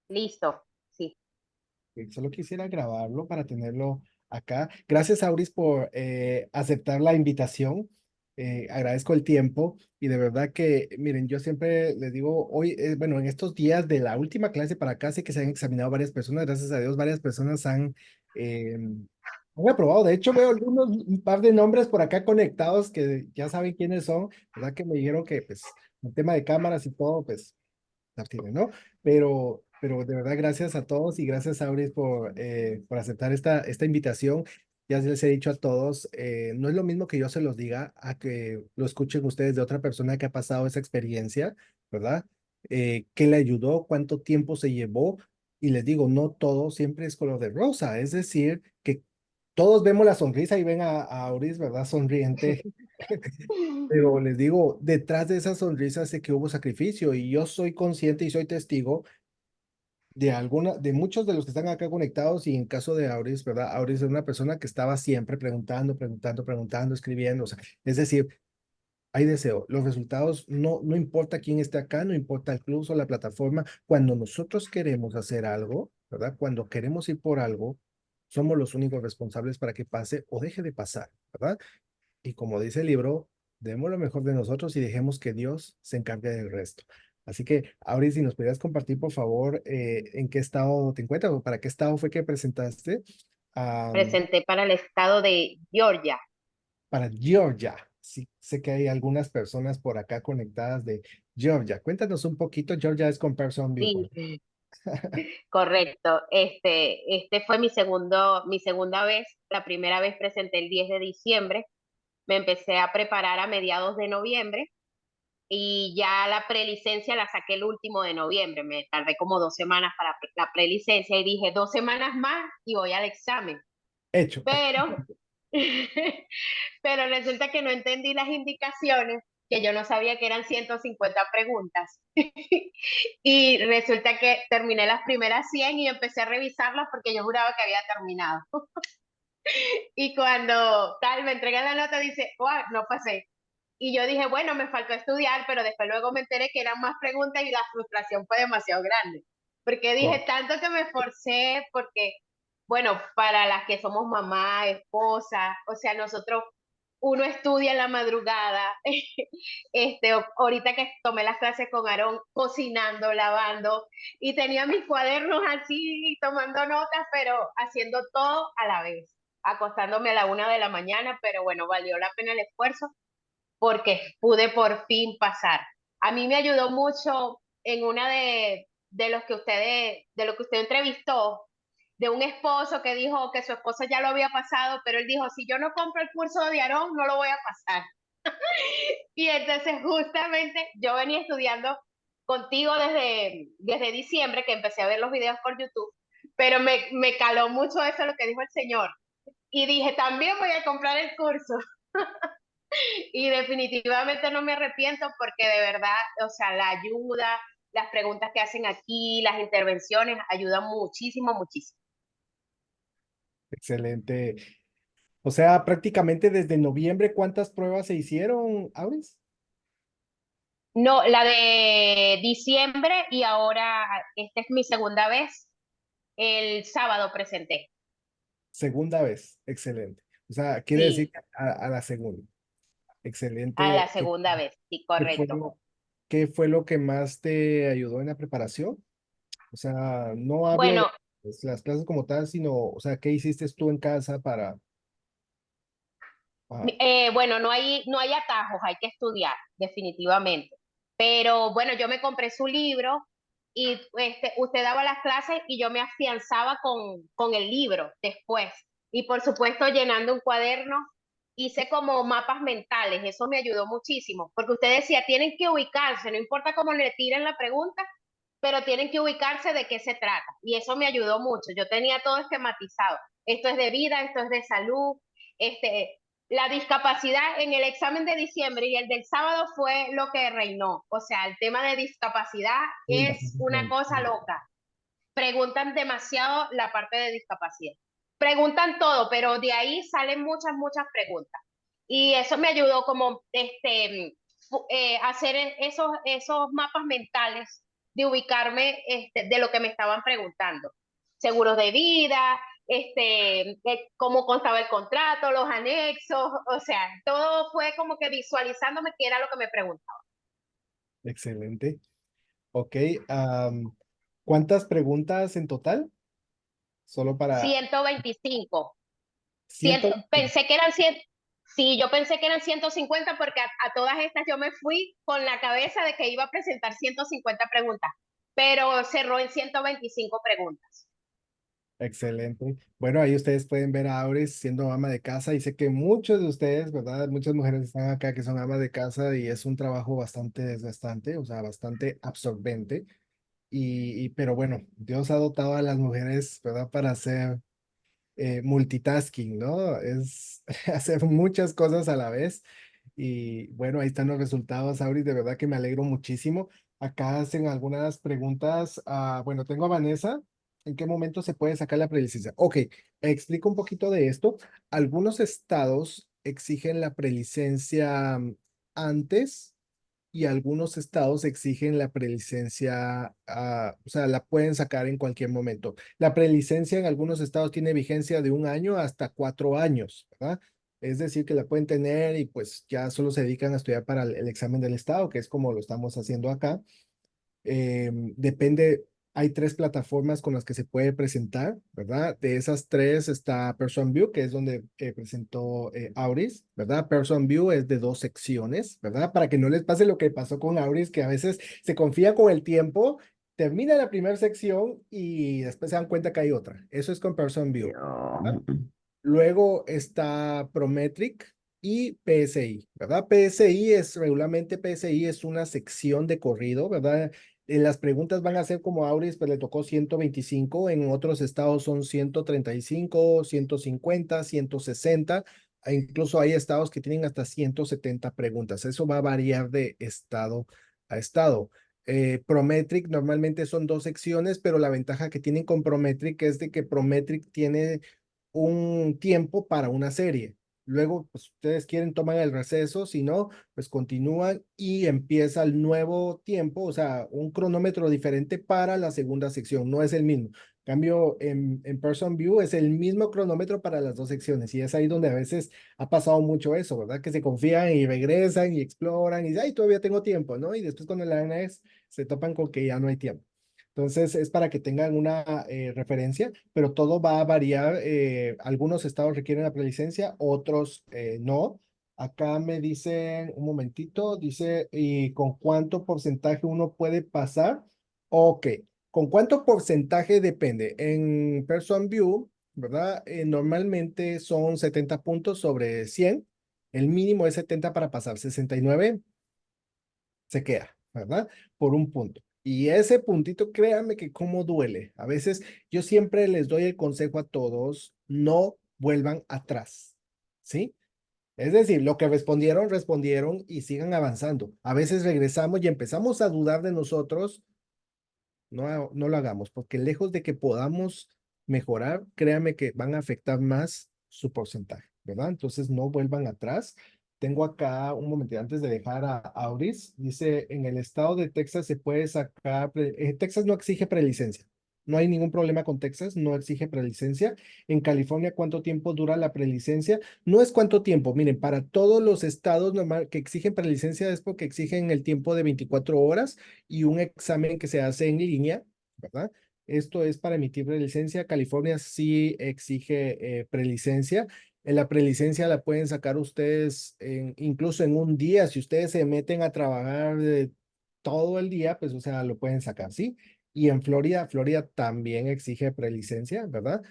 Listo, sí. Solo quisiera grabarlo para tenerlo acá. Gracias, Auris, por aceptar la invitación. Agradezco el tiempo y de verdad que, miren, yo siempre les digo, hoy, bueno, en estos días de la última clase para acá, sé que se han examinado varias personas, gracias a Dios, varias personas han aprobado. De hecho, veo algunos, un par de nombres por acá conectados que ya saben quiénes son, ¿verdad? Que me dijeron que, pues, el tema de cámaras y todo, pues Martínez, ¿no? Pero de verdad, gracias a todos y gracias, Auris, por aceptar esta invitación. Ya les he dicho a todos, no es lo mismo que yo se los diga a que lo escuchen ustedes de otra persona que ha pasado esa experiencia, ¿verdad? ¿Qué le ayudó? ¿Cuánto tiempo se llevó? Y les digo, no todo siempre es color de rosa, es decir, que todos vemos la sonrisa y ven a Auris, ¿verdad? Sonriente, pero les digo, detrás de esa sonrisa sé que hubo sacrificio y yo soy consciente y soy testigo de muchos de los que están acá conectados y en caso de Auris, ¿verdad? Auris es una persona que estaba siempre preguntando, escribiendo, o sea, es decir, hay deseo. Los resultados no importa quién esté acá, no importa el club o la plataforma, cuando nosotros queremos hacer algo, ¿verdad? Cuando queremos ir por algo, somos los únicos responsables para que pase o deje de pasar, ¿verdad? Y como dice el libro, demos lo mejor de nosotros y dejemos que Dios se encargue del resto. Así que, Auris, si nos pudieras compartir, por favor, en qué estado te encuentras o para qué estado fue que presentaste Presenté para el estado de Georgia. para Georgia. Sí, sé que hay algunas personas por acá conectadas de Georgia. Cuéntanos un poquito. Georgia es con Person Sí, Viewpoint. correcto. Este fue mi segunda vez. La primera vez presenté el 10 de diciembre. Me empecé a preparar a mediados de noviembre y ya la prelicencia la saqué el último de noviembre. Me tardé como 2 semanas para la prelicencia y dije 2 semanas más y voy al examen. Hecho. Pero, pero resulta que no entendí las indicaciones, que yo no sabía que eran 150 preguntas. Y resulta que terminé las primeras 100 y empecé a revisarlas porque yo juraba que había terminado. Y cuando tal me entregan la nota, dice, oh, no pasé. Y yo dije, bueno, me faltó estudiar, pero después luego me enteré que eran más preguntas y la frustración fue demasiado grande. Porque dije, tanto que me esforcé, porque, bueno, para las que somos mamá, esposa, o sea, nosotros, uno estudia en la madrugada, ahorita que tomé las clases con Aarón, cocinando, lavando, y tenía mis cuadernos así, tomando notas, pero haciendo todo a la vez, acostándome a la 1 de la mañana, pero bueno, valió la pena el esfuerzo porque pude por fin pasar. A mí me ayudó mucho en una de lo que usted entrevistó, de un esposo que dijo que su esposa ya lo había pasado, pero él dijo, si yo no compro el curso de Aarón, no lo voy a pasar. Y entonces justamente yo venía estudiando contigo desde diciembre, que empecé a ver los videos por YouTube, pero me caló mucho eso lo que dijo el señor. Y dije, también voy a comprar el curso. Y definitivamente no me arrepiento porque de verdad, o sea, la ayuda, las preguntas que hacen aquí, las intervenciones, ayudan muchísimo, muchísimo. Excelente. O sea, prácticamente desde noviembre, ¿cuántas pruebas se hicieron, Auris? No, la de diciembre y ahora esta es mi segunda vez. El sábado presenté. Segunda vez. Excelente. O sea, quiere decir Sí, que a la segunda. a la Excelente. segunda vez, sí, Qué fue correcto. lo, qué fue lo que más te ayudó en la preparación? O sea, no hablo de Bueno, las clases como tal, sino, o sea, ¿qué hiciste tú en casa ah, bueno, no hay atajos, hay que estudiar, definitivamente. Pero bueno, yo me compré su libro y usted daba las clases y yo me afianzaba con el libro después. Y por supuesto, llenando un cuaderno, hice como mapas mentales, eso me ayudó muchísimo, porque usted decía, tienen que ubicarse, no importa cómo le tiren la pregunta, pero tienen que ubicarse de qué se trata. Y eso me ayudó mucho. Yo tenía todo esquematizado. Esto es de vida, esto es de salud, este, la discapacidad en el examen de diciembre y el del sábado fue lo que reinó. O sea, el tema de discapacidad uy, es bastante una cosa loca. Preguntan demasiado la parte de discapacidad. Preguntan todo, pero de ahí salen muchas, muchas preguntas. Y eso me ayudó como hacer esos mapas mentales de ubicarme de lo que me estaban preguntando. Seguros de vida, cómo constaba el contrato, los anexos, o sea, todo fue como que visualizándome qué era lo que me preguntaban. Excelente. Ok. ¿Cuántas preguntas en total? Solo para 125. 125. Pensé que eran 100. Sí, yo pensé que eran 150 porque a todas estas yo me fui con la cabeza de que iba a presentar 150 preguntas, pero cerró en 125 preguntas. Excelente. Bueno, ahí ustedes pueden ver a Auris siendo ama de casa y sé que muchos de ustedes, ¿verdad? Muchas mujeres están acá que son amas de casa y es un trabajo bastante desgastante, o sea, bastante absorbente. Pero bueno, Dios ha dotado a las mujeres, ¿verdad? Para hacer multitasking, ¿no? Es hacer muchas cosas a la vez. Y bueno, ahí están los resultados, Auris, de verdad que me alegro muchísimo. Acá hacen algunas preguntas. Bueno, tengo a Vanessa. ¿En qué momento se puede sacar la prelicencia? Ok, explico un poquito de esto. Algunos estados exigen la prelicencia antes y algunos estados exigen la prelicencia, o sea, la pueden sacar en cualquier momento. La prelicencia en algunos estados tiene vigencia de 1 año hasta 4 años, ¿verdad? Es decir, que la pueden tener y pues ya solo se dedican a estudiar para el examen del estado, que es como lo estamos haciendo acá. Depende, hay tres plataformas con las que se puede presentar, ¿verdad? De esas tres está Person View, que es donde presentó Auris, ¿verdad? Person View es de 2 secciones, ¿verdad? Para que no les pase lo que pasó con Auris, que a veces se confía con el tiempo, termina la primera sección y después se dan cuenta que hay otra. Eso es con Person View, ¿verdad? Luego está Prometric y PSI, ¿verdad? PSI es regularmente, PSI es una sección de corrido, ¿verdad? Las preguntas van a ser como Auris, pues le tocó 125, en otros estados son 135, 150, 160, e incluso hay estados que tienen hasta 170 preguntas. Eso va a variar de estado a estado. Prometric normalmente son 2 secciones, pero la ventaja que tienen con Prometric es de que Prometric tiene un tiempo para una serie. Luego, pues ustedes quieren, toman el receso, si no, pues continúan y empieza el nuevo tiempo, o sea, un cronómetro diferente para la segunda sección, no es el mismo. En cambio, en Person View es el mismo cronómetro para las 2 secciones y es ahí donde a veces ha pasado mucho eso, ¿verdad? Que se confían y regresan y exploran y dicen, ay, todavía tengo tiempo, ¿no? Y después cuando le dan next, se topan con que ya no hay tiempo. Entonces, es para que tengan una referencia, pero todo va a variar. Algunos estados requieren la prelicencia, otros no. Acá me dicen, un momentito, dice, ¿y con cuánto porcentaje uno puede pasar? Ok, ¿con cuánto porcentaje depende? En Person View, ¿verdad? Normalmente son 70 puntos sobre 100. El mínimo es 70 para pasar, 69 se queda, ¿verdad? Por un punto. Y ese puntito, créanme que cómo duele. A veces yo siempre les doy el consejo a todos, no vuelvan atrás, ¿sí? Es decir, lo que respondieron, respondieron y sigan avanzando. A veces regresamos y empezamos a dudar de nosotros, no lo hagamos, porque lejos de que podamos mejorar, créanme que van a afectar más su porcentaje, ¿verdad? Entonces no vuelvan atrás. Tengo acá un momento antes de dejar a Auris. Dice, en el estado de Texas se puede sacar, Texas no exige prelicencia. No hay ningún problema con Texas, no exige prelicencia. En California, ¿cuánto tiempo dura la prelicencia? No es cuánto tiempo, miren, para todos los estados normal que exigen prelicencia es porque exigen el tiempo de 24 horas y un examen que se hace en línea, ¿verdad? Esto es para emitir prelicencia. California sí exige prelicencia. En la prelicencia la pueden sacar ustedes incluso en un día. Si ustedes se meten a trabajar todo el día, pues o sea, lo pueden sacar, ¿sí? Y en Florida, Florida también exige prelicencia, ¿verdad?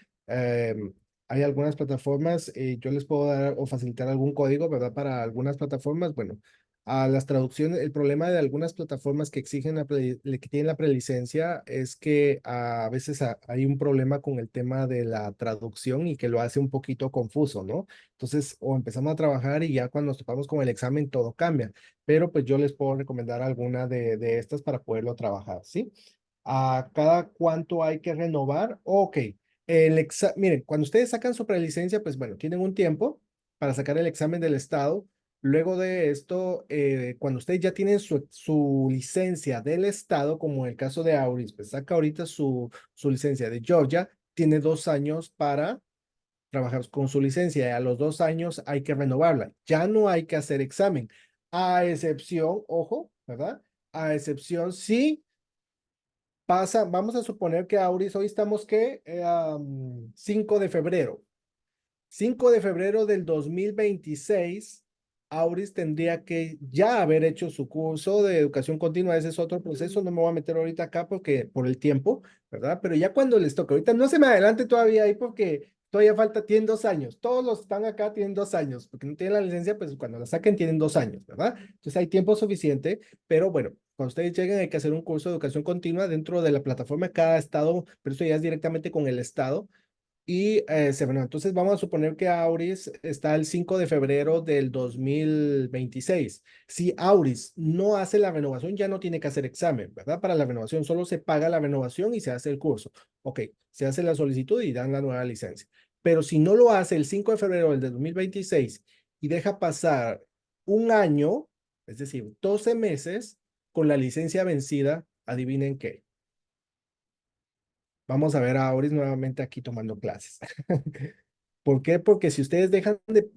Hay algunas plataformas, yo les puedo dar o facilitar algún código, ¿verdad? Para algunas plataformas, bueno, a las traducciones, el problema de algunas plataformas que exigen que tienen la prelicencia es que a veces hay un problema con el tema de la traducción y que lo hace un poquito confuso, ¿no? Entonces, o empezamos a trabajar y ya cuando nos topamos con el examen todo cambia, pero pues yo les puedo recomendar alguna de estas para poderlo trabajar, ¿sí? ¿A cada cuánto hay que renovar? Ok, miren, cuando ustedes sacan su prelicencia, pues bueno, tienen un tiempo para sacar el examen del estado. Luego de esto, cuando ustedes ya tienen su licencia del estado, como en el caso de Auris, pues saca ahorita su licencia de Georgia, tiene 2 años para trabajar con su licencia y a los 2 años hay que renovarla. Ya no hay que hacer examen, a excepción, ojo, ¿verdad? A excepción si pasa, vamos a suponer que Auris, hoy estamos que 5 de febrero. 5 de febrero del 2026, Auris tendría que ya haber hecho su curso de educación continua. Ese es otro proceso, no me voy a meter ahorita acá porque por el tiempo, ¿verdad? Pero ya cuando les toque, ahorita no se me adelante todavía ahí porque todavía falta, tienen 2 años. Todos los que están acá tienen 2 años, porque no tienen la licencia, pues cuando la saquen tienen 2 años, ¿verdad? Entonces hay tiempo suficiente, pero bueno, cuando ustedes lleguen hay que hacer un curso de educación continua dentro de la plataforma de cada estado, pero eso ya es directamente con el estado y bueno, entonces vamos a suponer que Auris está el 5 de febrero del 2026. Si Auris no hace la renovación, ya no tiene que hacer examen, ¿verdad? Para la renovación solo se paga la renovación y se hace el curso. Ok, se hace la solicitud y dan la nueva licencia. Pero si no lo hace el 5 de febrero del 2026 y deja pasar un año, es decir, 12 meses con la licencia vencida, adivinen qué. Vamos a ver a Auris nuevamente aquí tomando clases. ¿Por qué? Porque si ustedes dejan de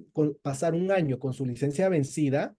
pasar un año con su licencia vencida,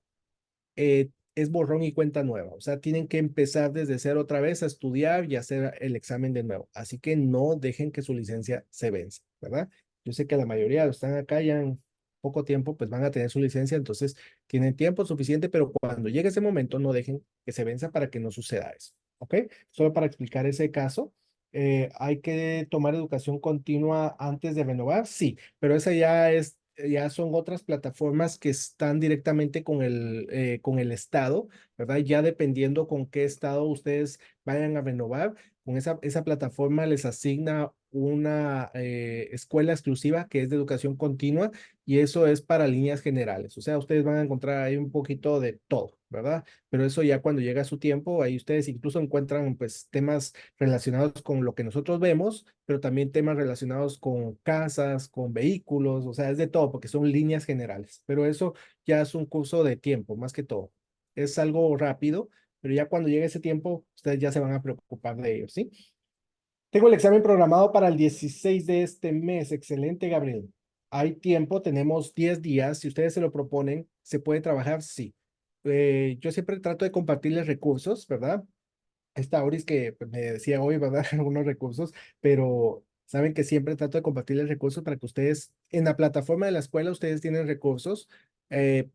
es borrón y cuenta nueva. O sea, tienen que empezar desde cero otra vez a estudiar y hacer el examen de nuevo. Así que no dejen que su licencia se venza, ¿verdad? Yo sé que la mayoría de los que están acá ya en poco tiempo, pues van a tener su licencia, entonces tienen tiempo suficiente, pero cuando llegue ese momento no dejen que se venza para que no suceda eso, ¿ok? Solo para explicar ese caso. ¿Hay que tomar educación continua antes de renovar? Sí, pero esa ya son otras plataformas que están directamente con el estado, ¿verdad? Ya dependiendo con qué estado ustedes vayan a renovar, con esa plataforma les asigna una escuela exclusiva que es de educación continua y eso es para líneas generales. O sea, ustedes van a encontrar ahí un poquito de todo, ¿verdad? Pero eso ya cuando llega su tiempo, ahí ustedes incluso encuentran pues temas relacionados con lo que nosotros vemos, pero también temas relacionados con casas, con vehículos, o sea, es de todo, porque son líneas generales, pero eso ya es un curso de tiempo, más que todo. Es algo rápido, pero ya cuando llegue ese tiempo, ustedes ya se van a preocupar de ello, ¿sí? Tengo el examen programado para el 16 de este mes. Excelente, Gabriel. Hay tiempo, tenemos 10 días. Si ustedes se lo proponen, ¿se puede trabajar? Sí. Yo siempre trato de compartirles recursos, ¿verdad? Esta Auris que pues, me decía hoy, ¿verdad? Algunos recursos, pero saben que siempre trato de compartirles recursos para que ustedes, en la plataforma de la escuela, ustedes tienen recursos. En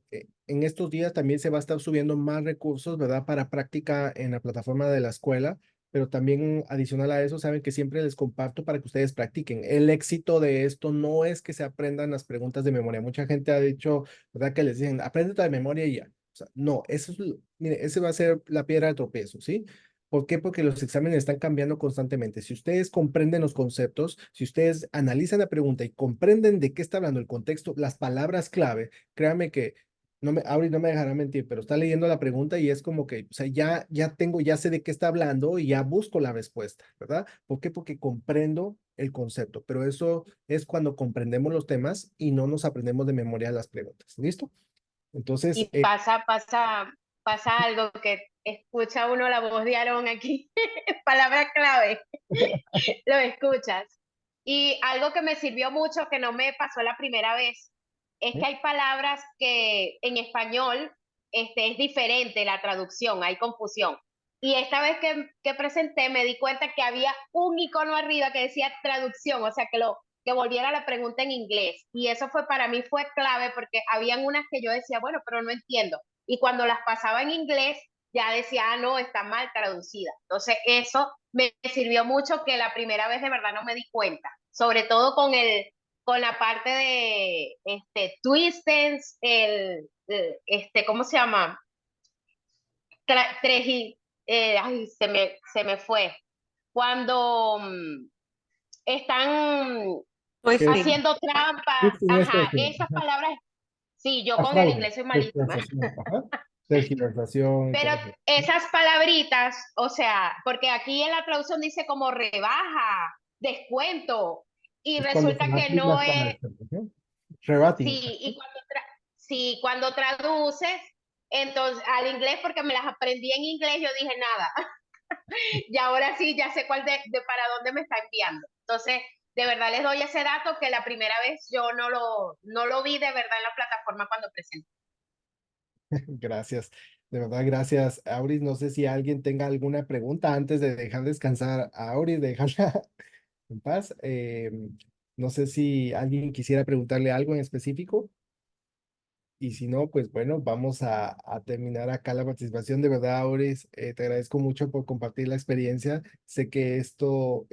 estos días también se va a estar subiendo más recursos, ¿verdad? Para práctica en la plataforma de la escuela, pero también adicional a eso, saben que siempre les comparto para que ustedes practiquen. El éxito de esto no es que se aprendan las preguntas de memoria. Mucha gente ha dicho, ¿verdad? Que les dicen, aprende de memoria y ya. O sea, no, eso es, mire, ese va a ser la piedra de tropiezo, ¿sí? ¿Por qué? Porque los exámenes están cambiando constantemente. Si ustedes comprenden los conceptos, si ustedes analizan la pregunta y comprenden de qué está hablando el contexto, las palabras clave, créanme que Auri no me dejará mentir, pero está leyendo la pregunta y es como que, o sea, ya sé de qué está hablando y ya busco la respuesta, ¿verdad? ¿Por qué? Porque comprendo el concepto, pero eso es cuando comprendemos los temas y no nos aprendemos de memoria las preguntas. ¿Listo? Entonces, Y pasa algo que escucha uno la voz de Aarón aquí, palabra clave, lo escuchas. Y algo que me sirvió mucho, que no me pasó la primera vez, es que hay palabras que en español es diferente la traducción, hay confusión. Y esta vez que presenté me di cuenta que había un icono arriba que decía traducción, o sea, que volviera la pregunta en inglés. Y eso para mí fue clave porque habían unas que yo decía, bueno, pero no entiendo. Y cuando las pasaba en inglés, ya decía, ah, no, está mal traducida. Entonces, eso me sirvió mucho que la primera vez de verdad no me di cuenta, sobre todo con la parte de twistens, ¿cómo se llama? Tra- tres y- ay, se me fue. Cuando están es, Twisting. haciendo trampa, sin esto, ajá, esas palabras, sí, yo a con el fraude, inglés soy malísima. tergiversación, ajá, tergiversación y Pero todo eso. esas palabritas, o sea, porque aquí en la traducción dice como rebaja, descuento, y Es cuando se resulta las que no siglas es, para esto, ¿no? Rebating. sí, y cuando sí, cuando traduces, entonces al inglés, porque me las aprendí en inglés, yo dije nada. Y ahora sí, ya sé cuál de para dónde me está enviando. Entonces, de verdad les doy ese dato que la primera vez yo no lo vi de verdad en la plataforma cuando presenté. Gracias, de verdad, gracias, Auris. No sé si alguien tenga alguna pregunta antes de dejar descansar a Auris, dejarla en paz. No sé si alguien quisiera preguntarle algo en específico. Y si no, pues bueno, vamos a terminar acá la participación. De verdad, Auris, te agradezco mucho por compartir la experiencia. Sé que esto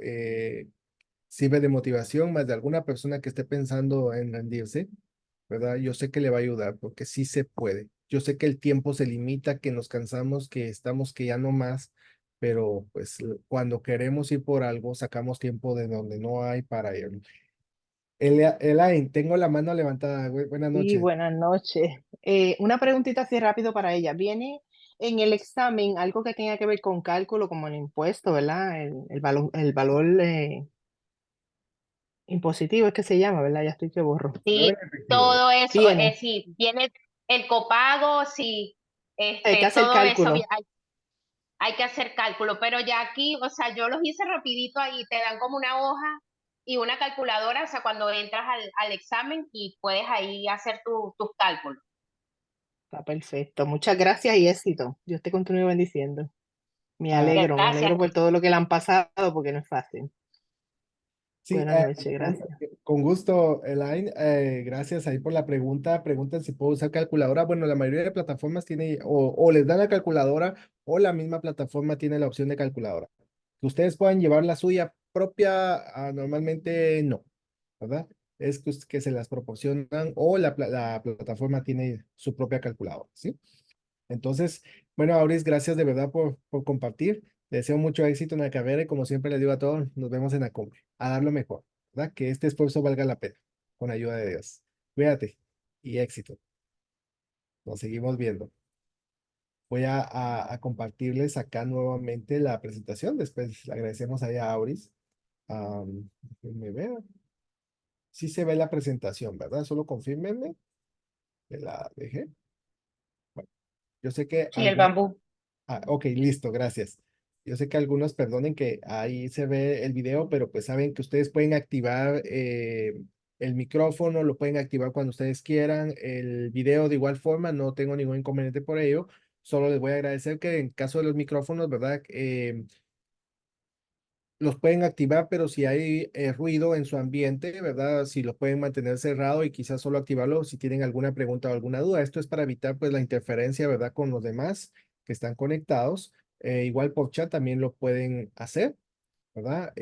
sirve de motivación más de alguna persona que esté pensando en rendirse, ¿verdad? Yo sé que le va a ayudar porque sí se puede. Yo sé que el tiempo se limita, que nos cansamos, que estamos que ya no más, pero pues cuando queremos ir por algo, sacamos tiempo de donde no hay para ir. Elaine, tengo la mano levantada. Buenas Sí, noches. buenas noches. Una preguntita así rápido para ella. ¿Viene en el examen algo que tenga que ver con cálculo, como el impuesto, ¿verdad? El valor impositivo es que se llama, ¿verdad? Ya estoy que borro. Valor Sí, en efectivo. todo eso, Viene. sí, viene el copago, sí, Hay que hacer todo eso cálculo. hay que hacer cálculo, pero ya aquí, o sea, yo los hice rapidito ahí, te dan como una hoja y una calculadora, o sea, cuando entras al examen y puedes ahí hacer tus cálculos. Está perfecto. Muchas gracias y éxito. Dios te continúe bendiciendo. Ah, Me Gracias. alegro por todo lo que le han pasado porque no es fácil. sí, Buenas noches, gracias. con gusto, Elaine. Gracias ahí por la pregunta. Preguntan si puedo usar calculadora. Bueno, la mayoría de plataformas tiene o les dan la calculadora o la misma plataforma tiene la opción de calculadora. Que ustedes puedan llevar la suya propia, normalmente no, ¿verdad? Es que se las proporcionan o la plataforma tiene su propia calculadora, ¿sí? Entonces, bueno, Auris, gracias de verdad por compartir. Te deseo mucho éxito en la carrera y como siempre les digo a todos, nos vemos en la cumbre. A dar lo mejor, ¿verdad? Que este esfuerzo valga la pena, con ayuda de Dios. Cuídate y éxito. Nos seguimos viendo. Voy a compartirles acá nuevamente la presentación. Después le agradecemos ahí a Auris. Déjenme ver. Sí se ve la presentación, ¿verdad? Solo confírmenme que la dejé. Bueno, yo sé que Sí, el algún. bambú. Ok, listo, gracias. Yo sé que algunos perdonen que ahí se ve el video, pero pues saben que ustedes pueden activar el micrófono, lo pueden activar cuando ustedes quieran. El video de igual forma, no tengo ningún inconveniente por ello. Solo les voy a agradecer que en caso de los micrófonos, ¿verdad? Los pueden activar, pero si hay ruido en su ambiente, ¿verdad? Si los pueden mantener cerrado y quizás solo activarlo si tienen alguna pregunta o alguna duda. Esto es para evitar pues la interferencia, ¿verdad? Con los demás que están conectados. Igual por chat también lo pueden hacer, ¿verdad?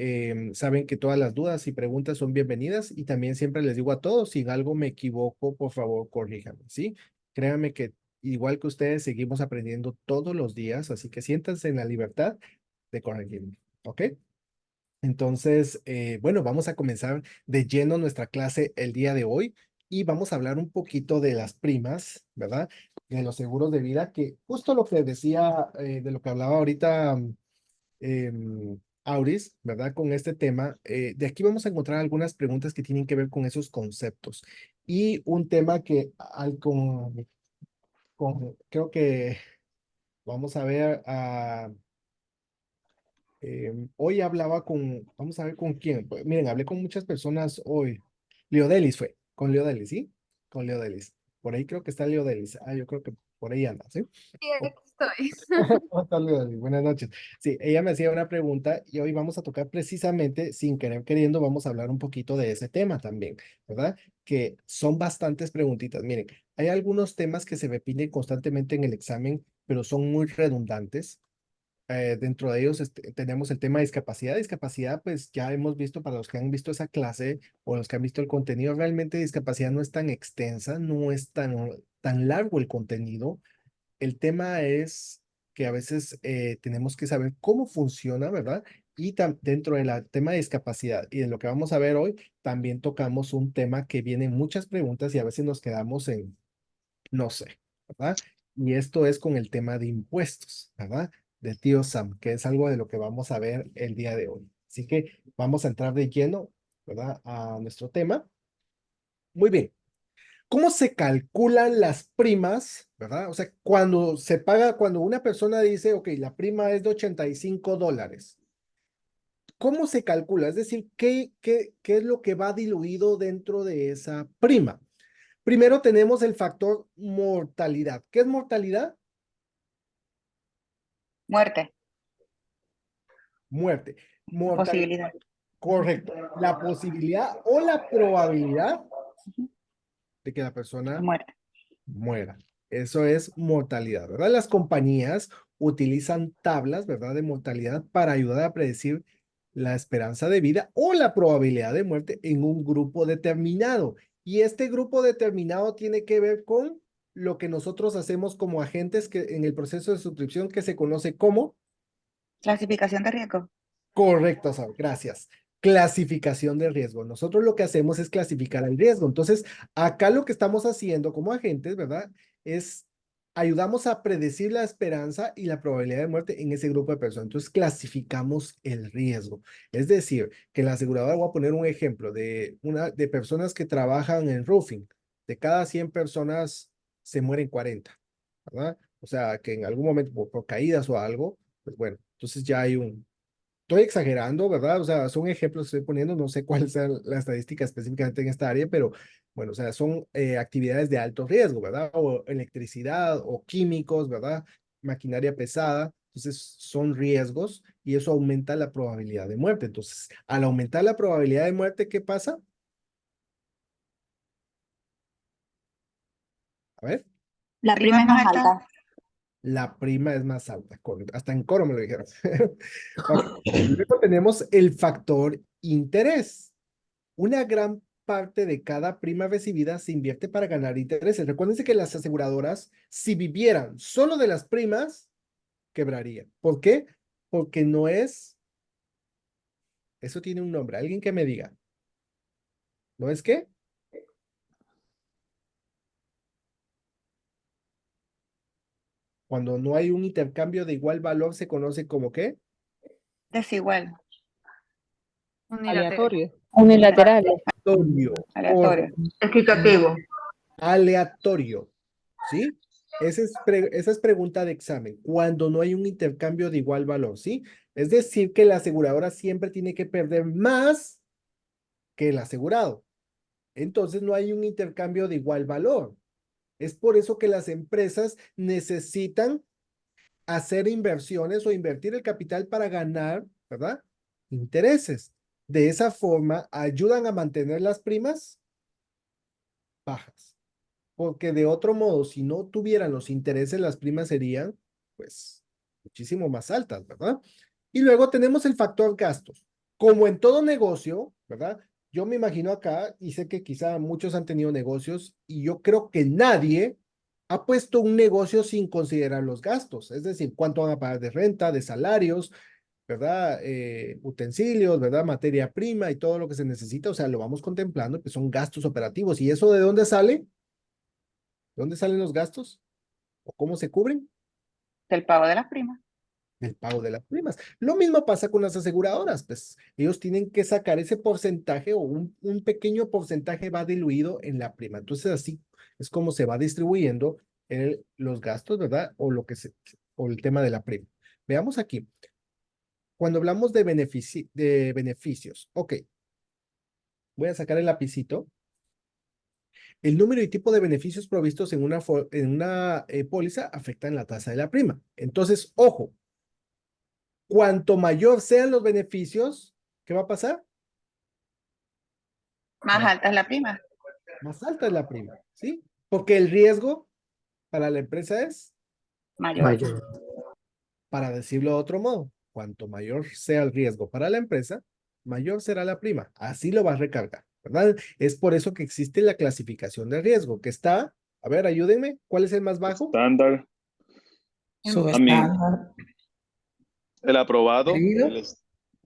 Saben que todas las dudas y preguntas son bienvenidas y también siempre les digo a todos, si en algo me equivoco, por favor, corríjanme, ¿sí? Créanme que igual que ustedes, seguimos aprendiendo todos los días, así que siéntanse en la libertad de corregirme, ¿ok? Entonces, bueno, vamos a comenzar de lleno nuestra clase el día de hoy y vamos a hablar un poquito de las primas, ¿verdad? De los seguros de vida, que justo lo que decía, de lo que hablaba ahorita Auris, ¿verdad? Con este tema, de aquí vamos a encontrar algunas preguntas que tienen que ver con esos conceptos y un tema que creo que vamos a ver. Hoy hablaba vamos a ver con quién. Pues, miren, hablé con muchas personas hoy. Leodelis fue, con Leodelis, ¿sí? Con Leodelis. Por ahí creo que está Leodelis. Yo creo que por ahí anda, ¿sí? Sí, aquí estoy. ¿Cómo está Leodelis? Buenas noches. Sí, ella me hacía una pregunta y hoy vamos a tocar precisamente, sin querer queriendo, vamos a hablar un poquito de ese tema también, ¿verdad? Que son bastantes preguntitas. Miren, hay algunos temas que se repiten constantemente en el examen, pero son muy redundantes. Dentro de ellos tenemos el tema de discapacidad. Discapacidad, pues ya hemos visto para los que han visto esa clase o los que han visto el contenido, realmente discapacidad no es tan extensa, no es tan largo el contenido. El tema es que a veces tenemos que saber cómo funciona, ¿verdad? Y dentro del tema de discapacidad y de lo que vamos a ver hoy, también tocamos un tema que viene en muchas preguntas y a veces nos quedamos en no sé, ¿verdad? Y esto es con el tema de impuestos, ¿verdad? De tío Sam, que es algo de lo que vamos a ver el día de hoy. Así que vamos a entrar de lleno, ¿verdad? A nuestro tema. Muy bien. ¿Cómo se calculan las primas, verdad? O sea, cuando se paga, cuando una persona dice, ok, la prima es de $85, ¿cómo se calcula? Es decir, ¿qué es lo que va diluido dentro de esa prima? Primero tenemos el factor mortalidad. ¿Qué es mortalidad? Muerte, Muerte. Mortalidad, posibilidad. correcto. La posibilidad o la probabilidad de que la persona Muerte. muera. Eso es mortalidad, ¿verdad? Las compañías utilizan tablas, ¿verdad? De mortalidad para ayudar a predecir la esperanza de vida o la probabilidad de muerte en un grupo determinado. Y este grupo determinado tiene que ver con lo que nosotros hacemos como agentes que en el proceso de suscripción que se conoce como. Clasificación de riesgo. Correcto, Saúl, gracias. Clasificación de riesgo. Nosotros lo que hacemos es clasificar el riesgo. Entonces, acá lo que estamos haciendo como agentes, ¿verdad? Es ayudamos a predecir la esperanza y la probabilidad de muerte en ese grupo de personas. Entonces, clasificamos el riesgo. Es decir, que la aseguradora, voy a poner un ejemplo de personas que trabajan en roofing. De cada 100 personas se mueren 40, ¿verdad? O sea, que en algún momento por caídas o algo, pues bueno, entonces ya hay estoy exagerando, ¿verdad? O sea, son ejemplos que estoy poniendo, no sé cuál sea la estadística específicamente en esta área, pero bueno, o sea, son actividades de alto riesgo, ¿verdad? O electricidad o químicos, ¿verdad? Maquinaria pesada. Entonces, son riesgos y eso aumenta la probabilidad de muerte. Entonces, al aumentar la probabilidad de muerte, ¿qué pasa? A ver, La prima es más alta. la prima es más alta. Hasta en coro me lo dijeron. Ok. Luego tenemos el factor interés. Una gran parte de cada prima recibida se invierte para ganar intereses. Recuérdense que las aseguradoras, si vivieran solo de las primas, quebrarían. ¿Por qué? Porque no es, eso tiene un nombre, alguien que me diga. ¿No es qué? Cuando no hay un intercambio de igual valor, se conoce como ¿qué? Desigual. Aleatorio. Unilateral. Aleatorio. Aleatorio. Equitativo. Aleatorio. ¿Sí? Esa es pregunta de examen. Cuando no hay un intercambio de igual valor, ¿sí? Es decir, que la aseguradora siempre tiene que perder más que el asegurado. Entonces no hay un intercambio de igual valor. Es por eso que las empresas necesitan hacer inversiones o invertir el capital para ganar, ¿verdad? Intereses. De esa forma ayudan a mantener las primas bajas. Porque de otro modo, si no tuvieran los intereses, las primas serían, pues, muchísimo más altas, ¿verdad? Y luego tenemos el factor gastos. Como en todo negocio, ¿verdad? Yo me imagino acá, y sé que quizá muchos han tenido negocios, y yo creo que nadie ha puesto un negocio sin considerar los gastos, es decir, cuánto van a pagar de renta, de salarios, ¿verdad? Utensilios, ¿verdad? Materia prima y todo lo que se necesita, o sea, lo vamos contemplando, pues son gastos operativos. ¿Y eso de dónde sale? ¿De dónde salen los gastos? ¿O cómo se cubren? Del pago de las primas. El pago de las primas. Lo mismo pasa con las aseguradoras, pues ellos tienen que sacar ese porcentaje o un pequeño porcentaje va diluido en la prima. Entonces así es como se va distribuyendo los gastos, ¿verdad? O el tema de la prima. Veamos aquí. Cuando hablamos de beneficios, ok, voy a sacar el lapicito. El número y tipo de beneficios provistos en una póliza afectan la tasa de la prima. Entonces, ojo, cuanto mayor sean los beneficios, ¿qué va a pasar? Más alta es la prima. Más alta es la prima, ¿sí? Porque el riesgo para la empresa es, Mayor. para decirlo de otro modo, cuanto mayor sea el riesgo para la empresa, mayor será la prima. Así lo va a recargar, ¿verdad? Es por eso que existe la clasificación de riesgo, que está, a ver, ayúdenme, ¿cuál es el más bajo? Estándar, a mí, Subestándar. el aprobado, Preferido.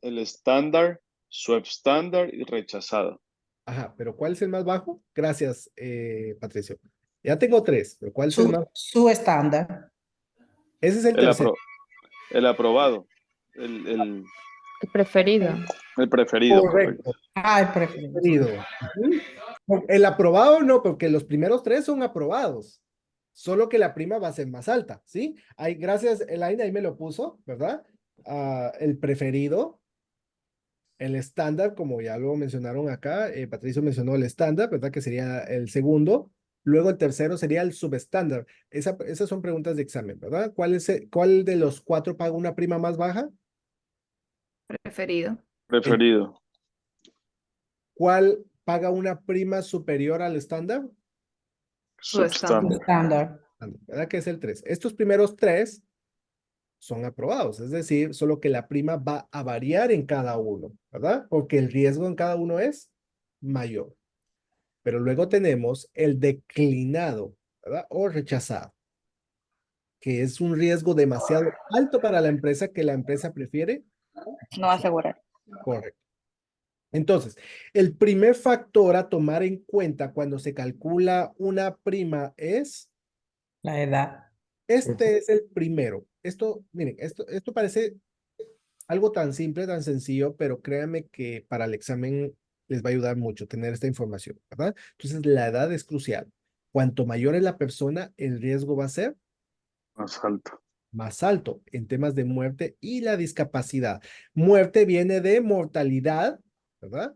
el estándar, subestándar y rechazado. Ajá, pero ¿cuál es el más bajo? Gracias, Patricio. Ya tengo tres, pero ¿cuál es el más? Subestándar. Ese es el El, tercero. el aprobado, el, el, El preferido. el preferido, correcto. Correcto. Ah, el preferido. Preferido. Ujú. El aprobado no, porque los primeros tres son aprobados. Solo que la prima va a ser más alta, ¿sí? Ahí, gracias, Elaine, ahí me lo puso, ¿verdad? El preferido, el estándar, como ya lo mencionaron acá, Patricio mencionó el estándar, ¿verdad? Que sería el segundo. Luego el tercero sería el subestándar. Esas son preguntas de examen, ¿verdad? ¿Cuál de los cuatro paga una prima más baja? Preferido. Preferido. ¿Cuál paga una prima superior al estándar? Substandard. Estándar. ¿Verdad que es el 3? Estos primeros tres son aprobados, es decir, solo que la prima va a variar en cada uno, ¿verdad? Porque el riesgo en cada uno es mayor. Pero luego tenemos el declinado, ¿verdad? O rechazado, que es un riesgo demasiado alto para la empresa que la empresa prefiere. No asegurar. Correcto. Entonces, el primer factor a tomar en cuenta cuando se calcula una prima es, La edad. este es el primero. Miren, esto parece algo tan simple, tan sencillo, pero créanme que para el examen les va a ayudar mucho tener esta información, ¿verdad? Entonces, la edad es crucial. Cuanto mayor es la persona, el riesgo va a ser Más alto. más alto en temas de muerte y la discapacidad. Muerte viene de mortalidad, ¿verdad?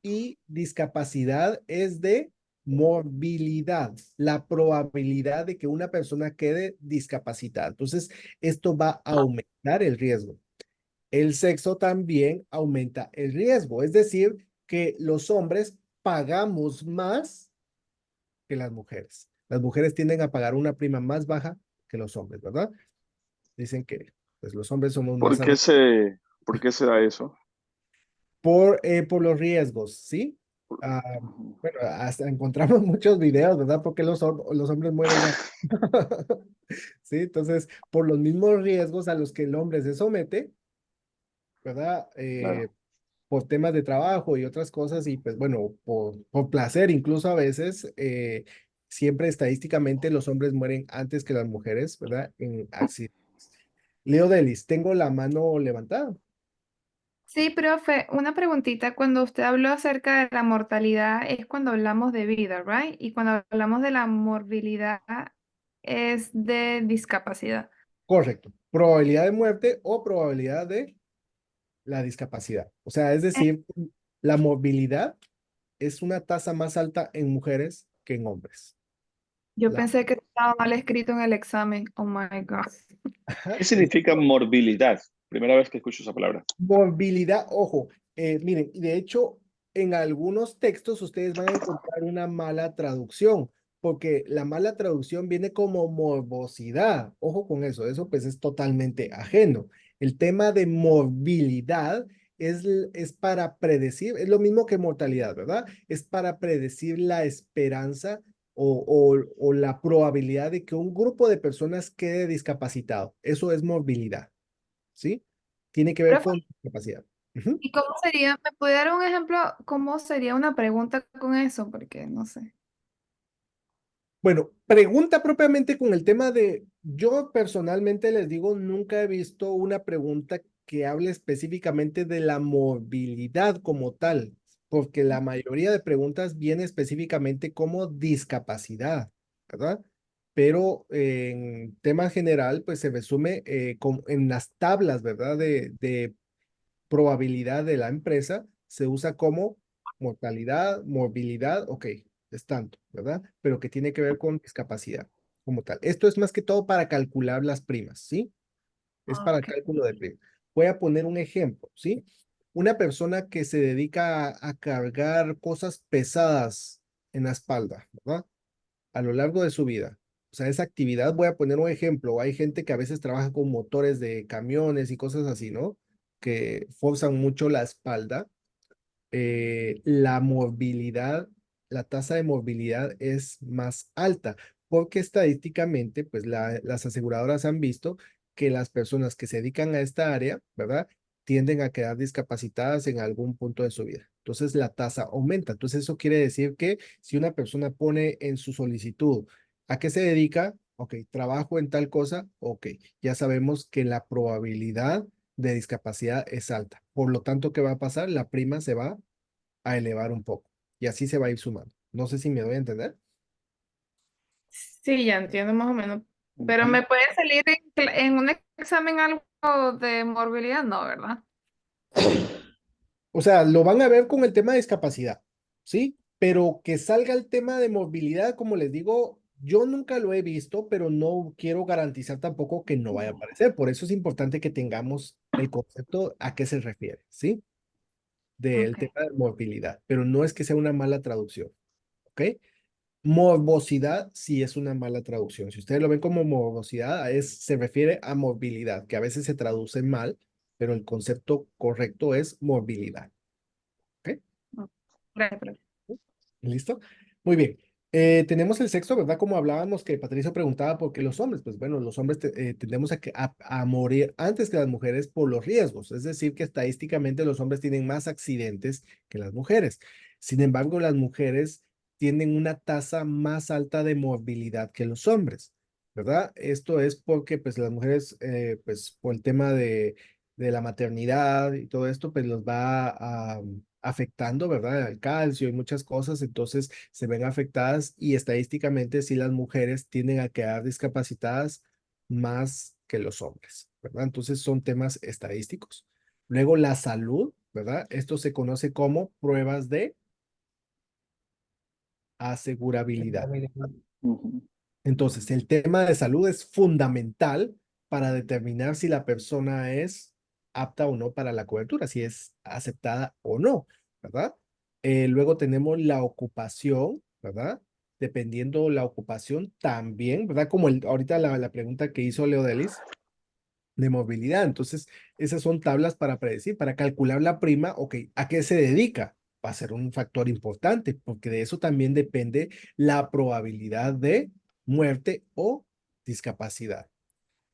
Y discapacidad es de morbilidad, la probabilidad de que una persona quede discapacitada. Entonces, esto va a aumentar el riesgo. El sexo también aumenta el riesgo, es decir, que los hombres pagamos más que las mujeres. Las mujeres tienden a pagar una prima más baja que los hombres, ¿verdad? Dicen que pues, los hombres somos más ¿Por qué se da eso? por los riesgos, ¿sí? Bueno, hasta encontramos muchos videos, ¿verdad? Porque los hombres mueren antes. Sí, entonces, por los mismos riesgos a los que el hombre se somete, ¿verdad? Claro. Por temas de trabajo y otras cosas, y pues bueno, por placer incluso a veces, siempre estadísticamente los hombres mueren antes que las mujeres, ¿verdad? En accidentes. Leo Delis, tengo la mano levantada. Sí, profe, una preguntita. Cuando usted habló acerca de la mortalidad es cuando hablamos de vida, ¿right? Y cuando hablamos de la morbilidad es de discapacidad. Correcto. Probabilidad de muerte o probabilidad de la discapacidad. O sea, es decir, la movilidad es una tasa más alta en mujeres que en hombres. Yo La pensé que estaba mal escrito en el examen. Oh my God. ¿Qué significa morbilidad? Primera vez que escucho esa palabra. movilidad, ojo, miren, de hecho, en algunos textos ustedes van a encontrar una mala traducción, porque la mala traducción viene como morbosidad. Ojo con eso pues es totalmente ajeno. El tema de morbilidad es para predecir, es lo mismo que mortalidad, ¿verdad? Es para predecir la esperanza o la probabilidad de que un grupo de personas quede discapacitado. Eso es morbilidad, ¿sí? Tiene que ver Profe, con capacidad. Ujú. ¿y cómo sería? ¿Me puede dar un ejemplo? ¿Cómo sería una pregunta con eso? Porque no sé. Bueno, pregunta propiamente con el tema yo personalmente les digo, nunca he visto una pregunta que hable específicamente de la movilidad como tal, porque la mayoría de preguntas viene específicamente como discapacidad, ¿verdad? Pero en tema general, pues se resume en las tablas, ¿verdad? De probabilidad de la empresa se usa como mortalidad, morbilidad, ok, es tanto, ¿verdad? Pero que tiene que ver con discapacidad como tal. Esto es más que todo para calcular las primas, ¿sí? Es Ah, para el ok. cálculo de primas. Voy a poner un ejemplo, ¿sí? Una persona que se dedica a cargar cosas pesadas en la espalda, ¿verdad? A lo largo de su vida. O sea, esa actividad, voy a poner un ejemplo. Hay gente que a veces trabaja con motores de camiones y cosas así, ¿no? Que forzan mucho la espalda. La movilidad, la tasa de movilidad es más alta, porque estadísticamente, pues las aseguradoras han visto que las personas que se dedican a esta área, ¿verdad? Tienden a quedar discapacitadas en algún punto de su vida. Entonces la tasa aumenta. Entonces eso quiere decir que si una persona pone en su solicitud a qué se dedica, ok, trabajo en tal cosa, ok, ya sabemos que la probabilidad de discapacidad es alta. Por lo tanto, ¿qué va a pasar? La prima se va a elevar un poco. Y así se va a ir sumando. No sé si me doy a entender. Sí, ya entiendo más o menos. Pero Ujú. ¿me puede salir en un examen algo de morbilidad? No, ¿verdad? O sea, lo van a ver con el tema de discapacidad, ¿sí? Pero que salga el tema de movilidad, como les digo, yo nunca lo he visto, pero no quiero garantizar tampoco que no vaya a aparecer. Por eso es importante que tengamos el concepto a qué se refiere, ¿sí? Del Ok. tema de movilidad, pero no es que sea una mala traducción, ¿ok? Morbosidad sí es una mala traducción. Si ustedes lo ven como morbosidad, se refiere a movilidad, que a veces se traduce mal, pero el concepto correcto es movilidad, ¿ok? Gracias. ¿Listo? Muy bien. Tenemos el sexo, ¿verdad? Como hablábamos que Patricio preguntaba por qué los hombres. Pues bueno, los hombres tendemos a morir antes que las mujeres por los riesgos. Es decir, que estadísticamente los hombres tienen más accidentes que las mujeres. Sin embargo, las mujeres tienen una tasa más alta de morbilidad que los hombres, ¿verdad? Esto es porque pues las mujeres, pues por el tema de la maternidad y todo esto, pues los va afectando, ¿verdad? El calcio y muchas cosas, entonces se ven afectadas y estadísticamente sí las mujeres tienden a quedar discapacitadas más que los hombres, ¿verdad? Entonces son temas estadísticos. Luego la salud, ¿verdad? Esto se conoce como pruebas de asegurabilidad. Ujú. Entonces, el tema de salud es fundamental para determinar si la persona es apta o no para la cobertura, si es aceptada o no, ¿verdad? Luego tenemos la ocupación, ¿verdad? Dependiendo la ocupación también, ¿verdad? Como ahorita la pregunta que hizo Leo Delis de movilidad. Entonces, esas son tablas para predecir, para calcular la prima, ok, ¿a qué se dedica? Va a ser un factor importante, porque de eso también depende la probabilidad de muerte o discapacidad.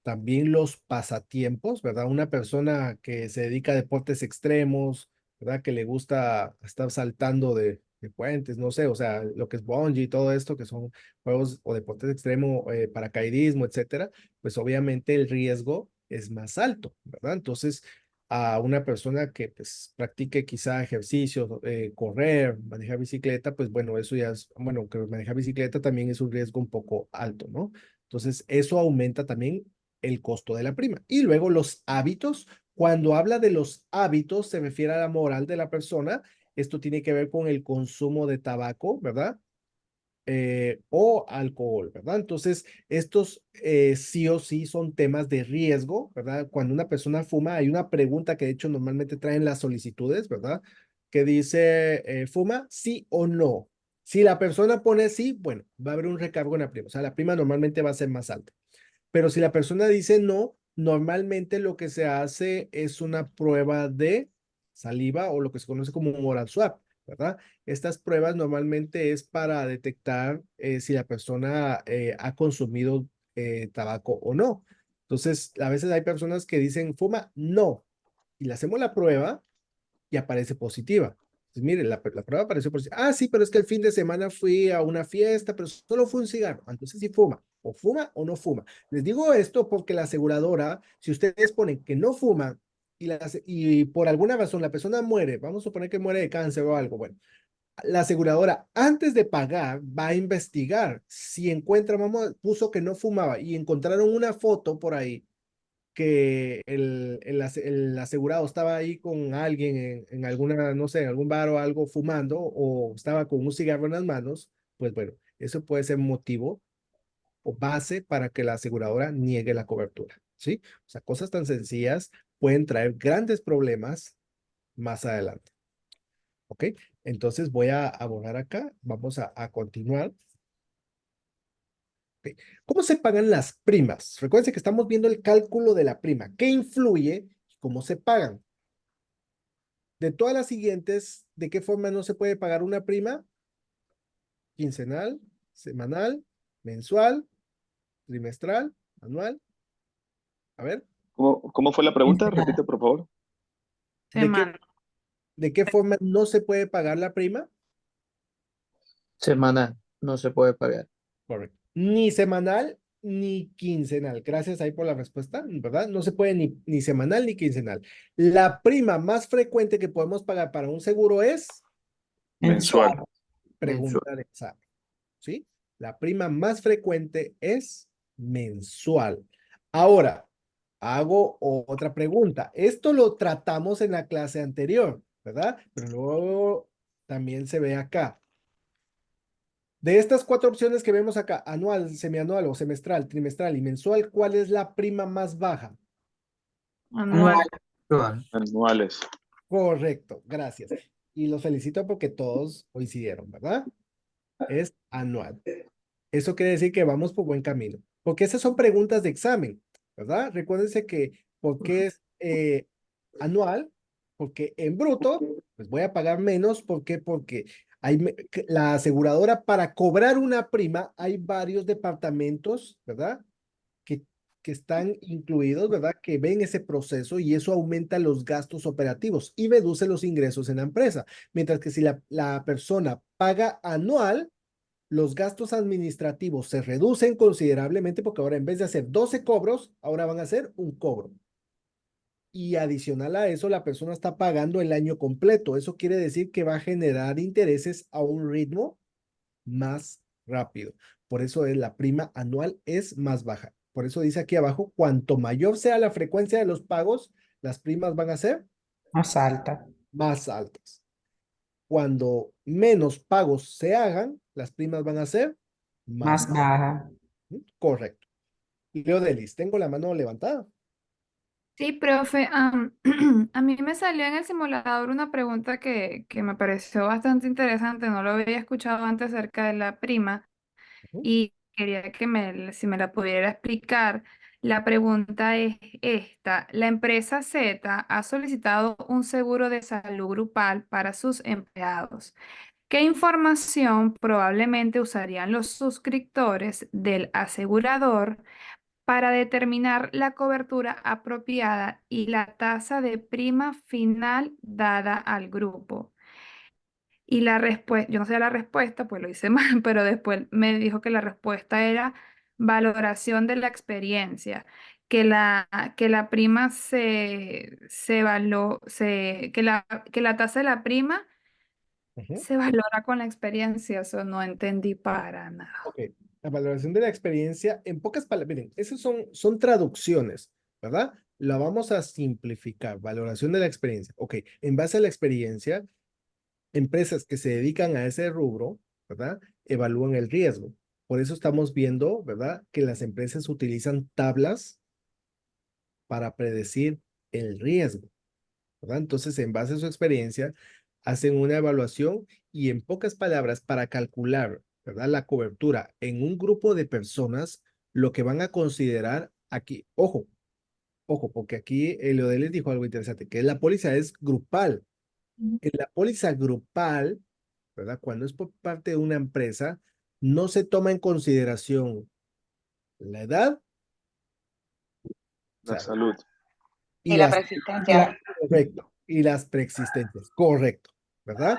También los pasatiempos, ¿verdad? Una persona que se dedica a deportes extremos, ¿verdad? Que le gusta estar saltando de puentes, no sé, o sea, lo que es bungee y todo esto, que son juegos o deportes extremos, paracaidismo, etcétera, pues obviamente el riesgo es más alto, ¿verdad? Entonces, a una persona que pues practique quizá ejercicio, correr, manejar bicicleta, pues bueno, eso ya es, bueno, que manejar bicicleta también es un riesgo un poco alto, ¿no? Entonces, eso aumenta también el costo de la prima. Y luego los hábitos, cuando habla de los hábitos, se refiere a la moral de la persona. Esto tiene que ver con el consumo de tabaco, ¿verdad? O alcohol, ¿verdad? Entonces, estos sí o sí son temas de riesgo, ¿verdad? Cuando una persona fuma, hay una pregunta que de hecho normalmente traen las solicitudes, ¿verdad? Que dice, ¿fuma? Sí o no. Si la persona pone sí, bueno, va a haber un recargo en la prima. O sea, la prima normalmente va a ser más alta. Pero si la persona dice no, normalmente lo que se hace es una prueba de saliva o lo que se conoce como un oral swab, ¿verdad? Estas pruebas normalmente es para detectar si la persona ha consumido tabaco o no. Entonces, a veces hay personas que dicen, fuma, no. Y le hacemos la prueba y aparece positiva. Entonces, mire, la prueba apareció positiva. Ah, sí, pero es que el fin de semana fui a una fiesta, pero solo fue un cigarro. Entonces sí fuma o no fuma. Les digo esto porque la aseguradora, si ustedes ponen que no fuma y por alguna razón la persona muere, vamos a suponer que muere de cáncer o algo, bueno, la aseguradora antes de pagar va a investigar si encuentra, vamos, puso que no fumaba y encontraron una foto por ahí que el asegurado estaba ahí con alguien en alguna, no sé, en algún bar o algo fumando o estaba con un cigarro en las manos, pues bueno, eso puede ser motivo o base para que la aseguradora niegue la cobertura, ¿sí? O sea, cosas tan sencillas pueden traer grandes problemas más adelante, ¿ok? Entonces voy a borrar acá, vamos a continuar. Ok. ¿Cómo se pagan las primas? Recuerden que estamos viendo el cálculo de la prima. ¿Qué influye? ¿Cómo se pagan? De todas las siguientes, ¿de qué forma no se puede pagar una prima? Quincenal, semanal, mensual, trimestral, anual. A ver, ¿Cómo fue la pregunta? Quincenal. Repite, por favor. ¿de qué, Semana. de qué forma no se puede pagar la prima? Semanal. No se puede pagar. Correcto. Ni semanal ni quincenal. Gracias ahí por la respuesta, ¿verdad? No se puede ni semanal ni quincenal. La prima más frecuente que podemos pagar para un seguro es Mensual. pregunta de examen, ¿sí? La prima más frecuente es mensual. Ahora, hago otra pregunta. Esto lo tratamos en la clase anterior, ¿verdad? Pero luego también se ve acá. De estas cuatro opciones que vemos acá, anual, semianual o semestral, trimestral y mensual, ¿cuál es la prima más baja? Anual. Anuales. Correcto, gracias. Y los felicito porque todos coincidieron, ¿verdad? Es anual. Eso quiere decir que vamos por buen camino. Porque esas son preguntas de examen, ¿verdad? Recuérdense que, ¿por qué es anual? Porque en bruto, pues voy a pagar menos. ¿Por qué? Porque la aseguradora, para cobrar una prima, hay varios departamentos, ¿verdad? Que, que están incluidos, ¿verdad? Que ven ese proceso y eso aumenta los gastos operativos y reduce los ingresos en la empresa. Mientras que si la persona paga anual, los gastos administrativos se reducen considerablemente porque ahora en vez de hacer 12 cobros, ahora van a hacer un cobro. Y adicional a eso, la persona está pagando el año completo. Eso quiere decir que va a generar intereses a un ritmo más rápido. Por eso la prima anual es más baja. Por eso dice aquí abajo, cuanto mayor sea la frecuencia de los pagos, las primas van a ser Más alta. más altas. Cuando menos pagos se hagan, las primas van a ser más Más baja. correcto. Leo Delis, tengo la mano levantada. Sí, profe, a mí me salió en el simulador una pregunta que me pareció bastante interesante, no lo había escuchado antes acerca de la prima Ujú, y quería que si me la pudiera explicar. La pregunta es esta, la empresa Z ha solicitado un seguro de salud grupal para sus empleados. ¿Qué información probablemente usarían los suscriptores del asegurador para determinar la cobertura apropiada y la tasa de prima final dada al grupo? Y la respuesta, yo no sé la respuesta, pues lo hice mal, pero después me dijo que la respuesta era valoración de la experiencia, que la prima que la tasa de la prima ujú. se valora con la experiencia. Eso no entendí para nada. Ok, la valoración de la experiencia, en pocas palabras, miren, esas son traducciones, ¿verdad? La vamos a simplificar, valoración de la experiencia. Ok, en base a la experiencia, empresas que se dedican a ese rubro, ¿verdad? Evalúan el riesgo. Por eso estamos viendo, ¿verdad? Que las empresas utilizan tablas para predecir el riesgo, ¿verdad? Entonces, en base a su experiencia, hacen una evaluación y en pocas palabras, para calcular, ¿verdad? La cobertura en un grupo de personas, lo que van a considerar aquí, ojo, porque aquí Leodel les dijo algo interesante, que la póliza es grupal. Ujú. En la póliza grupal, ¿verdad? Cuando es por parte de una empresa, no se toma en consideración la edad, o La sea, salud. Y y la las, persistencia. correcto, y las preexistencias, correcto, ¿verdad?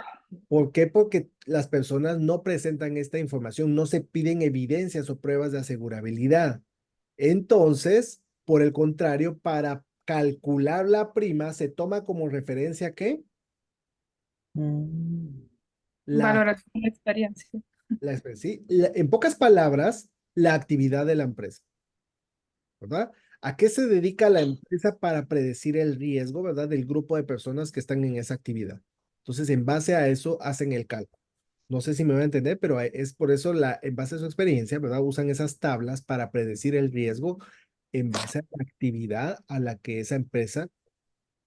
¿Por qué? Porque las personas no presentan esta información, no se piden evidencias o pruebas de asegurabilidad. Entonces, por el contrario, para calcular la prima se toma como referencia ¿qué? Mm. La, Valoración de experiencia. ¿sí? En pocas palabras, la actividad de la empresa, ¿verdad? ¿A qué se dedica la empresa para predecir el riesgo, ¿verdad? Del grupo de personas que están en esa actividad. Entonces, en base a eso, hacen el cálculo. No sé si me voy a entender, pero es por eso, en base a su experiencia, ¿verdad? Usan esas tablas para predecir el riesgo en base a la actividad a la que esa empresa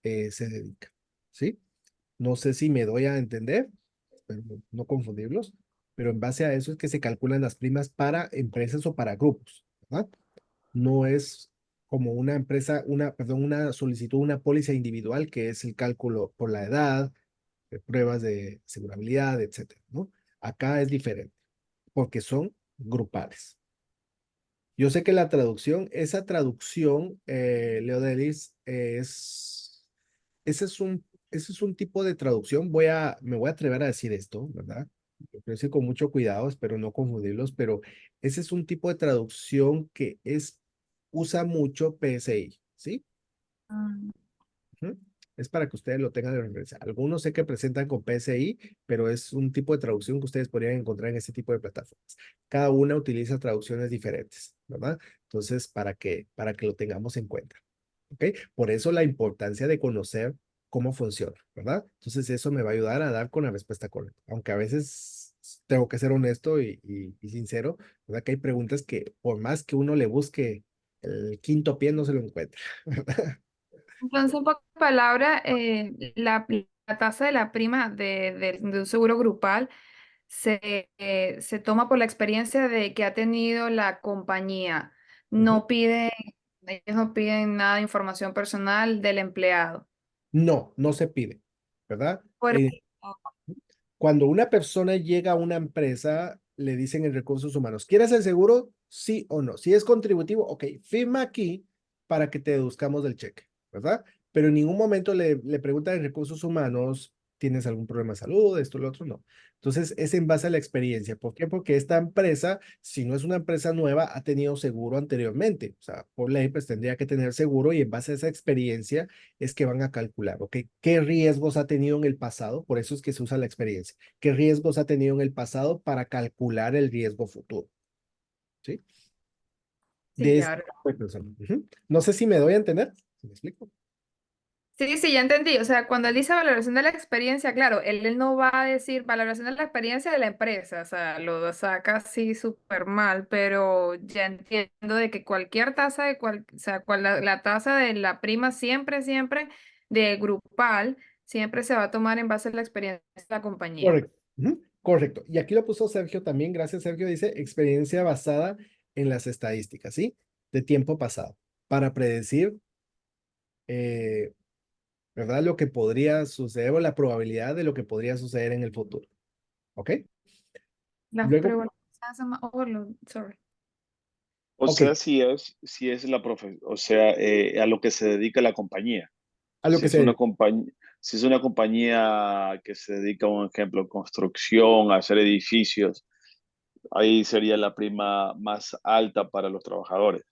se dedica, ¿sí? No sé si me doy a entender, pero no confundirlos, pero en base a eso es que se calculan las primas para empresas o para grupos, ¿verdad? No es como una empresa, perdón, una solicitud, una póliza individual, que es el cálculo por la edad, pruebas de asegurabilidad, etcétera, ¿no? Acá es diferente, porque son grupales. Yo sé que la traducción, esa traducción, Leo Delis, ese es un tipo de traducción, me voy a atrever a decir esto, ¿verdad? Lo quiero decir con mucho cuidado, espero no confundirlos, pero ese es un tipo de traducción usa mucho PSI, ¿sí? Ah, Ujú. Es para que ustedes lo tengan de referencia. Algunos sé que presentan con PSI, pero es un tipo de traducción que ustedes podrían encontrar en ese tipo de plataformas. Cada una utiliza traducciones diferentes, ¿verdad? Entonces, para que lo tengamos en cuenta. ¿Ok? Por eso la importancia de conocer cómo funciona, ¿verdad? Entonces eso me va a ayudar a dar con la respuesta correcta. Aunque a veces tengo que ser honesto y sincero, ¿verdad? Que hay preguntas que por más que uno le busque el quinto pie no se lo encuentra, ¿verdad? Entonces, en pocas palabras, la tasa de la prima de un seguro grupal se toma por la experiencia de que ha tenido la compañía. Ujú. Ellos no piden nada de información personal del empleado. No, no se pide, ¿verdad? Por- Cuando una persona llega a una empresa, le dicen en recursos humanos, ¿quieres el seguro? Sí o no. Si es contributivo, ok, firma aquí para que te deduzcamos del cheque, ¿verdad? Pero en ningún momento le preguntan en recursos humanos, ¿tienes algún problema de salud? Esto, lo otro, no. Entonces, es en base a la experiencia. ¿Por qué? Porque esta empresa, si no es una empresa nueva, ha tenido seguro anteriormente. O sea, por ley, pues tendría que tener seguro y en base a esa experiencia es que van a calcular, ¿ok? ¿Qué riesgos ha tenido en el pasado? Por eso es que se usa la experiencia. ¿Qué riesgos ha tenido en el pasado para calcular el riesgo futuro? ¿Sí? sí, De este claro. tipo de personas. Ujú. No sé si me doy a entender. ¿Sí ¿Me explico? Sí, sí, ya entendí. O sea, cuando él dice valoración de la experiencia, claro, él no va a decir valoración de la experiencia de la empresa, o sea, lo saca así súper mal, pero ya entiendo de que cualquier tasa o sea, la tasa de la prima siempre de grupal, siempre se va a tomar en base a la experiencia de la compañía. Correcto. Ujú. Correcto. Y aquí lo puso Sergio también. Gracias, Sergio. Dice experiencia basada en las estadísticas, ¿sí? De tiempo pasado. Para predecir, eh, ¿verdad? Lo que podría suceder o la probabilidad de lo que podría suceder en el futuro. ¿Ok? Las Luego, preguntas hacen sorry. O ok, sea, si es o sea, a lo que se dedica la compañía. a lo Si que es se una dedica. compañía, si es una compañía que se dedica, un ejemplo, a construcción, a hacer edificios, ahí sería la prima más alta para los trabajadores,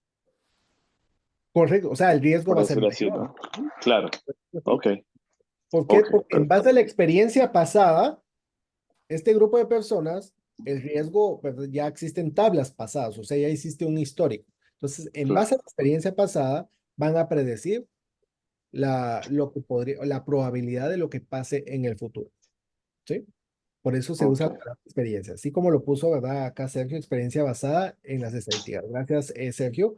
Correcto. O sea, el riesgo por va a ser decirlo así, mayor. ¿no? Claro. Ujú. Ok, ¿Por qué? ok, Porque en base perfecto. a la experiencia pasada, este grupo de personas, el riesgo, ¿verdad? Ya existen tablas pasadas, o sea, ya existe un histórico. Entonces, en base a Claro. la experiencia pasada, van a predecir lo que podría, la probabilidad de lo que pase en el futuro, ¿sí? Por eso se Ok. usa la experiencia, así como lo puso, ¿verdad? Acá Sergio, experiencia basada en las estadísticas. Gracias, Sergio.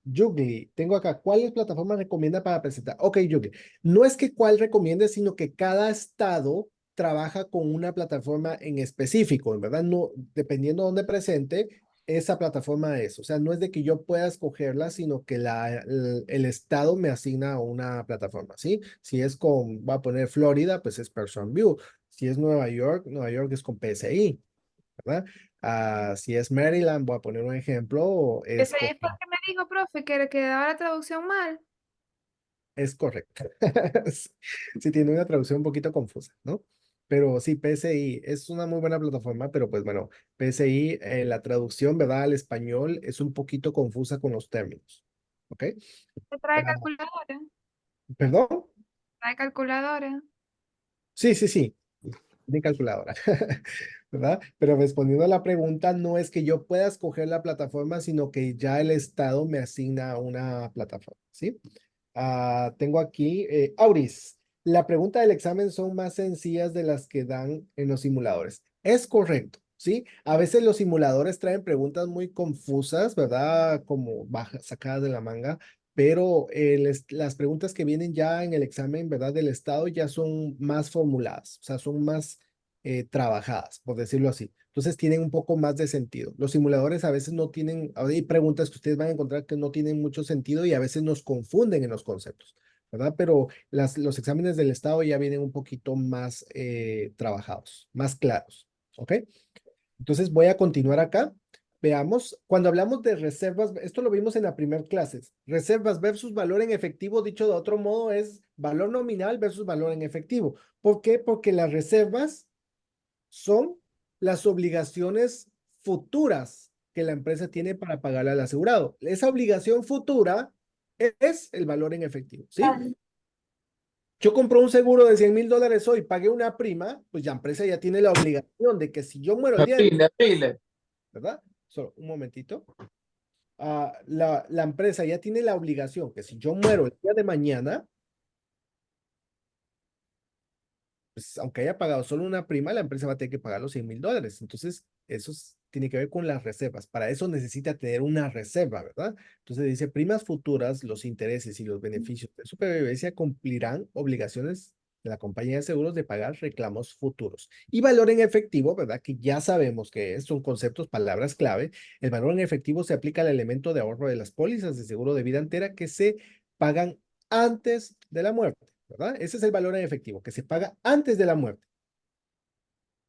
Yugli, tengo acá, ¿cuáles plataformas recomienda para presentar? Ok, Yugli, no es que cuál recomiende, sino que cada estado trabaja con una plataforma en específico, ¿verdad? No, dependiendo de dónde presente, esa plataforma es. O sea, no es de que yo pueda escogerla, sino que el estado me asigna una plataforma, ¿sí? Si es con, va a poner Florida, pues es Person View. Si es Nueva York es con PSI, ¿verdad? Si es Maryland, voy a poner un ejemplo, Ese es porque me dijo, profe, que daba la traducción mal. es correcto. Sí, tiene una traducción un poquito confusa, ¿no? Pero sí, PSI es una muy buena plataforma, pero pues bueno, PSI, la traducción, ¿verdad? Al español es un poquito confusa con los términos, ¿ok? ¿Te trae Ah, calculadora? ¿Perdón? ¿Trae calculadora? Sí, sí, sí. Mi calculadora, ¿verdad? Pero respondiendo a la pregunta, no es que yo pueda escoger la plataforma, sino que ya el Estado me asigna una plataforma, ¿sí? Tengo aquí, Auris, la pregunta del examen son más sencillas de las que dan en los simuladores. Es correcto, ¿sí? A veces los simuladores traen preguntas muy confusas, ¿verdad? Como sacadas de la manga, pero las preguntas que vienen ya en el examen, ¿verdad? Del Estado ya son más formuladas, o sea, son más trabajadas, por decirlo así. Entonces tienen un poco más de sentido. Los simuladores a veces no tienen, hay preguntas que ustedes van a encontrar que no tienen mucho sentido y a veces nos confunden en los conceptos, ¿verdad? Pero los exámenes del Estado ya vienen un poquito más trabajados, más claros, ¿ok? Entonces voy a continuar acá. Veamos, cuando hablamos de reservas, esto lo vimos en la primera clase. Reservas versus valor en efectivo, dicho de otro modo, es valor nominal versus valor en efectivo. ¿Por qué? Porque las reservas son las obligaciones futuras que la empresa tiene para pagarle al asegurado. Esa obligación futura es el valor en efectivo, ¿sí? Yo compro un seguro de $100,000 hoy, pagué una prima, pues la empresa ya tiene la obligación de que si yo muero el día de Dile. ¿verdad? Solo un momentito. La empresa ya tiene la obligación que si yo muero el día de mañana, pues aunque haya pagado solo una prima, la empresa va a tener que pagar los $100,000. Entonces, tiene que ver con las reservas. Para eso necesita tener una reserva, ¿verdad? Entonces dice, primas futuras, los intereses y los beneficios de supervivencia cumplirán obligaciones de la compañía de seguros de pagar reclamos futuros. Y valor en efectivo, ¿verdad? Que ya sabemos que son conceptos, palabras clave. El valor en efectivo se aplica al elemento de ahorro de las pólizas de seguro de vida entera que se pagan antes de la muerte, ¿verdad? Ese es el valor en efectivo, que se paga antes de la muerte.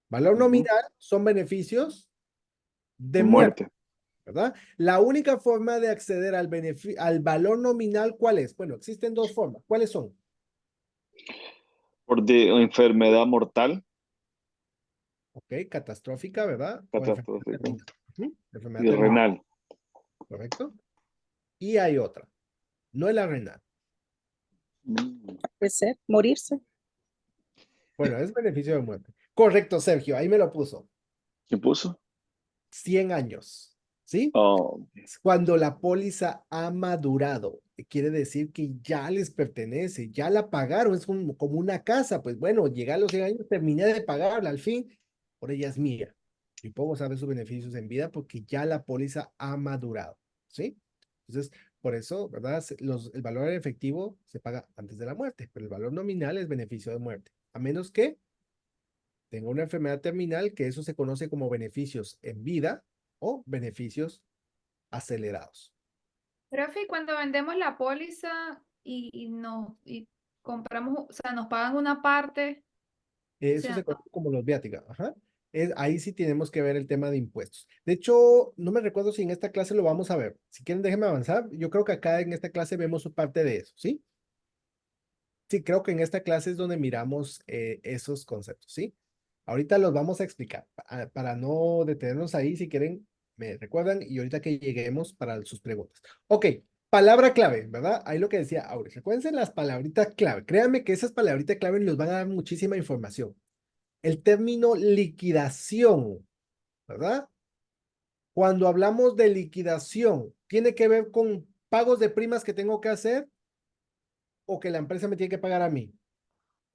Valor nominal son beneficios de muerte, ¿verdad? La única forma de acceder al valor nominal, ¿cuál es? Bueno, existen dos formas. ¿Cuáles son? Por de enfermedad mortal, Ok, catastrófica, ¿verdad? O enfermedad catastrófica terminal. Enfermedad y terminal, renal. ¿correcto? Y hay otra, no es la renal. Puede ser, morirse. Bueno, es beneficio de muerte. Correcto, Sergio, ahí me lo puso. ¿Qué puso? 100 años, ¿sí? Oh, Cuando la póliza ha madurado, quiere decir que ya les pertenece, ya la pagaron, es como una casa, pues bueno, llegué a los 100 años, terminé de pagarla, al fin, por ella es mía. Y puedo gozar de sus beneficios en vida porque ya la póliza ha madurado, ¿sí? Entonces, por eso, ¿verdad? El valor en efectivo se paga antes de la muerte, pero el valor nominal es beneficio de muerte, a menos que tenga una enfermedad terminal, que eso se conoce como beneficios en vida o beneficios acelerados. Profe, y cuando vendemos la póliza y compramos, o sea, nos pagan una parte, o Eso sea, se conoce como los viáticos. Ajá. Ahí sí tenemos que ver el tema de impuestos. De hecho, no me recuerdo si en esta clase lo vamos a ver. Si quieren, déjenme avanzar. Yo creo que acá en esta clase vemos parte de eso, ¿sí? Sí, creo que en esta clase es donde miramos esos conceptos, ¿sí? Ahorita los vamos a explicar. Para no detenernos ahí, si quieren, me recuerdan y ahorita que lleguemos para sus preguntas. Ok, palabra clave, ¿verdad? Ahí lo que decía Aure. Recuerden las palabritas clave. Créanme que esas palabritas clave nos van a dar muchísima información. El término liquidación, ¿verdad? Cuando hablamos de liquidación, ¿tiene que ver con pagos de primas que tengo que hacer o que la empresa me tiene que pagar a mí?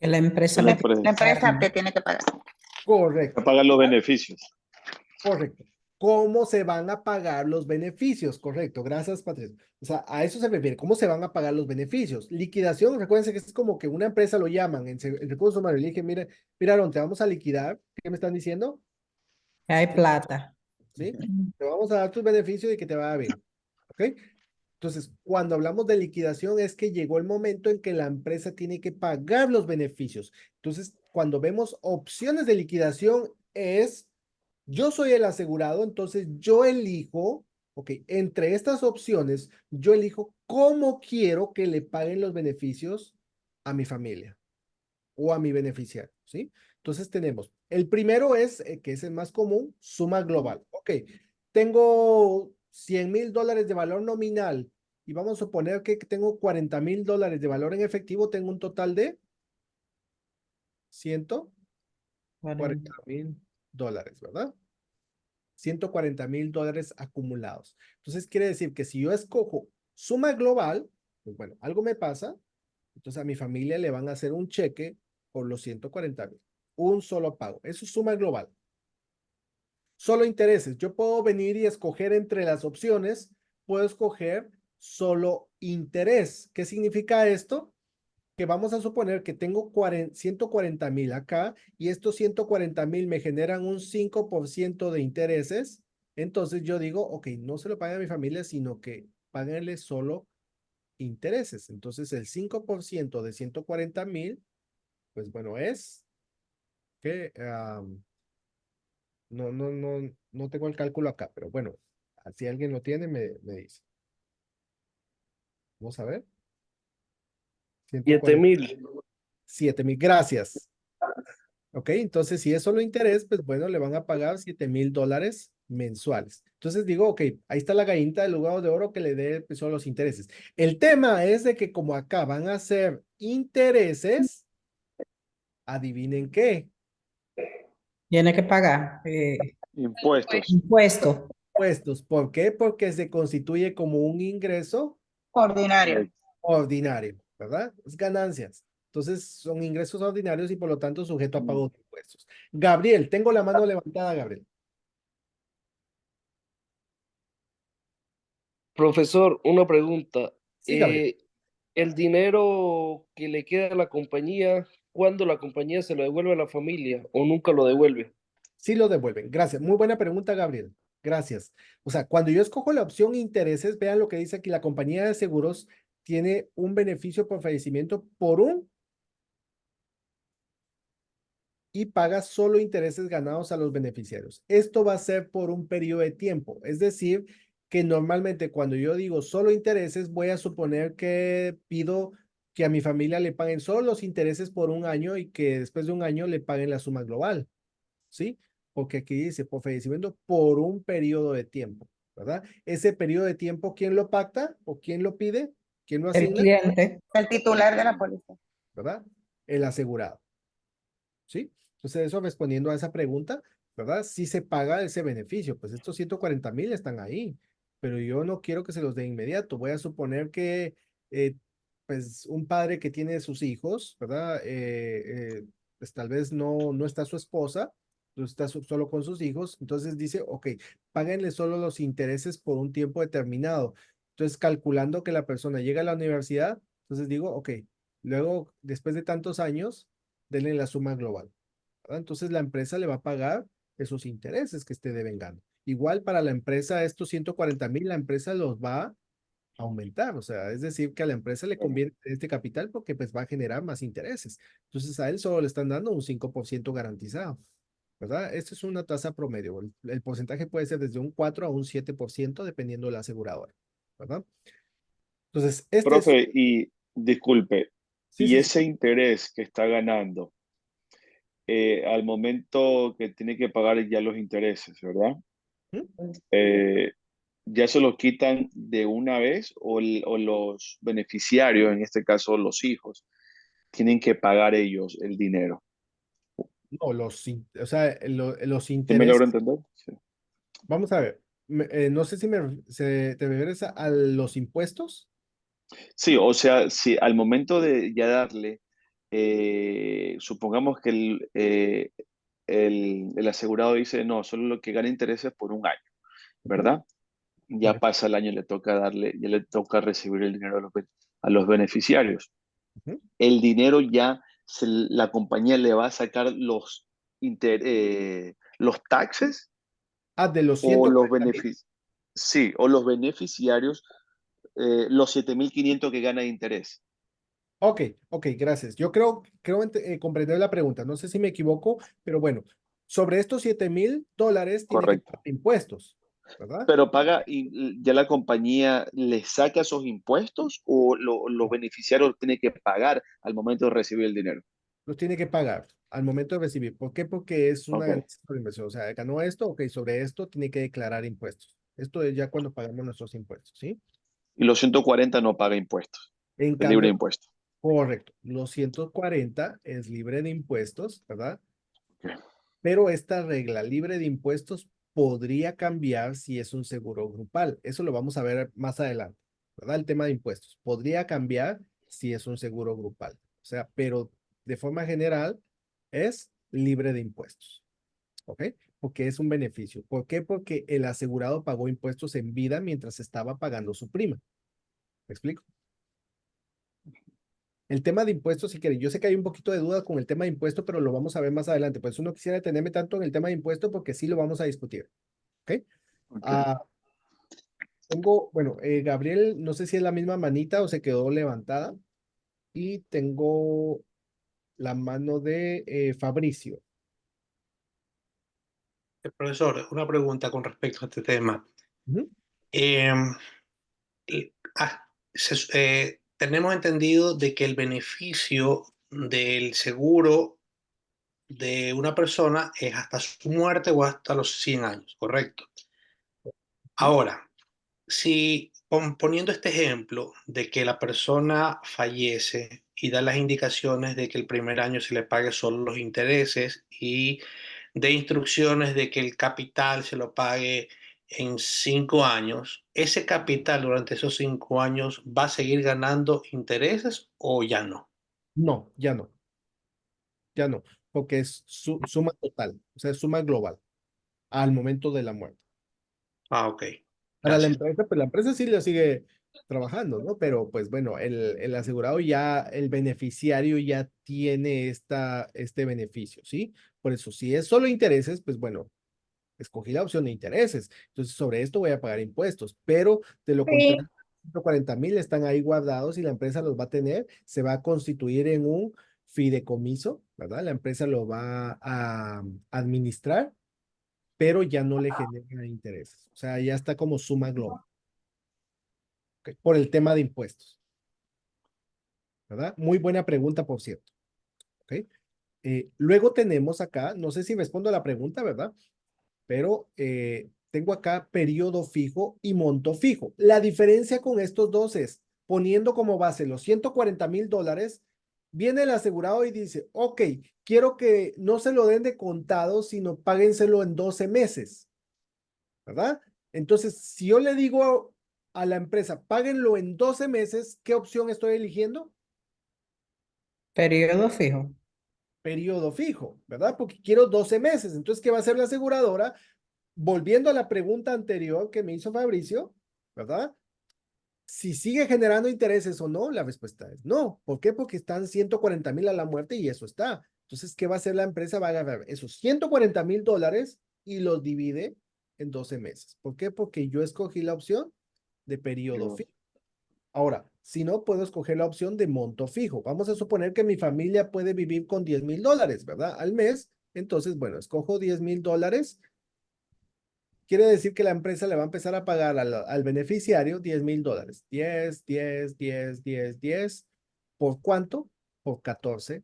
Que la empresa La me tiene empresa. La que pagar a empresa mí. te tiene que pagar. Correcto, Pagan los beneficios. correcto. ¿Cómo se van a pagar los beneficios? Correcto, gracias, Patricia. O sea, a eso se refiere. ¿Cómo se van a pagar los beneficios? Liquidación, recuérdense que es como que una empresa lo llaman en recursos humanos y le dije, mira, Aaron, te vamos a liquidar. ¿Qué me están diciendo? Que hay plata. ¿Sí? Te vamos a dar tus beneficios y que te vaya bien. ¿Ok? Entonces, cuando hablamos de liquidación es que llegó el momento en que la empresa tiene que pagar los beneficios. Entonces, cuando vemos opciones de liquidación es, yo soy el asegurado, entonces yo elijo, ok, entre estas opciones, yo elijo cómo quiero que le paguen los beneficios a mi familia o a mi beneficiario, ¿sí? Entonces tenemos, el primero es, que es el más común, suma global. Ok, tengo $100,000 de valor nominal y vamos a suponer que tengo $40,000 de valor en efectivo, tengo un total de $140,000, ¿verdad? $140,000 acumulados. Entonces quiere decir que si yo escojo suma global, pues bueno, algo me pasa, entonces a mi familia le van a hacer un cheque por los 140,000. Un solo pago. Eso es suma global. Solo intereses. Yo puedo venir y escoger entre las opciones. Puedo escoger solo interés. ¿Qué significa esto? Que vamos a suponer que tengo 140,000 acá y estos 140,000 me generan un 5% de intereses. Entonces yo digo, ok, no se lo pague a mi familia, sino que páguenle solo intereses. Entonces el 5% de 140,000, pues bueno, es que no tengo el cálculo acá, pero bueno, si alguien lo tiene, me dice. Vamos a ver. 7,000. 7,000, gracias. Ok, entonces si es solo interés, pues bueno, le van a pagar $7,000 mensuales. Entonces digo, ok, ahí está la gallinita del huevo de oro que le dé pues, son los intereses. El tema es de que como acá van a ser intereses, adivinen qué, Tiene que pagar Impuestos. impuestos. impuestos. ¿Por qué? Porque se constituye como un ingreso Ordinario. ordinario, ¿verdad? Es ganancias. Entonces son ingresos ordinarios y por lo tanto sujeto a pago de impuestos. Gabriel, tengo la mano levantada, Gabriel. Profesor, una pregunta. Sí, Gabriel. El dinero que le queda a la compañía, ¿cuándo la compañía se lo devuelve a la familia o nunca lo devuelve? Sí lo devuelven. Gracias. Muy buena pregunta, Gabriel. Gracias. O sea, cuando yo escojo la opción intereses, vean lo que dice aquí, la compañía de seguros tiene un beneficio por fallecimiento por un y paga solo intereses ganados a los beneficiarios. Esto va a ser por un periodo de tiempo. Es decir, que normalmente cuando yo digo solo intereses, voy a suponer que pido que a mi familia le paguen solo los intereses por un año y que después de un año le paguen la suma global. ¿Sí? Porque aquí dice por fallecimiento por un periodo de tiempo, ¿verdad? Ese periodo de tiempo, ¿quién lo pacta o quién lo pide? ¿Quién lo El asigna? cliente. El titular de la póliza. ¿Verdad? El asegurado. ¿Sí? Entonces, eso respondiendo a esa pregunta, ¿verdad? Sí se paga ese beneficio, pues estos 140,000 están ahí, pero yo no quiero que se los dé inmediato. Voy a suponer que, pues, un padre que tiene sus hijos, ¿verdad? Pues tal vez no está su esposa, entonces está solo con sus hijos, entonces dice, ok, páguenle solo los intereses por un tiempo determinado. Entonces, calculando que la persona llega a la universidad, entonces digo, ok, luego, después de tantos años, denle la suma global, ¿verdad? Entonces la empresa le va a pagar esos intereses que esté devengando. Igual para la empresa, estos 140,000, la empresa los va a aumentar, o sea, es decir, que a la empresa le conviene este capital porque pues va a generar más intereses. Entonces a él solo le están dando un 5% garantizado, ¿verdad? Esto es una tasa promedio. El porcentaje puede ser desde un 4 a un 7% dependiendo de la aseguradora, ¿verdad? Entonces, este es... Profe, y disculpe, Sí, y sí, sí. ese interés que está ganando, al momento que tiene que pagar ya los intereses, ¿verdad? ¿Mm? ¿Ya se los quitan de una vez o los beneficiarios, en este caso los hijos, tienen que pagar ellos el dinero? No, o sea, los ¿Sí me logro intereses. entender? Sí. Vamos a ver, no sé si te refieres a los impuestos. Sí, o sea, si al momento de ya darle, supongamos que el asegurado dice, no, solo lo que gana intereses por un año, Ujú, ¿verdad? Ya correcto. pasa el año, le toca darle, ya le toca recibir el dinero a los beneficiarios. Ujú. El dinero ya la compañía le va a sacar los taxes Ah, de los o los 140,000. beneficios. Sí, o los beneficiarios, los 7.500 que gana de interés. Ok, ok, gracias. Yo creo comprender la pregunta. No sé si me equivoco, pero bueno, sobre estos $7,000 tiene que Correcto. pagar impuestos, ¿verdad? Pero paga y ya la compañía le saca esos impuestos o los beneficiarios tienen que pagar al momento de recibir el dinero. Los tiene que pagar al momento de recibir. ¿Por qué? Porque es una Ok. ganancia por inversión. O sea, ganó esto, ok, sobre esto tiene que declarar impuestos. Esto es ya cuando pagamos nuestros impuestos, ¿sí? Y los 140 no paga impuestos. En Es libre de cambio, impuestos. correcto, los 140 es libre de impuestos, ¿verdad? Ok. Pero esta regla libre de impuestos podría cambiar si es un seguro grupal. Eso lo vamos a ver más adelante, ¿verdad? El tema de impuestos. Podría cambiar si es un seguro grupal. O sea, pero de forma general es libre de impuestos, ¿ok? Porque es un beneficio. ¿Por qué? Porque el asegurado pagó impuestos en vida mientras estaba pagando su prima. ¿Me explico? El tema de impuestos, si quieren, yo sé que hay un poquito de duda con el tema de impuestos, pero lo vamos a ver más adelante. Por eso no quisiera detenerme tanto en el tema de impuestos porque sí lo vamos a discutir. ¿Ok? Ok. Ah, bueno, Gabriel, no sé si es la misma manita o se quedó levantada. Y tengo la mano de Fabricio. Profesor, una pregunta con respecto a este tema. Ujú. Em, tenemos entendido de que el beneficio del seguro de una persona es hasta su muerte o hasta los 100 años, ¿correcto? Ahora, si poniendo este ejemplo de que la persona fallece y da las indicaciones de que el primer año se le pague solo los intereses y de instrucciones de que el capital se lo pague en 5 años, ¿ese capital durante esos 5 años va a seguir ganando intereses o ya no? No, ya no, porque es suma total, o sea, es suma global al momento de la muerte. Ah, ok. Para la Gracias. empresa, pues la empresa sí le sigue trabajando, ¿no? Pero pues bueno, el asegurado ya, el beneficiario ya tiene este beneficio, ¿sí? Por eso, si es solo intereses, pues bueno, escogí la opción de intereses. Entonces, sobre esto voy a pagar impuestos, pero de lo Sí. contrario, 140,000 están ahí guardados y la empresa los va a tener, se va a constituir en un fideicomiso, ¿verdad? La empresa lo va a administrar, pero ya no le genera intereses. O sea, ya está como suma global, ¿ok? Por el tema de impuestos, ¿verdad? Muy buena pregunta, por cierto, ¿ok? Luego tenemos acá, no sé si respondo a la pregunta, ¿verdad? Pero tengo acá periodo fijo y monto fijo. La diferencia con estos dos es, poniendo como base los $140,000, viene el asegurado y dice, ok, quiero que no se lo den de contado, sino páguenselo en 12 meses, ¿verdad? Entonces, si yo le digo a la empresa, páguenlo en 12 meses, ¿qué opción estoy eligiendo? Periodo fijo. Periodo fijo, ¿verdad? Porque quiero 12 meses. Entonces, ¿qué va a hacer la aseguradora? Volviendo a la pregunta anterior que me hizo Fabricio, ¿verdad? Si sigue generando intereses o no, la respuesta es no. ¿Por qué? Porque están 140,000 a la muerte y eso está. Entonces, ¿qué va a hacer la empresa? Va a agarrar esos $140,000 y los divide en 12 meses. ¿Por qué? Porque yo escogí la opción de periodo fijo. Ahora, si no, puedo escoger la opción de monto fijo. Vamos a suponer que mi familia puede vivir con $10,000, ¿verdad? Al mes. Entonces, bueno, escojo $10,000. Quiere decir que la empresa le va a empezar a pagar al beneficiario $10,000. 10, 10, 10, 10, 10. ¿Por cuánto? Por 14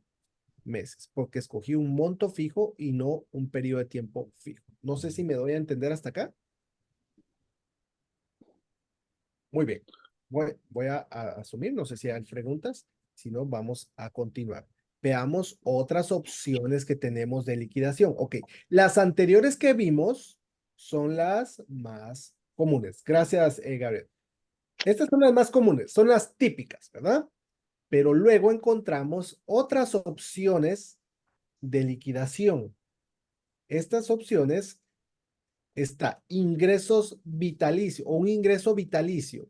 meses, porque escogí un monto fijo y no un periodo de tiempo fijo. No sé si me doy a entender hasta acá. Muy bien. Voy a asumir, no sé si hay preguntas, si no, vamos a continuar. Veamos otras opciones que tenemos de liquidación. Ok, las anteriores que vimos son las más comunes. Gracias, Gabriel. Estas son las más comunes, son las típicas, ¿verdad? Pero luego encontramos otras opciones de liquidación. Estas opciones está ingresos vitalicios o un ingreso vitalicio.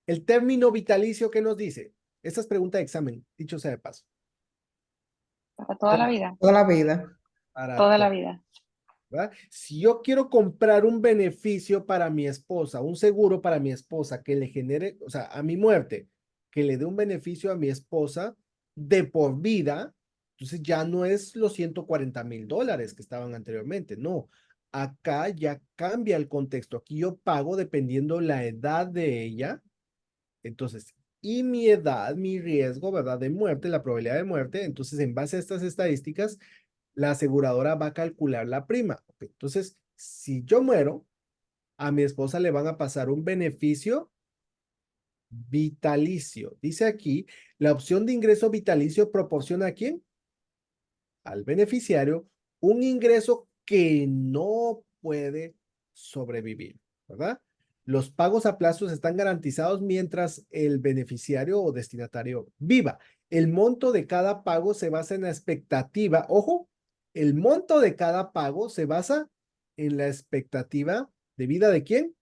El término vitalicio, ¿qué nos dice? Esta es pregunta de examen, dicho sea de paso. Para toda la vida. Toda la vida. Para Toda la todo, vida. ¿verdad? Si yo quiero comprar un beneficio para mi esposa, un seguro para mi esposa que le genere, o sea, a mi muerte, que le dé un beneficio a mi esposa de por vida, entonces ya no es los $140,000 que estaban anteriormente, no. Acá ya cambia el contexto. Aquí yo pago dependiendo la edad de ella. Entonces, y mi edad, mi riesgo, ¿verdad? De muerte, la probabilidad de muerte. Entonces, en base a estas estadísticas, la aseguradora va a calcular la prima. Ok, entonces, si yo muero, a mi esposa le van a pasar un beneficio vitalicio. Dice aquí, la opción de ingreso vitalicio proporciona a quién? Al beneficiario un ingreso que no puede sobrevivir, ¿verdad? Los pagos a plazos están garantizados mientras el beneficiario o destinatario viva. El monto de cada pago se basa en la expectativa. Ojo, el monto de cada pago se basa en la expectativa de vida de quién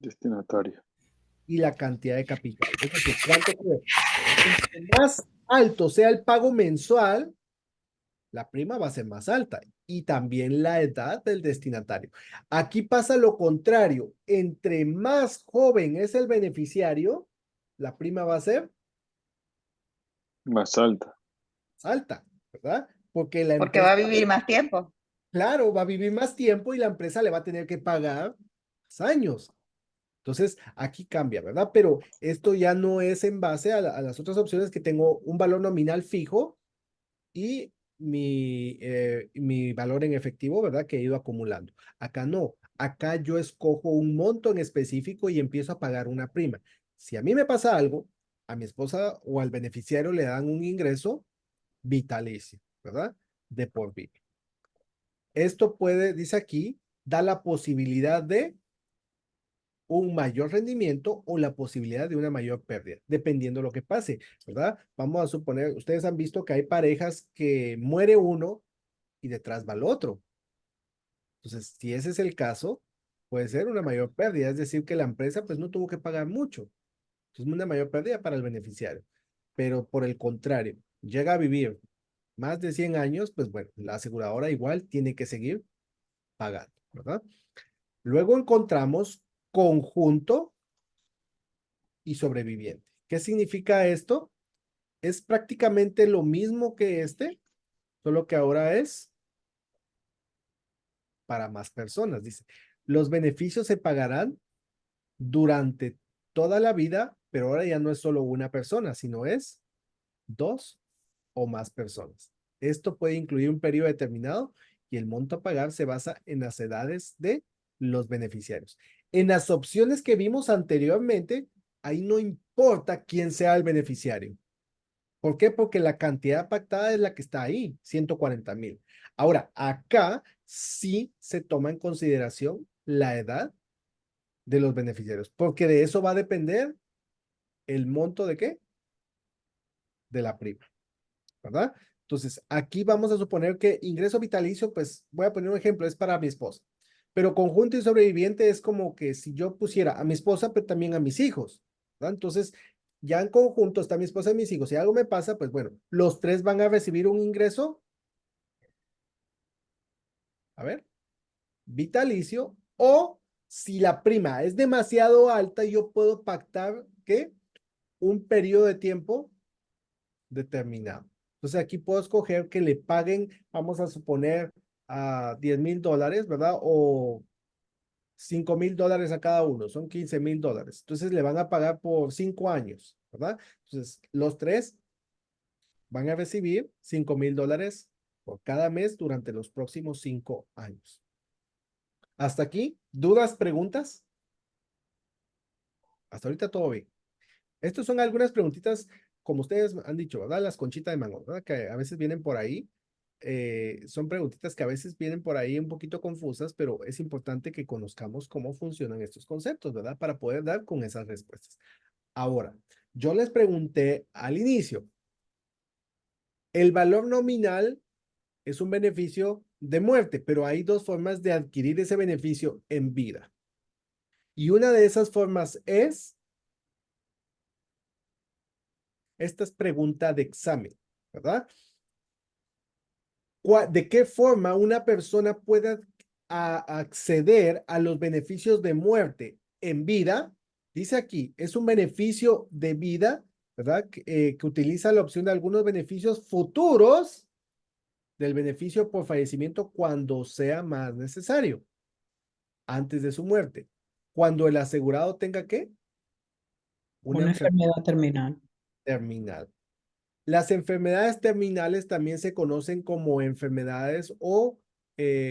Destinatario. y la cantidad de capital. Es decir, ¿cuánto creo? Entre más alto sea el pago mensual, la prima va a ser más alta y también la edad del destinatario. Aquí pasa lo contrario. Entre más joven es el beneficiario, la prima va a ser Más alta. alta, ¿verdad? Porque la Porque va empresa, a vivir más tiempo. claro, va a vivir más tiempo y la empresa le va a tener que pagar más años. Entonces, aquí cambia, ¿verdad? Pero esto ya no es en base a las otras opciones que tengo un valor nominal fijo y mi valor en efectivo, ¿verdad? Que he ido acumulando. Acá no. Acá yo escojo un monto en específico y empiezo a pagar una prima. Si a mí me pasa algo, a mi esposa o al beneficiario le dan un ingreso vitalicio, ¿verdad? De por vida. Esto puede, dice aquí, da la posibilidad de un mayor rendimiento o la posibilidad de una mayor pérdida, dependiendo de lo que pase, ¿verdad? Vamos a suponer, ustedes han visto que hay parejas que muere uno y detrás va el otro. Entonces, si ese es el caso, puede ser una mayor pérdida, es decir, que la empresa pues no tuvo que pagar mucho. Es una mayor pérdida para el beneficiario. Pero por el contrario, llega a vivir más de 100 años, pues bueno, la aseguradora igual tiene que seguir pagando, ¿verdad? Luego encontramos conjunto y sobreviviente. ¿Qué significa esto? Es prácticamente lo mismo que este, solo que ahora es para más personas. Dice, los beneficios se pagarán durante toda la vida, pero ahora ya no es solo una persona, sino es 2 o más personas. Esto puede incluir un periodo determinado y el monto a pagar se basa en las edades de los beneficiarios. En las opciones que vimos anteriormente, ahí no importa quién sea el beneficiario. ¿Por qué? Porque la cantidad pactada es la que está ahí, 140,000. Ahora, acá sí se toma en consideración la edad de los beneficiarios, porque de eso va a depender el monto de qué? De la prima, ¿verdad? Entonces, aquí vamos a suponer que ingreso vitalicio, pues voy a poner un ejemplo, es para mi esposa. Pero conjunto y sobreviviente es como que si yo pusiera a mi esposa, pero también a mis hijos, ¿verdad? Entonces, ya en conjunto está mi esposa y mis hijos. Si algo me pasa, pues bueno, los tres van a recibir un ingreso, a ver, vitalicio, o si la prima es demasiado alta, yo puedo pactar, ¿qué? Un periodo de tiempo determinado. Entonces aquí puedo escoger que le paguen, vamos a suponer, a $10,000, ¿verdad? O $5,000 a cada uno, son $15,000. Entonces le van a pagar por 5 años, ¿verdad? Entonces los tres van a recibir $5,000 por cada mes durante los próximos 5 años. Hasta aquí, ¿dudas, preguntas? Hasta ahorita todo bien. Estas son algunas preguntitas, como ustedes han dicho, ¿verdad? Las conchitas de mango, ¿verdad? Que a veces vienen por ahí. Son preguntitas que a veces vienen por ahí un poquito confusas, pero es importante que conozcamos cómo funcionan estos conceptos, ¿verdad? Para poder dar con esas respuestas. Ahora, yo les pregunté al inicio, el valor nominal es un beneficio de muerte, pero hay dos formas de adquirir ese beneficio en vida. Y una de esas formas es, esta es pregunta de examen, ¿verdad? ¿De qué forma una persona puede acceder a los beneficios de muerte en vida? Dice aquí, es un beneficio de vida, ¿verdad? Que utiliza la opción de algunos beneficios futuros del beneficio por fallecimiento cuando sea más necesario, antes de su muerte. Cuando el asegurado tenga ¿qué? Una enfermedad terminal. Terminal. Las enfermedades terminales también se conocen como enfermedades o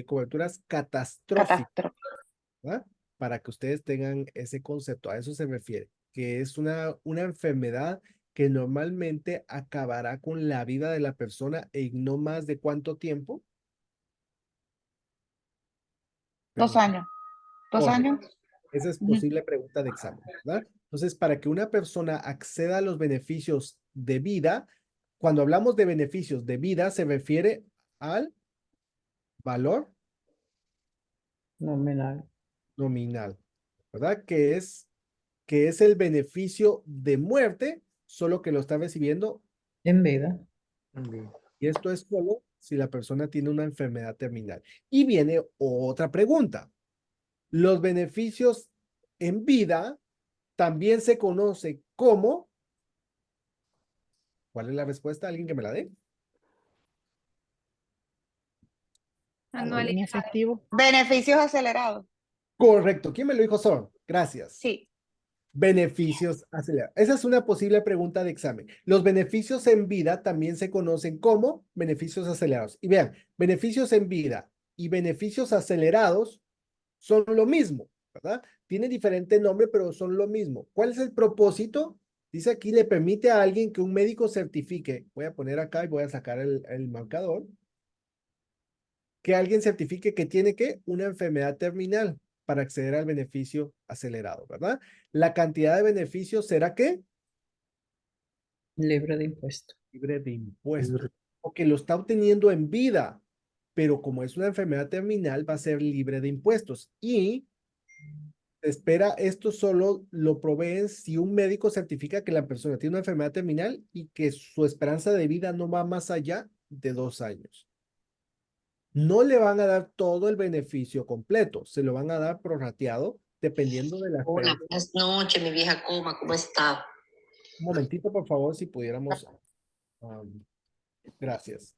coberturas catastróficas, ¿verdad? Para que ustedes tengan ese concepto, a eso se refiere, que es una enfermedad que normalmente acabará con la vida de la persona en no más de ¿cuánto tiempo? 2 años. 2 Correcto. años. Esa es posible pregunta de examen, ¿verdad? Entonces, para que una persona acceda a los beneficios de vida, cuando hablamos de beneficios de vida, se refiere al valor Nominal. nominal, ¿verdad? Que es el beneficio de muerte, solo que lo está recibiendo En vida. y esto es solo si la persona tiene una enfermedad terminal. Y viene otra pregunta. Los beneficios en vida también se conoce como, ¿cuál es la respuesta? ¿Alguien que me la dé? Valor en Anualidad. efectivo. Beneficios acelerados. Correcto. ¿Quién me lo dijo, Sor? Gracias. Sí. Beneficios acelerados. Esa es una posible pregunta de examen. Los beneficios en vida también se conocen como beneficios acelerados. Y vean, beneficios en vida y beneficios acelerados son lo mismo, ¿verdad? Tiene diferente nombre, pero son lo mismo. ¿Cuál es el propósito? Dice aquí, le permite a alguien que un médico certifique. Voy a poner acá y voy a sacar el marcador. Que alguien certifique que tiene que una enfermedad terminal para acceder al beneficio acelerado, ¿verdad? La cantidad de beneficios será ¿qué? Libre de impuestos. Libre de impuestos. Porque lo está obteniendo en vida, pero como es una enfermedad terminal, va a ser libre de impuestos. Y espera, esto solo lo proveen si un médico certifica que la persona tiene una enfermedad terminal y que su esperanza de vida no va más allá de 2 años. No le van a dar todo el beneficio completo, se lo van a dar prorrateado dependiendo de la Hola, esperanza. buenas noches, mi vieja Coma, ¿cómo está? Un momentito, por favor, si pudiéramos. Gracias.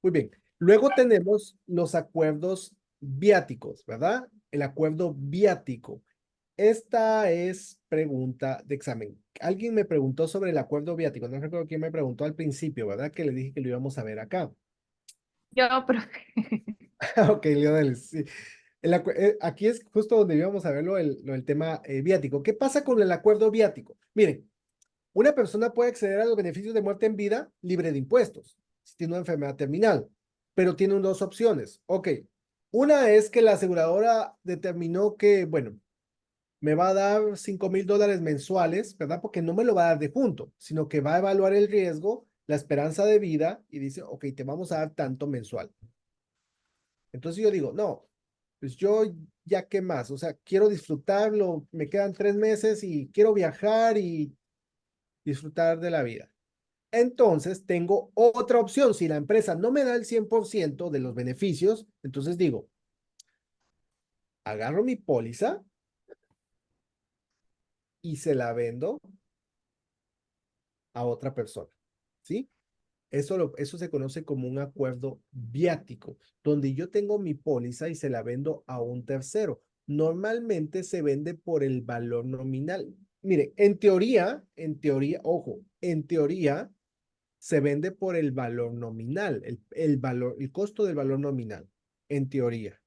Muy bien. Luego tenemos los acuerdos viáticos, ¿verdad? El acuerdo viático. Esta es pregunta de examen. Alguien me preguntó sobre el acuerdo viático. No recuerdo quién me preguntó al principio, ¿verdad? Que le dije que lo íbamos a ver acá. Yo, pero Ok, Lionel, sí. Aquí es justo donde íbamos a verlo, el tema viático. ¿Qué pasa con el acuerdo viático? Miren, una persona puede acceder a los beneficios de muerte en vida libre de impuestos, si tiene una enfermedad terminal, pero tiene dos opciones. Ok, una es que la aseguradora determinó que, bueno, me va a dar $5,000 mensuales, ¿verdad? Porque no me lo va a dar de junto, sino que va a evaluar el riesgo, la esperanza de vida y dice, ok, te vamos a dar tanto mensual. Entonces yo digo, no, pues yo ya qué más, o sea, quiero disfrutarlo, me quedan 3 meses y quiero viajar y disfrutar de la vida. Entonces tengo otra opción, si la empresa no me da el 100% de los beneficios, entonces digo, agarro mi póliza y se la vendo a otra persona, ¿sí? Eso se conoce como un acuerdo viático, donde yo tengo mi póliza y se la vendo a un tercero. Normalmente se vende por el valor nominal. Mire, en teoría, ojo, en teoría se vende por el valor nominal, el costo del valor nominal, en teoría.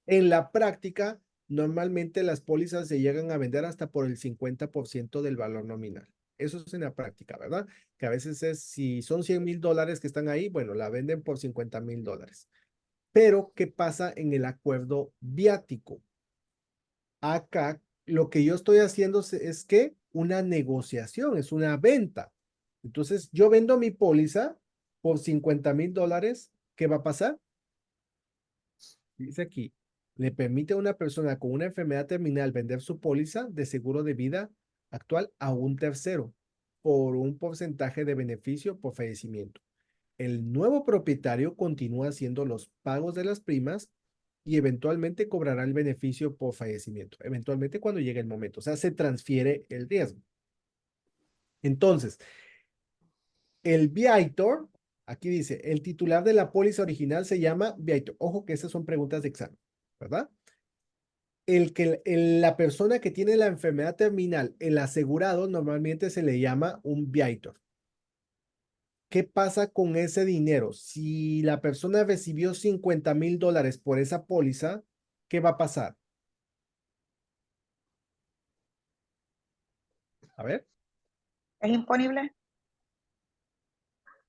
En la práctica, normalmente las pólizas se llegan a vender hasta por el 50% del valor nominal. Eso es en la práctica, ¿verdad? Que a veces es, si son $100,000 que están ahí, bueno, la venden por $50,000. Pero, ¿qué pasa en el acuerdo viático? Acá, lo que yo estoy haciendo es que una negociación, es una venta. Entonces, yo vendo mi póliza por $50,000. ¿Qué va a pasar? Dice aquí, le permite a una persona con una enfermedad terminal vender su póliza de seguro de vida actual a un tercero por un porcentaje de beneficio por fallecimiento. El nuevo propietario continúa haciendo los pagos de las primas y eventualmente cobrará el beneficio por fallecimiento, eventualmente cuando llegue el momento. O sea, se transfiere el riesgo. Entonces, el viator, aquí dice, el titular de la póliza original se llama viator. Ojo que esas son preguntas de examen, ¿verdad? La persona que tiene la enfermedad terminal, el asegurado, normalmente se le llama un viator. ¿Qué pasa con ese dinero? Si la persona recibió $50,000 por esa póliza, ¿qué va a pasar? A ver, ¿Es imponible?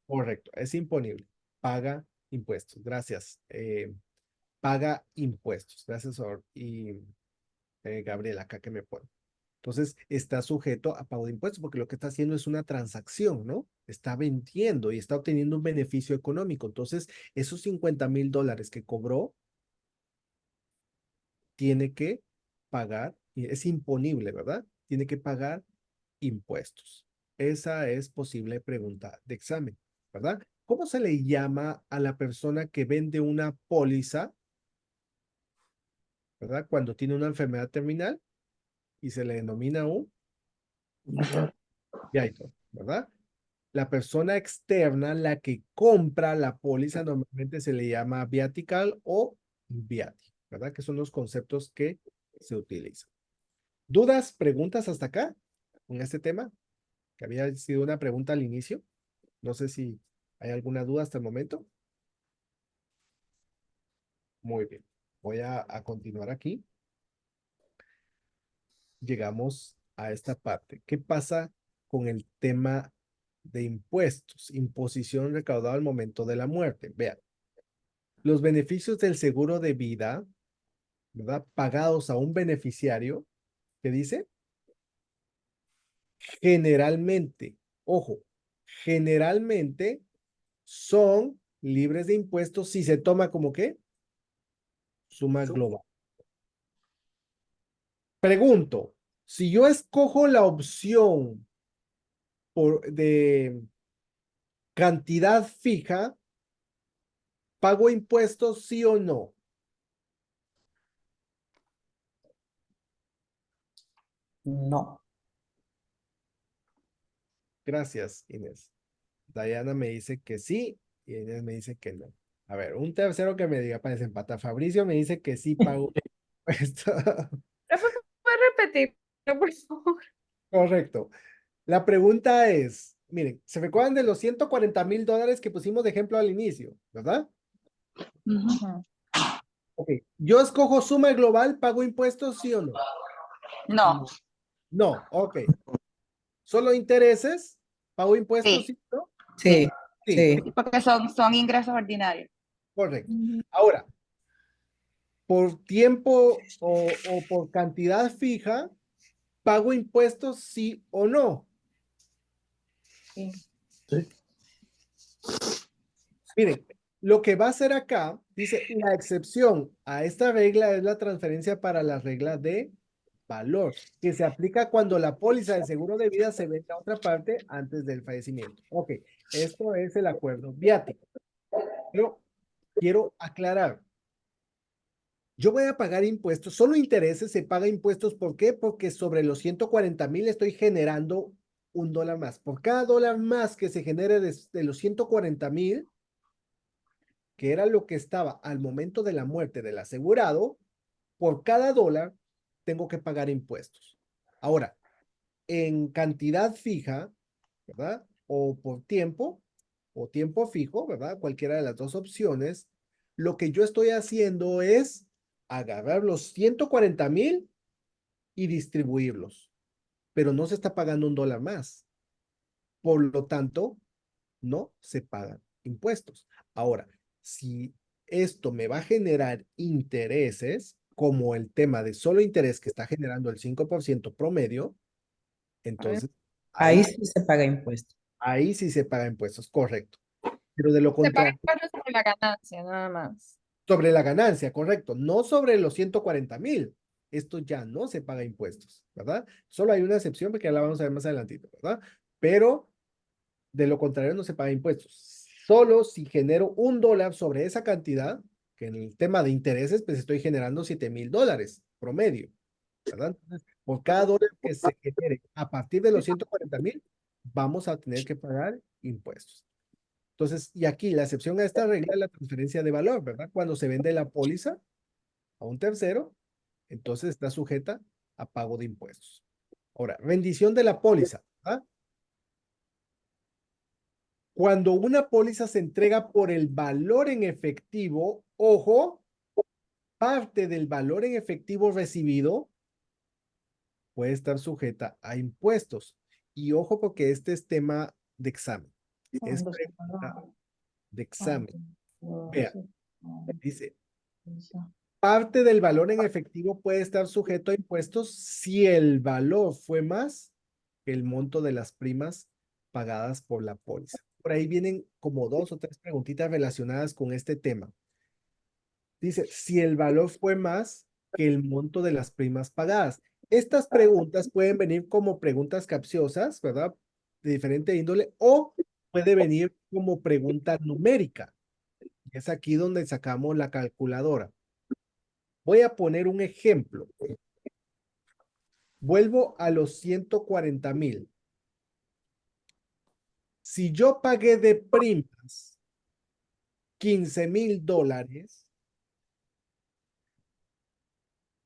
correcto, es imponible. Paga impuestos. Gracias. Paga impuestos. Gracias, Gabriela, acá que me pone. Entonces, está sujeto a pago de impuestos porque lo que está haciendo es una transacción, ¿no? Está vendiendo y está obteniendo un beneficio económico. Entonces, esos $50,000 que cobró, tiene que pagar, y es imponible, ¿verdad? Tiene que pagar impuestos. Esa es posible pregunta de examen, ¿verdad? ¿Cómo se le llama a la persona que vende una póliza, ¿verdad? Cuando tiene una enfermedad terminal y se le denomina un viator, ¿verdad? La persona externa, la que compra la póliza, normalmente se le llama viatical o viati, ¿verdad? Que son los conceptos que se utilizan. ¿Dudas, preguntas hasta acá con este tema? Que había sido una pregunta al inicio. No sé si hay alguna duda hasta el momento. Muy bien. Voy a continuar aquí. llegamos a esta parte. ¿Qué pasa con el tema de impuestos? Imposición recaudada al momento de la muerte. Vean, los beneficios del seguro de vida, ¿verdad? Pagados a un beneficiario, ¿qué dice? Generalmente, ojo, generalmente son libres de impuestos si se toma como qué? Suma global. Pregunto, si yo escojo la opción de cantidad fija, ¿pago impuestos sí o no? No. Gracias, Inés. Diana me dice que sí y Inés me dice que no. A ver, un tercero que me diga para desempatar. Fabricio me dice que sí pago impuestos. ¿Puedes repetir, por favor? Correcto. La pregunta es, miren, ¿se recuerdan de los $140,000 que pusimos de ejemplo al inicio, verdad? Ujú. Ok, yo escojo suma global, ¿pago impuestos sí o no? No, No, ok. ¿Solo intereses? ¿Pago impuestos sí, sí o no? Sí, Sí, sí. porque son ingresos ordinarios. correcto. Ahora, por tiempo o por cantidad fija, ¿pago impuestos sí o no? Sí. Miren, lo que va a hacer acá, dice, la excepción a esta regla es la transferencia para la regla de valor, que se aplica cuando la póliza de seguro de vida se vende a otra parte antes del fallecimiento. Ok, esto es el acuerdo viático. Pero quiero aclarar, yo voy a pagar impuestos, solo intereses se paga impuestos, ¿por qué? Porque sobre los 140,000 estoy generando $1 más. Por cada dólar más que se genere de los 140,000, que era lo que estaba al momento de la muerte del asegurado, por cada dólar tengo que pagar impuestos. Ahora, en cantidad fija, ¿verdad? O tiempo fijo, ¿verdad? Cualquiera de las dos opciones, lo que yo estoy haciendo es agarrar los 140,000 y distribuirlos, pero no se está pagando $1 más. Por lo tanto, no se pagan impuestos. Ahora, si esto me va a generar intereses, como el tema de solo interés que está generando el 5% promedio, entonces Ahí ahí, sí se paga impuesto. ahí sí se paga impuestos, correcto. Pero de lo Se paga contrario, impuestos sobre la ganancia, nada más. sobre la ganancia, correcto, no sobre los 140,000. Esto ya no se paga impuestos, ¿verdad? Solo hay una excepción porque ya la vamos a ver más adelantito, ¿verdad? Pero de lo contrario, no se paga impuestos. Solo si genero $1 sobre esa cantidad, que en el tema de intereses, pues estoy generando $7,000 promedio, ¿verdad? Entonces, por cada dólar que se genere a partir de los 140,000, vamos a tener que pagar impuestos. Entonces, y aquí la excepción a esta regla es la transferencia de valor, ¿verdad? Cuando se vende la póliza a un tercero, entonces está sujeta a pago de impuestos. Ahora, rendición de la póliza, ¿verdad? Cuando una póliza se entrega por el valor en efectivo, ojo, parte del valor en efectivo recibido puede estar sujeta a impuestos. Y ojo porque este es tema de examen. Es pregunta de examen. Vea, dice, parte del valor en efectivo puede estar sujeto a impuestos si el valor fue más que el monto de las primas pagadas por la póliza. Por ahí vienen como 2 o 3 preguntitas relacionadas con este tema. Dice, si el valor fue más que el monto de las primas pagadas. Estas preguntas pueden venir como preguntas capciosas, ¿verdad? De diferente índole, o puede venir como pregunta numérica. Es aquí donde sacamos la calculadora. Voy a poner un ejemplo. Vuelvo a los 140,000. Si yo pagué de primas $15,000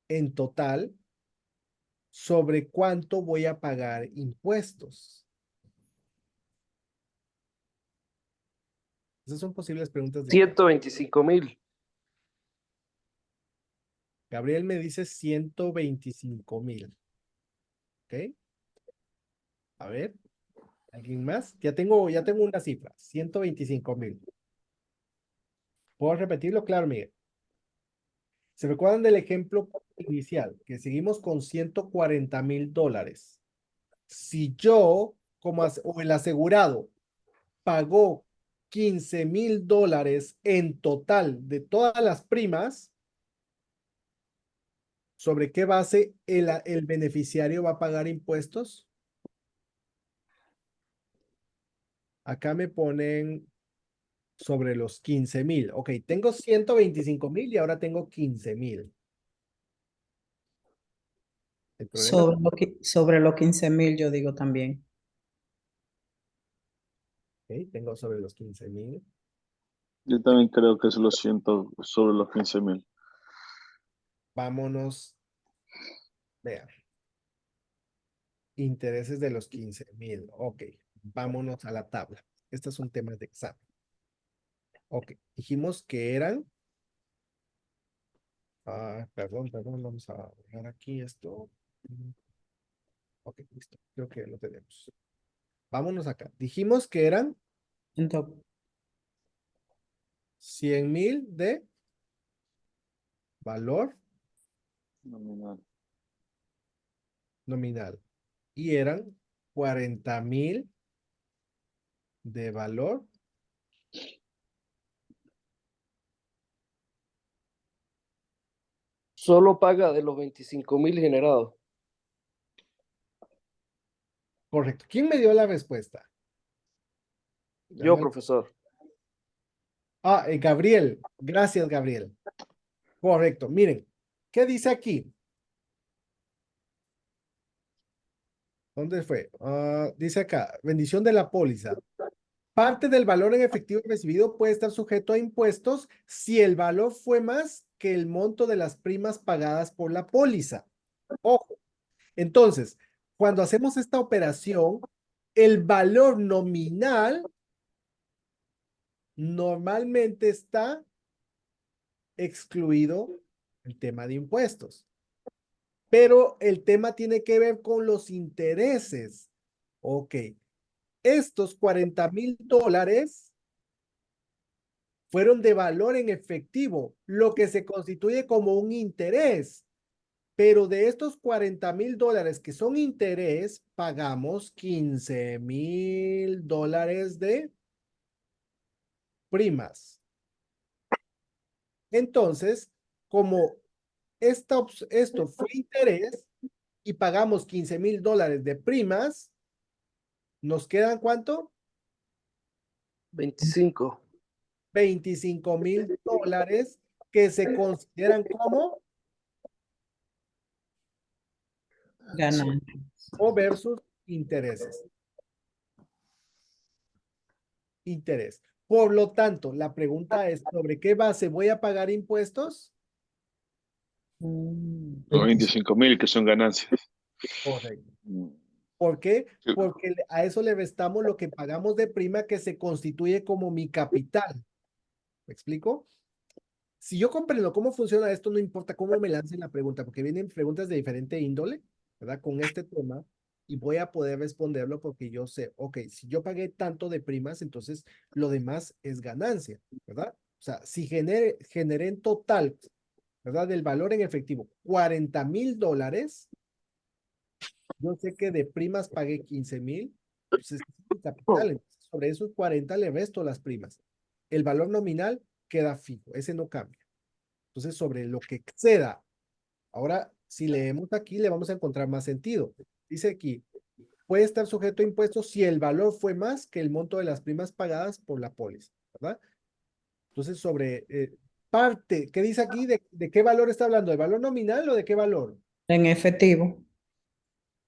en total, ¿sobre cuánto voy a pagar impuestos? Esas son posibles preguntas de 125,000. Gabriel me dice 125,000. ¿Ok? A ver, ¿alguien más? Ya tengo una cifra, 125,000. ¿Puedo repetirlo? Claro, Miguel. ¿Se recuerdan del ejemplo inicial? Que seguimos con $140,000. Si yo, o el asegurado, pagó $15,000 en total de todas las primas, ¿sobre qué base el beneficiario va a pagar impuestos? Acá me ponen sobre los 15,000. Ok, tengo 125,000 y ahora tengo 15,000. El problema Sobre los 15,000, yo digo también. tengo sobre los 15,000. Yo también creo que es lo siento sobre los 15,000. Vámonos. Vean. Intereses de los 15,000. Ok, vámonos a la tabla. Estos son temas de examen. Ok, dijimos que eran. Perdón, vamos a dejar aquí esto. Ok, listo. Creo que lo tenemos. Vámonos acá. Dijimos que eran Entonces, 100,000 de valor Nominal. nominal. Y eran 40,000 de valor Solo paga de los 25,000 generados. correcto. ¿Quién me dio la respuesta? Yo, profesor. Gabriel. Gracias, Gabriel. Correcto. Miren, ¿qué dice aquí? ¿Dónde fue? Dice acá, bendición de la póliza. Parte del valor en efectivo recibido puede estar sujeto a impuestos si el valor fue más que el monto de las primas pagadas por la póliza. Ojo. Entonces, cuando hacemos esta operación, el valor nominal normalmente está excluido el tema de impuestos. Pero el tema tiene que ver con los intereses. Ok. Estos $40,000 fueron de valor en efectivo, lo que se constituye como un interés. Pero de estos $40,000 que son interés, pagamos $15,000 de primas. Entonces, como esto fue interés y pagamos $15,000 de primas, ¿nos quedan cuánto? 25. $25,000 que se consideran como ganan. o versus intereses. Interés. Por lo tanto, la pregunta es, ¿sobre qué base voy a pagar impuestos? Los 25,000 que son ganancias. Correcto. Mm. ¿Por qué? Sí. Porque a eso le restamos lo que pagamos de prima que se constituye como mi capital. ¿Me explico? Si yo comprendo cómo funciona esto, no importa cómo me lancen la pregunta, porque vienen preguntas de diferente índole, ¿verdad? Con este tema, y voy a poder responderlo porque yo sé, ok, si yo pagué tanto de primas, entonces lo demás es ganancia, ¿verdad? O sea, si generé en total, ¿verdad? Del valor en efectivo, $40,000, yo sé que de primas pagué 15,000, entonces es mi capital, entonces sobre esos 40 le resto las primas. El valor nominal queda fijo, ese no cambia. Entonces, sobre lo que exceda, ahora, si leemos aquí, le vamos a encontrar más sentido. Dice aquí, puede estar sujeto a impuestos si el valor fue más que el monto de las primas pagadas por la póliza, ¿verdad? Entonces, sobre parte, ¿qué dice aquí? ¿De qué valor está hablando? ¿De valor nominal o de qué valor? En efectivo.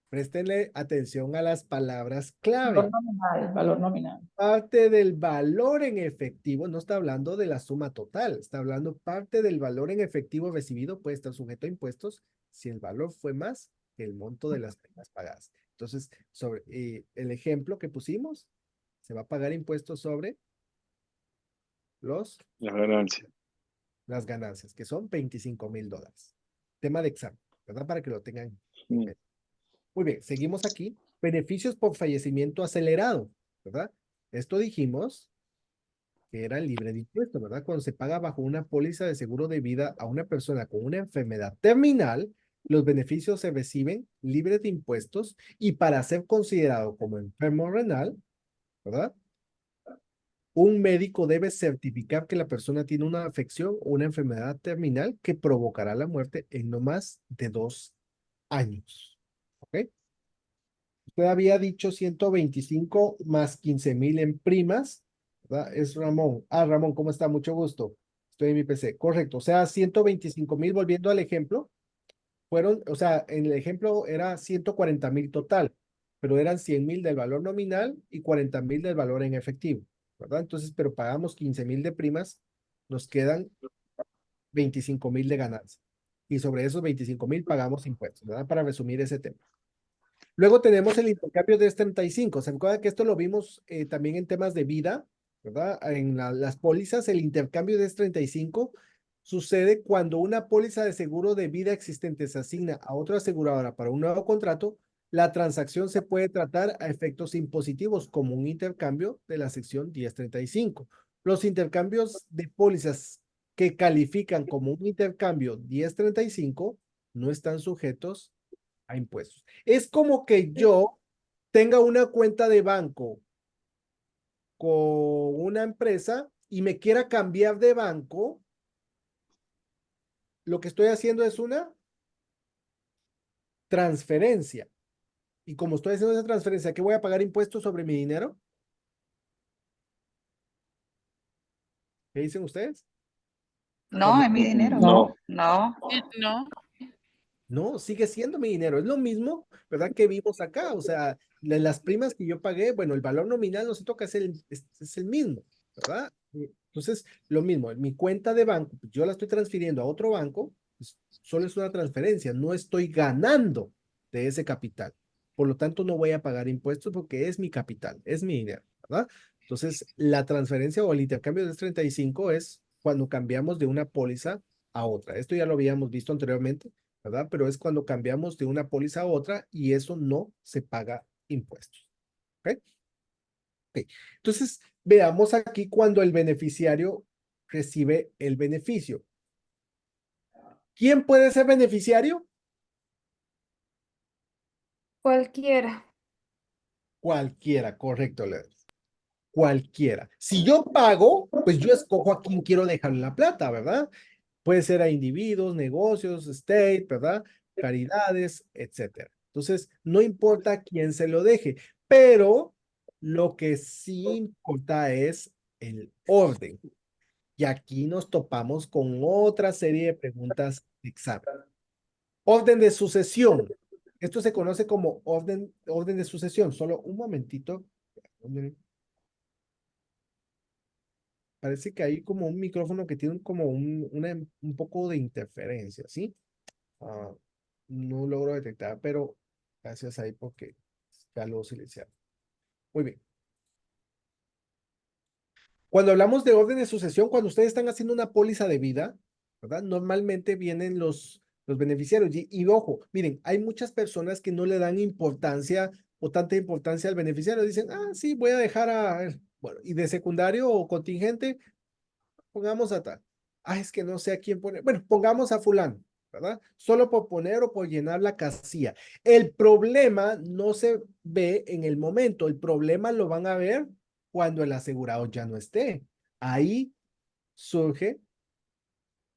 Préstenle atención a las palabras Valor clave. nominal, valor nominal. Parte del valor en efectivo, no está hablando de la suma total, está hablando parte del valor en efectivo recibido puede estar sujeto a impuestos si el valor fue más que el monto de las primas pagadas. Entonces, sobre el ejemplo que pusimos, se va a pagar impuestos sobre La ganancia. las ganancias, que son $25,000. Tema de examen, ¿verdad? Para que lo tengan en Mm. mente. Muy bien, seguimos aquí. Beneficios por fallecimiento acelerado, ¿verdad? Esto dijimos que era libre de impuestos, ¿verdad? Cuando se paga bajo una póliza de seguro de vida a una persona con una enfermedad terminal, los beneficios se reciben libres de impuestos y para ser considerado como enfermo renal, ¿verdad? Un médico debe certificar que la persona tiene una afección o una enfermedad terminal que provocará la muerte en no más de 2 años. ¿Ok? Usted había dicho 125 más 15,000 en primas, ¿verdad? Es Ramón. Ah, Ramón, ¿cómo está? Mucho gusto. Estoy en mi PC. Correcto. O sea, 125,000, volviendo al ejemplo, fueron, o sea, en el ejemplo era 140,000 total, pero eran 100,000 del valor nominal y 40,000 del valor en efectivo, ¿verdad? Entonces, pero pagamos 15,000 de primas, nos quedan 25,000 de ganancia. Y sobre esos 25,000 pagamos impuestos, ¿verdad? Para resumir ese tema. Luego tenemos el intercambio de 35. ¿Se acuerdan que esto lo vimos también en temas de vida, ¿verdad? En las pólizas, el intercambio de 35 sucede cuando una póliza de seguro de vida existente se asigna a otra aseguradora para un nuevo contrato. La transacción se puede tratar a efectos impositivos como un intercambio de la sección 1035. Los intercambios de pólizas que califican como un intercambio 1035 no están sujetos a impuestos. Es como que yo tenga una cuenta de banco con una empresa y me quiera cambiar de banco. Lo que estoy haciendo es una transferencia. Y como estoy haciendo esa transferencia, ¿qué voy a pagar impuestos sobre mi dinero? ¿Qué dicen ustedes? No, es mi dinero. No. No. No. No, sigue siendo mi dinero. Es lo mismo, ¿verdad? Que vimos acá. O sea, las primas que yo pagué, bueno, el valor nominal no se toca, es el mismo, ¿verdad? Entonces, lo mismo, en mi cuenta de banco, yo la estoy transfiriendo a otro banco, pues, solo es una transferencia, no estoy ganando de ese capital. Por lo tanto, no voy a pagar impuestos porque es mi capital, es mi dinero, ¿verdad? Entonces, la transferencia o el intercambio de 35 es cuando cambiamos de una póliza a otra. Esto ya lo habíamos visto anteriormente, ¿verdad? Pero es cuando cambiamos de una póliza a otra y eso no se paga impuestos. ¿Ok? Ok. Entonces, veamos aquí cuando el beneficiario recibe el beneficio. ¿Quién puede ser beneficiario? Cualquiera. Cualquiera, correcto, Leo. Cualquiera. Si yo pago, pues yo escojo a quién quiero dejarle la plata, ¿verdad? Puede ser a individuos, negocios, state, ¿verdad? Caridades, etcétera. Entonces, no importa a quién se lo deje, pero lo que sí importa es el orden. Y aquí nos topamos con otra serie de preguntas de examen. Orden de sucesión. Esto se conoce como orden de sucesión. Solo un momentito. Parece que hay como un micrófono que tiene como un poco de interferencia, ¿sí? No logro detectar, pero gracias ahí porque ya lo silenciaron. Muy bien. Cuando hablamos de orden de sucesión, cuando ustedes están haciendo una póliza de vida, ¿verdad? Normalmente vienen los beneficiarios. Y ojo, miren, hay muchas personas que no le dan importancia o tanta importancia al beneficiario. Dicen, sí, voy a dejar bueno, y de secundario o contingente, pongamos a tal. Es que no sé a quién poner. Bueno, pongamos a fulano, ¿verdad? Solo por poner o por llenar la casilla. El problema no se ve en el momento. El problema lo van a ver cuando el asegurado ya no esté. Ahí surge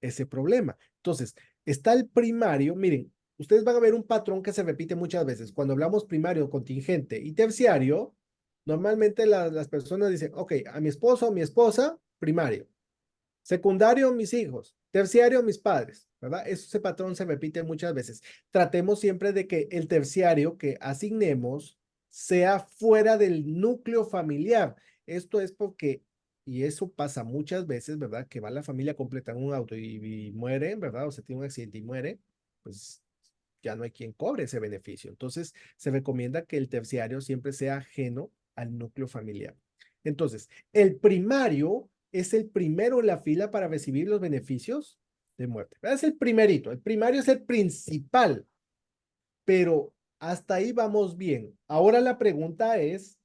ese problema. Entonces, está el primario. Miren, ustedes van a ver un patrón que se repite muchas veces. Cuando hablamos primario, contingente y terciario, normalmente las personas dicen, ok, a mi esposo o mi esposa, primario. Secundario, mis hijos. Terciario, mis padres, ¿verdad? Ese patrón se repite muchas veces. Tratemos siempre de que el terciario que asignemos sea fuera del núcleo familiar. Esto es porque, y eso pasa muchas veces, ¿verdad? Que va la familia completa en un auto y muere, ¿verdad? O se tiene un accidente y muere, pues ya no hay quien cobre ese beneficio. Entonces, se recomienda que el terciario siempre sea ajeno al núcleo familiar. Entonces, el primario es el primero en la fila para recibir los beneficios de muerte. Es el primerito. El primario es el principal, pero Hasta ahí vamos bien. Ahora la pregunta es,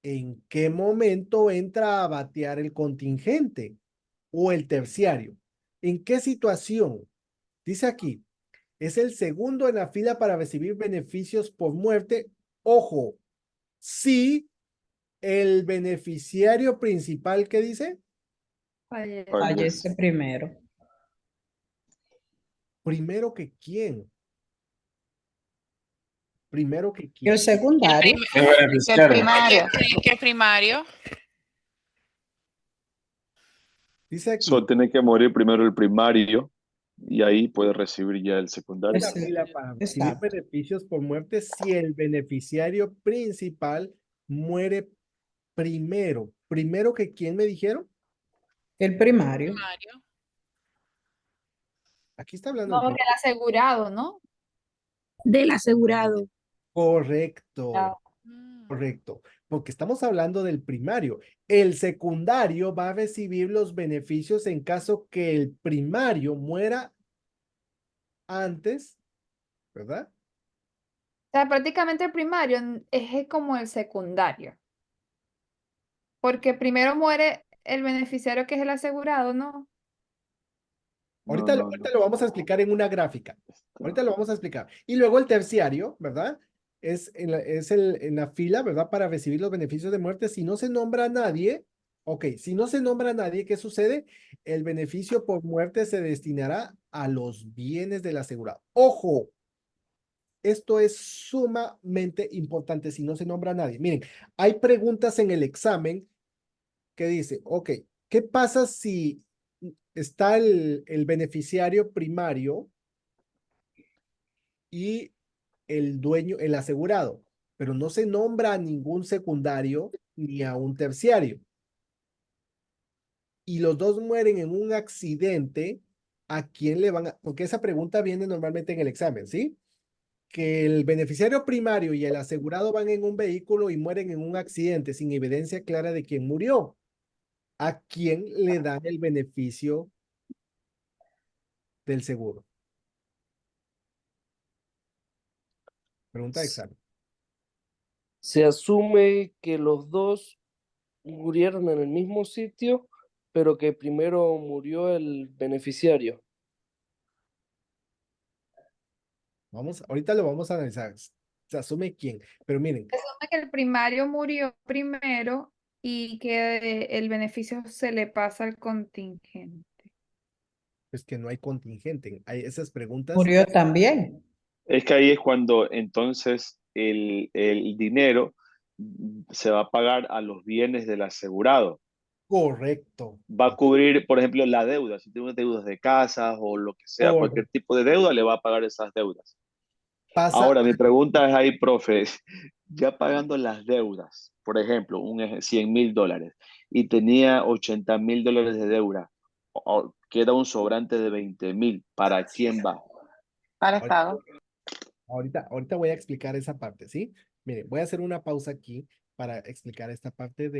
¿en qué momento entra a batear el contingente o el terciario? ¿En qué situación? Dice aquí, es el segundo en la fila para recibir beneficios por muerte. Ojo, si el beneficiario principal, ¿qué dice? Fallece Fallece. primero. Primero que quién. Primero que Y el quién. secundario. El El beneficiario. primario. ¿Qué primario? Dice aquí, Solo tiene que morir primero el primario y ahí puede recibir ya el en secundario. la fila para recibir Exacto. beneficios por muerte si el beneficiario principal muere primero. ¿Primero que quién me dijeron? El primario. Primario. Aquí está hablando No, el del primario. asegurado, ¿no? Del asegurado. Correcto, Mm. correcto. Porque estamos hablando del primario. El secundario va a recibir los beneficios en caso que el primario muera antes, ¿verdad? O sea, prácticamente el primario es como el secundario. Porque primero muere el beneficiario que es el asegurado, ¿no? No, Ahorita lo vamos a explicar en una gráfica. Ahorita lo vamos a explicar. Y luego el terciario, ¿verdad? Es en la fila, ¿verdad? Para recibir los beneficios de muerte. Si no se nombra a nadie, ok, si no se nombra a nadie, ¿qué sucede? El beneficio por muerte se destinará a los bienes del asegurado. ¡Ojo! Esto es sumamente importante si no se nombra a nadie. Miren, hay preguntas en el examen que dice, ok, ¿qué pasa si está el beneficiario primario y el dueño, el asegurado, pero no se nombra a ningún secundario ni a un terciario? Y los dos mueren en un accidente, ¿a quién le van a...? Porque esa pregunta viene normalmente en el examen, ¿sí? Que el beneficiario primario y el asegurado van en un vehículo y mueren en un accidente sin evidencia clara de quién murió. ¿A quién le dan el beneficio del seguro? Pregunta de examen. Se asume que los dos murieron en el mismo sitio, pero que primero murió el beneficiario. Ahorita lo vamos a analizar. Se asume quién, pero miren, Se asume que el primario murió primero y que el beneficio se le pasa al contingente. pues que no hay contingente. Hay esas preguntas. Murió también. Es que ahí es cuando entonces el dinero se va a pagar a los bienes del asegurado. Correcto. Va a cubrir, por ejemplo, la deuda. Si tiene deudas de casas o lo que sea, Correcto. cualquier tipo de deuda, le va a pagar esas deudas. Pasa. Ahora, mi pregunta es ahí, profe, ya pagando las deudas, por ejemplo, $100,000 y tenía $80,000 de deuda, queda un sobrante de 20,000, ¿para quién va? Para el Estado. Ahorita voy a explicar esa parte, ¿sí? Mire, voy a hacer una pausa aquí para explicar esta parte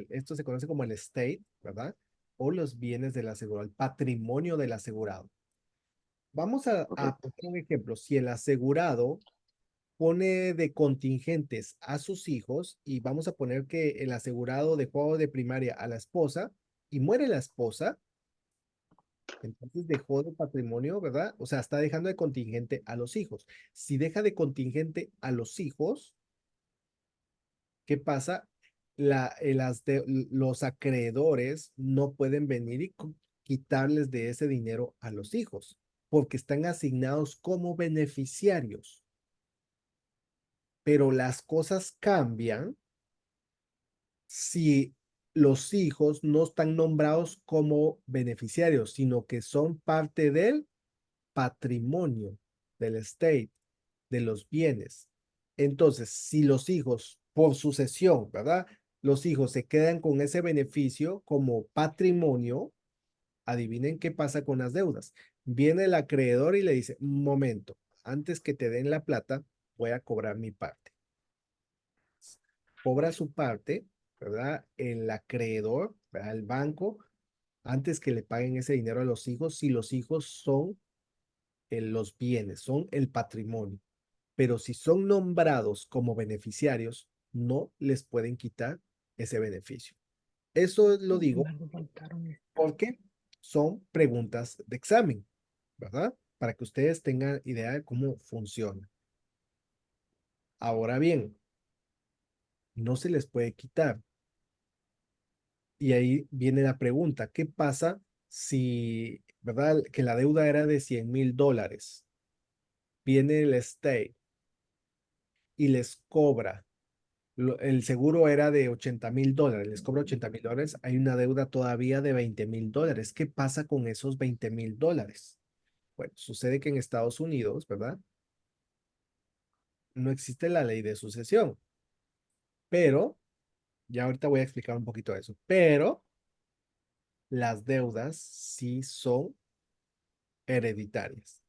esto se conoce como el estate, ¿verdad? O los bienes del asegurado, el patrimonio del asegurado. Vamos a poner un ejemplo. Si el asegurado pone de contingentes a sus hijos y vamos a poner que el asegurado dejó de primaria a la esposa y muere la esposa, entonces dejó de patrimonio, ¿verdad? O sea, está dejando de contingente a los hijos. Si deja de contingente a los hijos, ¿qué pasa? Los acreedores no pueden venir y quitarles de ese dinero a los hijos porque están asignados como beneficiarios. Pero las cosas cambian si los hijos no están nombrados como beneficiarios, sino que son parte del patrimonio, del estate, de los bienes. Entonces, si los hijos, por sucesión, ¿verdad? Los hijos se quedan con ese beneficio como patrimonio, adivinen qué pasa con las deudas. Viene el acreedor y le dice, un momento, antes que te den la plata, voy a cobrar mi parte. Cobra su parte, ¿verdad? El acreedor, ¿verdad? El banco, antes que le paguen ese dinero a los hijos, si los hijos son los bienes, son el patrimonio. pero si son nombrados como beneficiarios, no les pueden quitar ese beneficio. Eso lo digo porque son preguntas de examen, ¿verdad? Para que ustedes tengan idea de cómo funciona. Ahora bien, no se les puede quitar. Y ahí viene la pregunta, ¿qué pasa si, verdad, que la deuda era de $100,000? Viene el estate y les cobra, el seguro era de $80,000, les cobra $80,000, hay una deuda todavía de $20,000. ¿Qué pasa con esos $20,000? Bueno, sucede que en Estados Unidos, ¿verdad? No existe la ley de sucesión, pero, ya ahorita voy a explicar un poquito de eso, pero las deudas sí son hereditarias.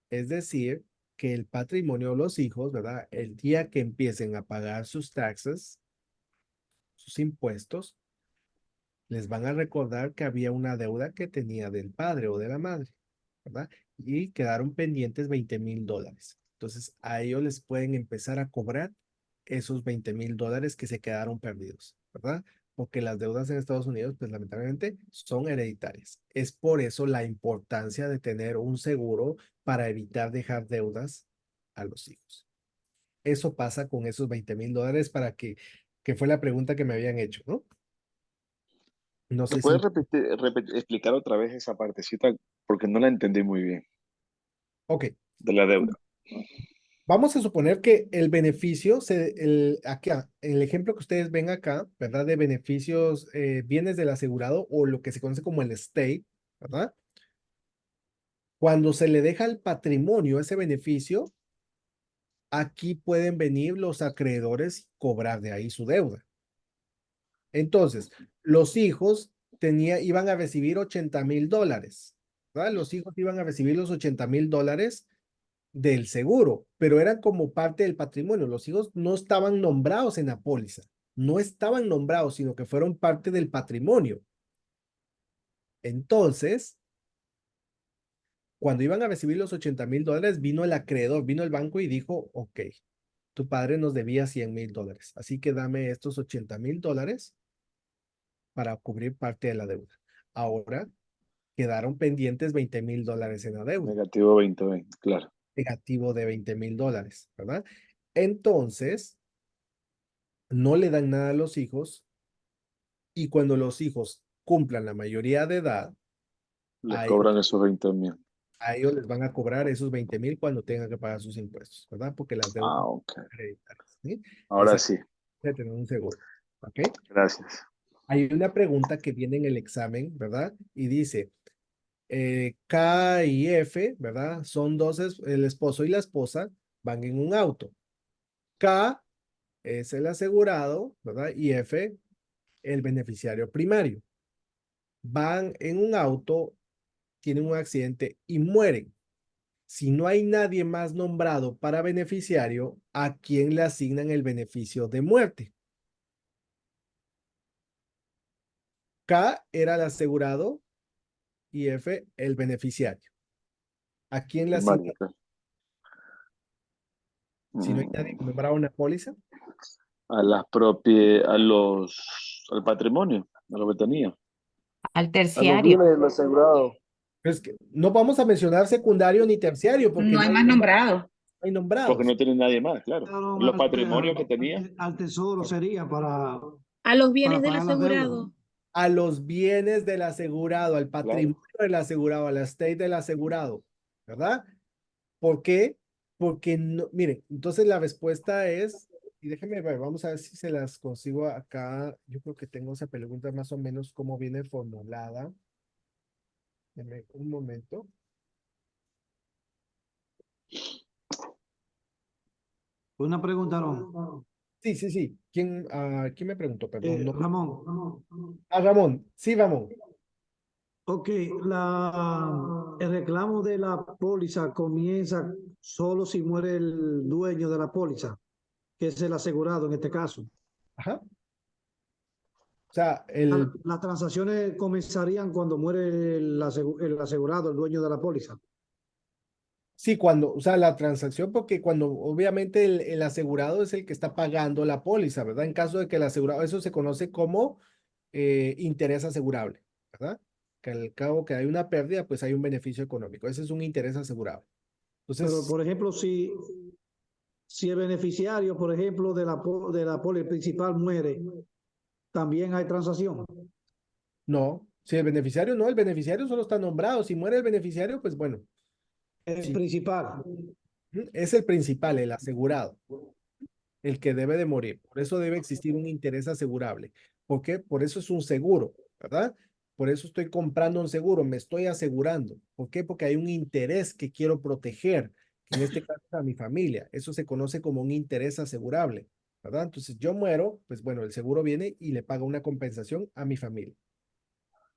Es decir, que el patrimonio de los hijos, ¿verdad? El día que empiecen a pagar sus taxes, sus impuestos, les van a recordar que había una deuda que tenía del padre o de la madre, ¿verdad? Y quedaron pendientes $20,000. Entonces, a ellos les pueden empezar a cobrar esos $20,000 que se quedaron perdidos, ¿verdad? Porque las deudas en Estados Unidos, pues lamentablemente, son hereditarias. Es por eso la importancia de tener un seguro para evitar dejar deudas a los hijos. Eso pasa con esos $20,000 para que fue la pregunta que me habían hecho, ¿no? No ¿Me sé puedes si, explicar otra vez esa partecita? Porque no la entendí muy bien, ok, de la deuda. vamos a suponer que el beneficio, acá, el ejemplo que ustedes ven acá, ¿verdad? De beneficios, bienes del asegurado o lo que se conoce como el estate, ¿verdad? Cuando se le deja al patrimonio ese beneficio, aquí pueden venir los acreedores y cobrar de ahí su deuda. Entonces, los hijos iban a recibir $80,000, ¿verdad? Los hijos iban a recibir los $80,000 del seguro, pero eran como parte del patrimonio. Los hijos no estaban nombrados en la póliza, no estaban nombrados, sino que fueron parte del patrimonio. Entonces, cuando iban a recibir los $80,000, vino el acreedor, vino el banco y dijo, ok, tu padre nos debía $100,000, así que dame estos $80,000 para cubrir parte de la deuda. Ahora quedaron pendientes $20,000 en la deuda, Negativo 2020, claro. negativo de $20,000, ¿verdad? Entonces, no le dan nada a los hijos y cuando los hijos cumplan la mayoría de edad, Les a ellos, cobran esos 20,000. a ellos les van a cobrar esos $20,000 cuando tengan que pagar sus impuestos, ¿verdad? Porque las deudas Ah, son ok. hereditarias, ¿sí? Ahora Esa sí, de tener un seguro, ¿ok? gracias. Hay una pregunta que viene en el examen, ¿verdad? Y dice, K y F, ¿verdad? Son dos, el esposo y la esposa van en un auto. K es el asegurado, ¿verdad? Y F, el beneficiario primario. Van en un auto, tienen un accidente y mueren. Si no hay nadie más nombrado para beneficiario, ¿a quién le asignan el beneficio de muerte? K era el asegurado y F el beneficiario. ¿A quién le Primario, asignan? ok. Si no hay nadie Mm, nombrado en la póliza. al patrimonio, a lo que tenía. Al A los terciario. bienes del asegurado. Es que no vamos a mencionar secundario ni terciario porque No hay no más nombrado. hay Porque nombrados. no tiene nadie más, claro. Los patrimonios que tenía. Al tesoro sería A los para bienes del pagar las deudas. asegurado. A los bienes del asegurado, al Claro. patrimonio del asegurado, al estate del asegurado, ¿verdad? ¿Por qué? Porque no, miren, entonces la respuesta es, y déjenme ver, vamos a ver si se las consigo acá. Yo creo que tengo esa pregunta más o menos cómo viene formulada. Denme un momento. Una pregunta, Aaron. Sí, sí, sí. ¿Quién me preguntó? Perdón. No. Ramón. Ah, Ramón. Sí, Ramón. Ok, el reclamo de la póliza comienza solo si muere el dueño de la póliza, que es el asegurado en este caso. Ajá. O sea, Las transacciones comenzarían cuando muere el asegurado, el dueño de la póliza. Sí, cuando, o sea, la transacción, porque cuando obviamente el asegurado es el que está pagando la póliza, ¿verdad? En caso de que el asegurado, eso se conoce como interés asegurable, ¿verdad? Que al cabo que hay una pérdida, pues hay un beneficio económico. Ese es un interés asegurable. Pero, Entonces, por ejemplo, si el beneficiario, por ejemplo, de la póliza principal muere, también hay transacción. no, si el beneficiario no, el beneficiario solo está nombrado. Si muere el beneficiario, pues bueno, El sí, principal. es el principal, el asegurado, el que debe de morir. Por eso debe existir un interés asegurable. ¿Por qué? Por eso es un seguro, ¿verdad? Por eso estoy comprando un seguro, me estoy asegurando. ¿Por qué? Porque hay un interés que quiero proteger, que en este caso es a mi familia. Eso se conoce como un interés asegurable, ¿verdad? Entonces yo muero, pues bueno, el seguro viene y le paga una compensación a mi familia.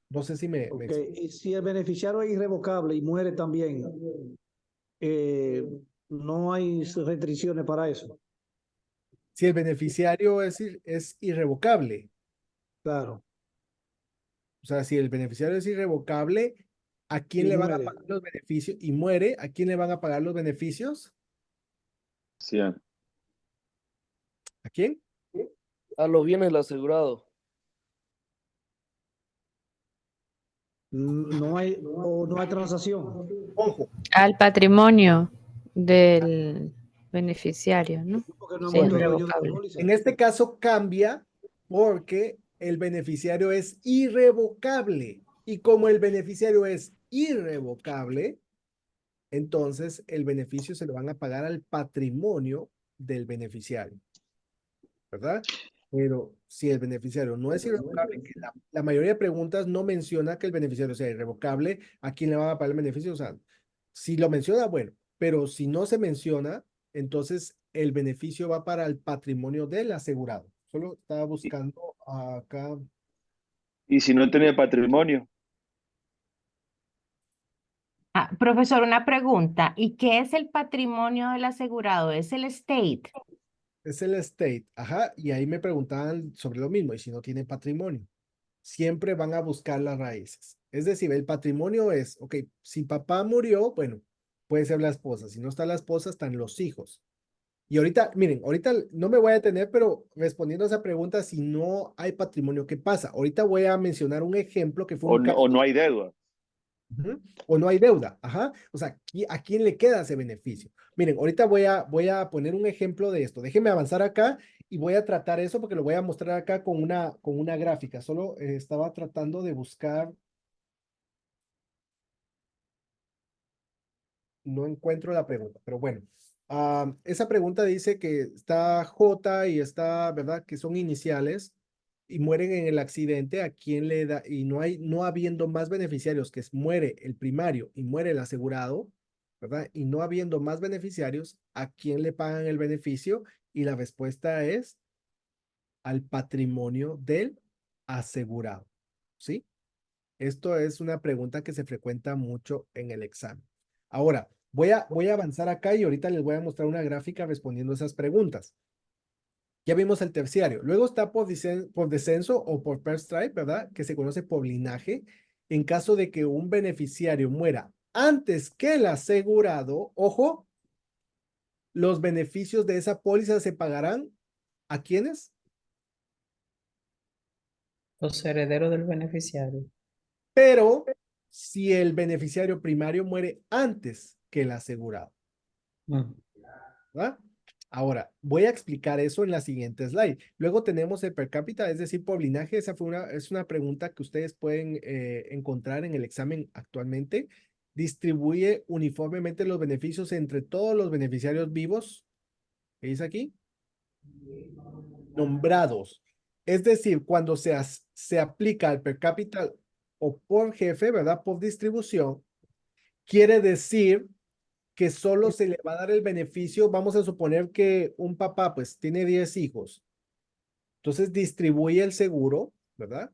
No sé si me Ok, explico. y si el beneficiario es irrevocable y muere también, eh, no hay restricciones para eso. Si el beneficiario es irrevocable, Claro. o sea, si el beneficiario es irrevocable, ¿a quién Y le van a muere. pagar los beneficios? Y muere, ¿a quién le van a pagar los beneficios? Sí, ¿A quién? A los bienes del asegurado. No hay, o no hay transacción. Ojo, Al patrimonio del beneficiario, ¿no? Porque no ha Sí, es muerto el dueño de la revocable. póliza. en este caso cambia porque el beneficiario es irrevocable. Y como el beneficiario es irrevocable, entonces el beneficio se lo van a pagar al patrimonio del beneficiario, ¿verdad? Pero si el beneficiario no es irrevocable, que la mayoría de preguntas no menciona que el beneficiario sea irrevocable, ¿a quién le van a pagar el beneficio? O sea, si lo menciona, bueno, pero si no se menciona, entonces el beneficio va para el patrimonio del asegurado. Solo estaba buscando acá. y si no tenía patrimonio, Ah, profesor, una pregunta. ¿Y qué es el patrimonio del asegurado? ¿Es el estate? Es el estate, ajá, y ahí me preguntaban sobre lo mismo, y si no tiene patrimonio, siempre van a buscar las raíces. Es decir, el patrimonio es, ok, si papá murió, bueno, puede ser la esposa, si no está la esposa, están los hijos. Y ahorita, miren, ahorita no me voy a detener, pero respondiendo a esa pregunta, si no hay patrimonio, ¿qué pasa? Ahorita voy a mencionar un ejemplo que fue un o caso. no hay deuda. Ujú. O no hay deuda, ajá. O sea, ¿a quién le queda ese beneficio? Miren, ahorita voy a poner un ejemplo de esto. Déjenme avanzar acá y voy a tratar eso porque lo voy a mostrar acá con una gráfica. Solo estaba tratando de buscar, no encuentro la pregunta, pero bueno. Esa pregunta dice que está J y está, ¿verdad? Que son iniciales y mueren en el accidente, ¿a quién le da? Y no habiendo más beneficiarios, que muere el primario y muere el asegurado, ¿verdad? Y no habiendo más beneficiarios, ¿a quién le pagan el beneficio? Y la respuesta es al patrimonio del asegurado, ¿sí? Esto es una pregunta que se frecuenta mucho en el examen. Ahora, voy a avanzar acá y ahorita les voy a mostrar una gráfica respondiendo esas preguntas. Ya vimos el terciario. Luego está por descenso o por per strike, ¿verdad? Que se conoce por linaje. En caso de que un beneficiario muera antes que el asegurado, ojo, los beneficios de esa póliza se pagarán ¿a quiénes? Los herederos del beneficiario. Pero si el beneficiario primario muere antes que el asegurado, Mm. ¿verdad? Ahora, voy a explicar eso en la siguiente slide. Luego tenemos el per cápita, es decir, por linaje. Esa es una pregunta que ustedes pueden encontrar en el examen actualmente. Distribuye uniformemente los beneficios entre todos los beneficiarios vivos. ¿Qué dice aquí? Nombrados. Es decir, cuando se aplica el per cápita o por jefe, ¿verdad? Por distribución, quiere decir que solo se le va a dar el beneficio. Vamos a suponer que un papá pues tiene 10 hijos. Entonces distribuye el seguro, ¿verdad?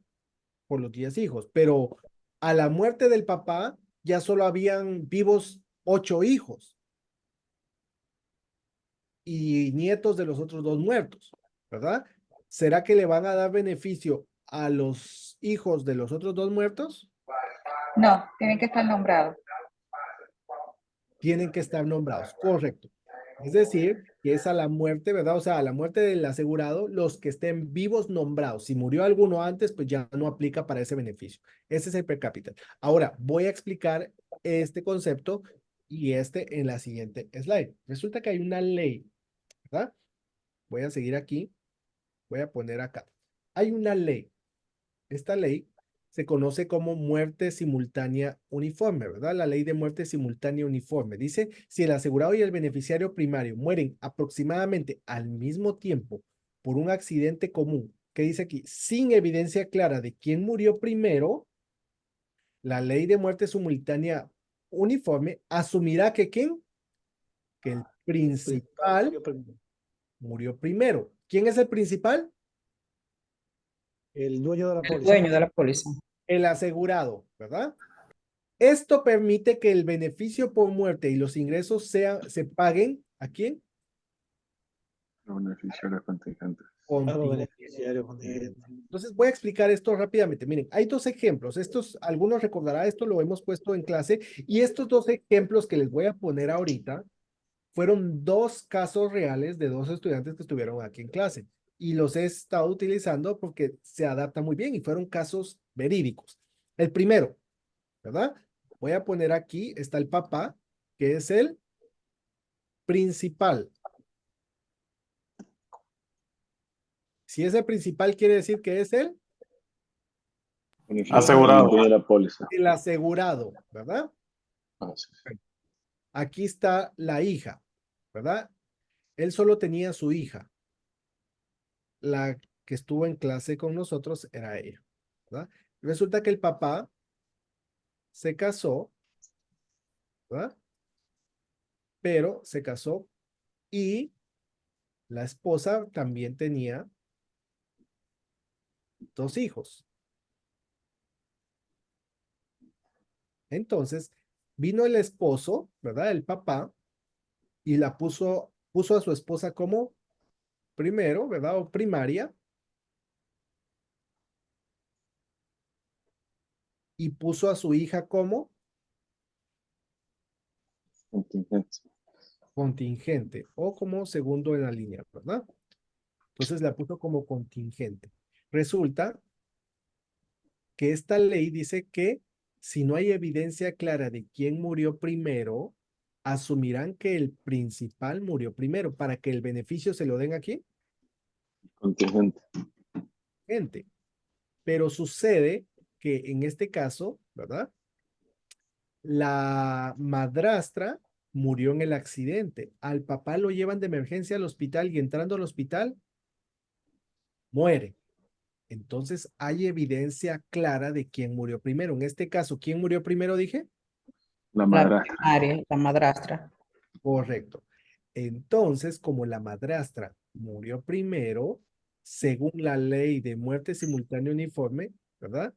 Por los 10 hijos. Pero a la muerte del papá ya solo habían vivos 8 hijos y nietos de los otros 2 muertos, ¿verdad? ¿Será que le van a dar beneficio a los hijos de los otros 2 muertos? No, tienen que estar nombrados. tienen que estar nombrados, correcto. Es decir, que es a la muerte, ¿verdad? O sea, a la muerte del asegurado, los que estén vivos nombrados. Si murió alguno antes, pues ya no aplica para ese beneficio. Ese es el per cápita. Ahora, voy a explicar este concepto y este en la siguiente slide. Resulta que hay una ley, ¿verdad? Voy a seguir aquí. Voy a poner acá. Hay una ley. Esta ley se conoce como muerte simultánea uniforme, ¿verdad? La ley de muerte simultánea uniforme. Dice, si el asegurado y el beneficiario primario mueren aproximadamente al mismo tiempo por un accidente común, ¿qué dice aquí? Sin evidencia clara de quién murió primero, la ley de muerte simultánea uniforme asumirá que ¿quién? Que el principal murió primero. ¿Quién es el principal? El dueño de la El póliza. dueño de la póliza. El asegurado, ¿verdad? Esto permite que el beneficio por muerte y los ingresos se paguen ¿a quién? Los beneficiarios contingentes. A los beneficiarios contingentes. Entonces voy a explicar esto rápidamente. Miren, hay dos ejemplos. Estos, algunos recordarán, esto lo hemos puesto en clase, y estos dos ejemplos que les voy a poner ahorita fueron dos casos reales de dos estudiantes que estuvieron aquí en clase. Y los he estado utilizando porque se adapta muy bien y fueron casos verídicos. El primero, ¿verdad? Voy a poner aquí, está el papá, que es el principal. Si es el principal, quiere decir que es el Asegurado. De la póliza. el asegurado, ¿verdad? Ah, sí. Aquí está la hija, ¿verdad? Él solo tenía su hija. La que estuvo en clase con nosotros era ella, ¿verdad? Resulta que el papá se casó, ¿verdad? Pero se casó y la esposa también tenía dos hijos. Entonces, vino el esposo, ¿verdad? El papá, y la puso a su esposa como primero, ¿verdad? O primaria. Y puso a su hija como contingente o como segundo en la línea, ¿verdad? Entonces la puso como contingente. Resulta que esta ley dice que si no hay evidencia clara de quién murió primero, asumirán que el principal murió primero para que el beneficio se lo den aquí. Contingente. Gente. Pero sucede que en este caso, ¿verdad? La madrastra murió en el accidente. Al papá lo llevan de emergencia al hospital y entrando al hospital, muere. Entonces hay evidencia clara de quién murió primero. En este caso, ¿quién murió primero, dije? La madrastra. La madrastra. Correcto. Entonces, como la madrastra murió primero, según la ley de muerte simultánea uniforme, ¿verdad?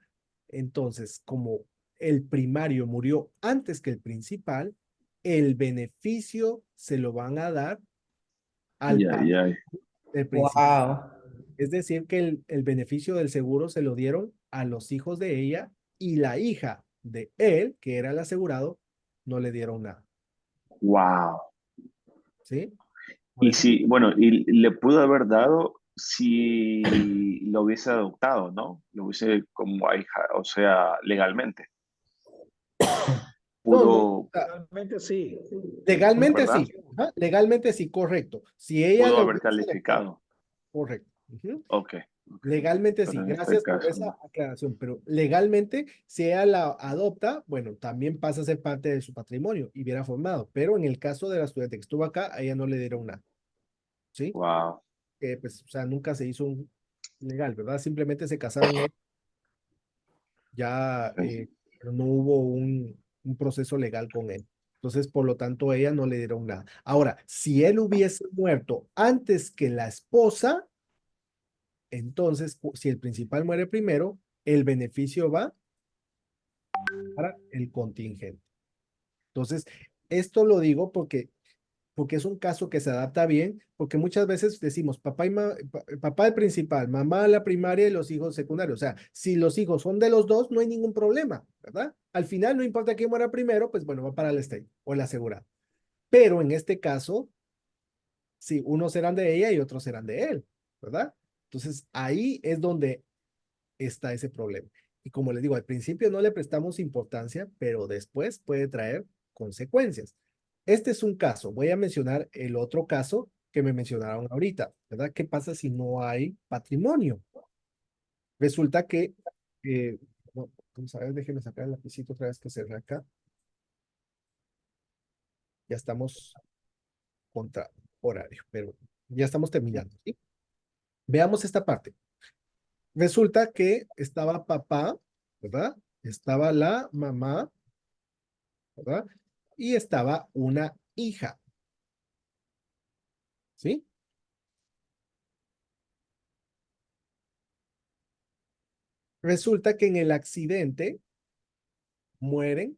Entonces, como el primario murió antes que el principal, el beneficio se lo van a dar al padre del principal. Wow. Es decir, que el beneficio del seguro se lo dieron a los hijos de ella y la hija de él, que era el asegurado, no le dieron nada. Wow. ¿Sí? Y sí, bueno, y le pudo haber dado si lo hubiese adoptado, ¿no? Lo hubiese como hija, o sea, legalmente. Pudo. Legalmente sí. Legalmente ¿verdad? sí. Ajá, legalmente sí, correcto. Si ella Pudo lo haber hubiese adoptado, calificado. correcto. Ujú. Ok. Legalmente sí. Pero en este Gracias por caso, esa aclaración. Pero legalmente, si ella la adopta, bueno, también pasa a ser parte de su patrimonio y hubiera formado. Pero en el caso de la estudiante que estuvo acá, a ella no le dieron nada. ¿Sí? wow. Pues, o sea, nunca se hizo un legal, ¿verdad? Simplemente se casaron ellos. Ya pero no hubo un proceso legal con él. Entonces, por lo tanto, a ella no le dieron nada. Ahora, si él hubiese muerto antes que la esposa, entonces, si el principal muere primero, el beneficio va para el contingente. Entonces, esto lo digo porque es un caso que se adapta bien, porque muchas veces decimos papá, papá el principal, mamá la primaria y los hijos secundarios. O sea, si los hijos son de los dos, no hay ningún problema, ¿verdad? Al final, no importa quién muera primero, pues bueno, va para el estate o el asegurado. Pero en este caso, sí, unos eran de ella y otros eran de él, ¿verdad? Entonces ahí es donde está ese problema. Y como les digo, al principio no le prestamos importancia, pero después puede traer consecuencias. Este es un caso. Voy a mencionar el otro caso que me mencionaron ahorita, ¿verdad? ¿Qué pasa si no hay patrimonio? Resulta que, no, vamos a ver, déjenme sacar el lapicito otra vez que se ve acá. Ya estamos contra horario, pero ya estamos terminando, ¿sí? Veamos esta parte. Resulta que estaba papá, ¿verdad? Estaba la mamá, ¿verdad? Y estaba una hija, ¿sí? Resulta que en el accidente mueren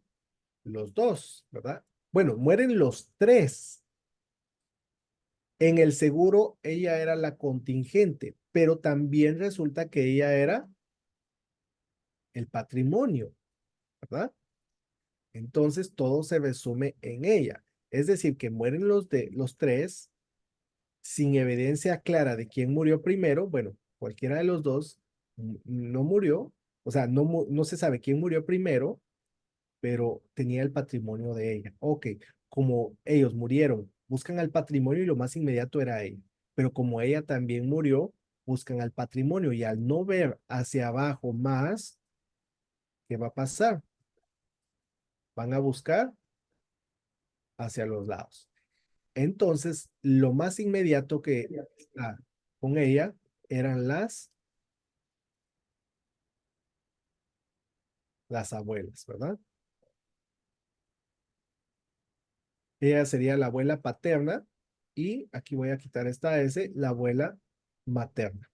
los dos, ¿verdad? Bueno, mueren los tres. En el seguro ella era la contingente, pero también resulta que ella era el patrimonio, ¿verdad? Entonces todo se resume en ella. Es decir, que mueren los tres sin evidencia clara de quién murió primero. Bueno, cualquiera de los dos no murió, o sea, no se sabe quién murió primero, pero tenía el patrimonio de ella. Ok, como ellos murieron, buscan al patrimonio y lo más inmediato era ella. Pero como ella también murió, buscan al patrimonio y al no ver hacia abajo más, ¿qué va a pasar? Van a buscar hacia los lados. Entonces, lo más inmediato que está con ella eran las abuelas, ¿verdad? Ella sería la abuela paterna y aquí voy a quitar esta S, la abuela materna.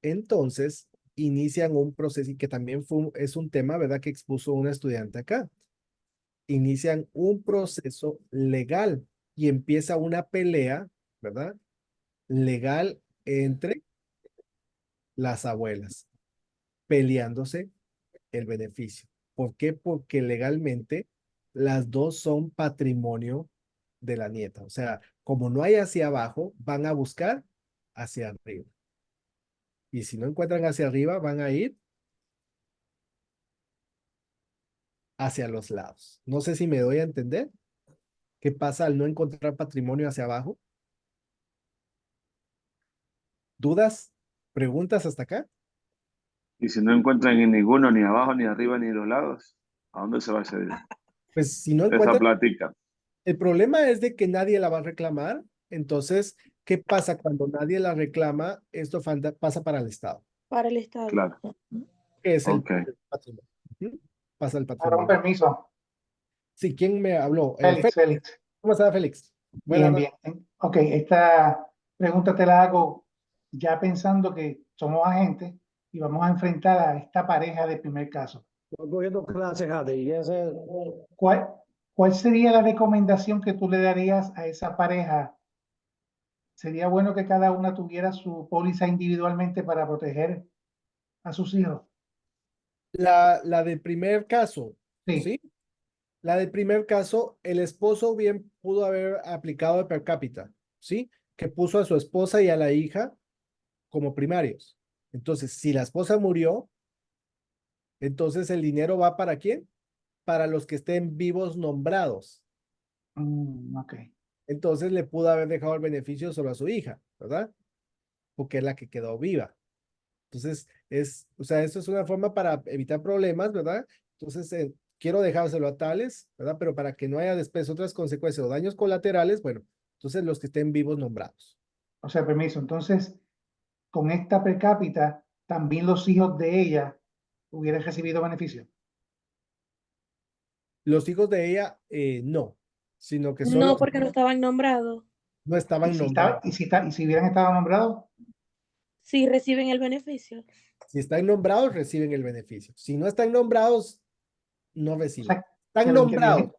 Entonces, inician un proceso y que también es un tema, ¿verdad? Que expuso un estudiante acá. Inician un proceso legal y empieza una pelea, ¿verdad? Legal entre las abuelas, peleándose el beneficio. ¿Por qué? Porque legalmente las dos son patrimonio de la nieta. O sea, como no hay hacia abajo, van a buscar hacia arriba. Y si no encuentran hacia arriba, van a ir hacia los lados. No sé si me doy a entender qué pasa al no encontrar patrimonio hacia abajo. ¿Dudas? ¿Preguntas hasta acá? Y si no encuentran en ninguno, ni abajo, ni arriba, ni de los lados, ¿a dónde se va a hacer Pues si no esa encuentran, plática? el problema es de que nadie la va a reclamar. Entonces, ¿qué pasa cuando nadie la reclama? Esto pasa para el Estado, Para el Estado. Claro. que es el Ok. patrimonio. Ujú. Pasa el Ahora un patrimonio. permiso. Sí, ¿quién me habló? Félix, Félix. ¿Cómo está, Félix? Buenas Bien, bien. Ok, esta pregunta te la hago ya pensando que somos agentes y vamos a enfrentar a esta pareja de primer caso. Estoy cogiendo clases, Jade, y ese... ¿Cuál sería la recomendación que tú le darías a esa pareja? ¿Sería bueno que cada una tuviera su póliza individualmente para proteger a sus hijos? La del primer caso, Sí. ¿sí? La del primer caso, el esposo bien pudo haber aplicado de per cápita, ¿sí? Que puso a su esposa y a la hija como primarios. Entonces, si la esposa murió, entonces el dinero va ¿para quién? Para los que estén vivos nombrados. Ok. Entonces le pudo haber dejado el beneficio solo a su hija, ¿verdad? Porque es la que quedó viva. Entonces, o sea, eso es una forma para evitar problemas, ¿verdad? Entonces, quiero dejárselo a tales, ¿verdad? Pero para que no haya después otras consecuencias o daños colaterales, bueno, entonces los que estén vivos nombrados. O sea, permiso. Entonces, con esta per cápita, también los hijos de ella hubieran recibido beneficios. Los hijos de ella, no, sino que No, solo porque no estaban nombrados. no estaban Y nombrados. si hubieran estado nombrados, Sí reciben el beneficio. Si están nombrados, reciben el beneficio. Si no están nombrados, no o reciben. sea, Están pero nombrados,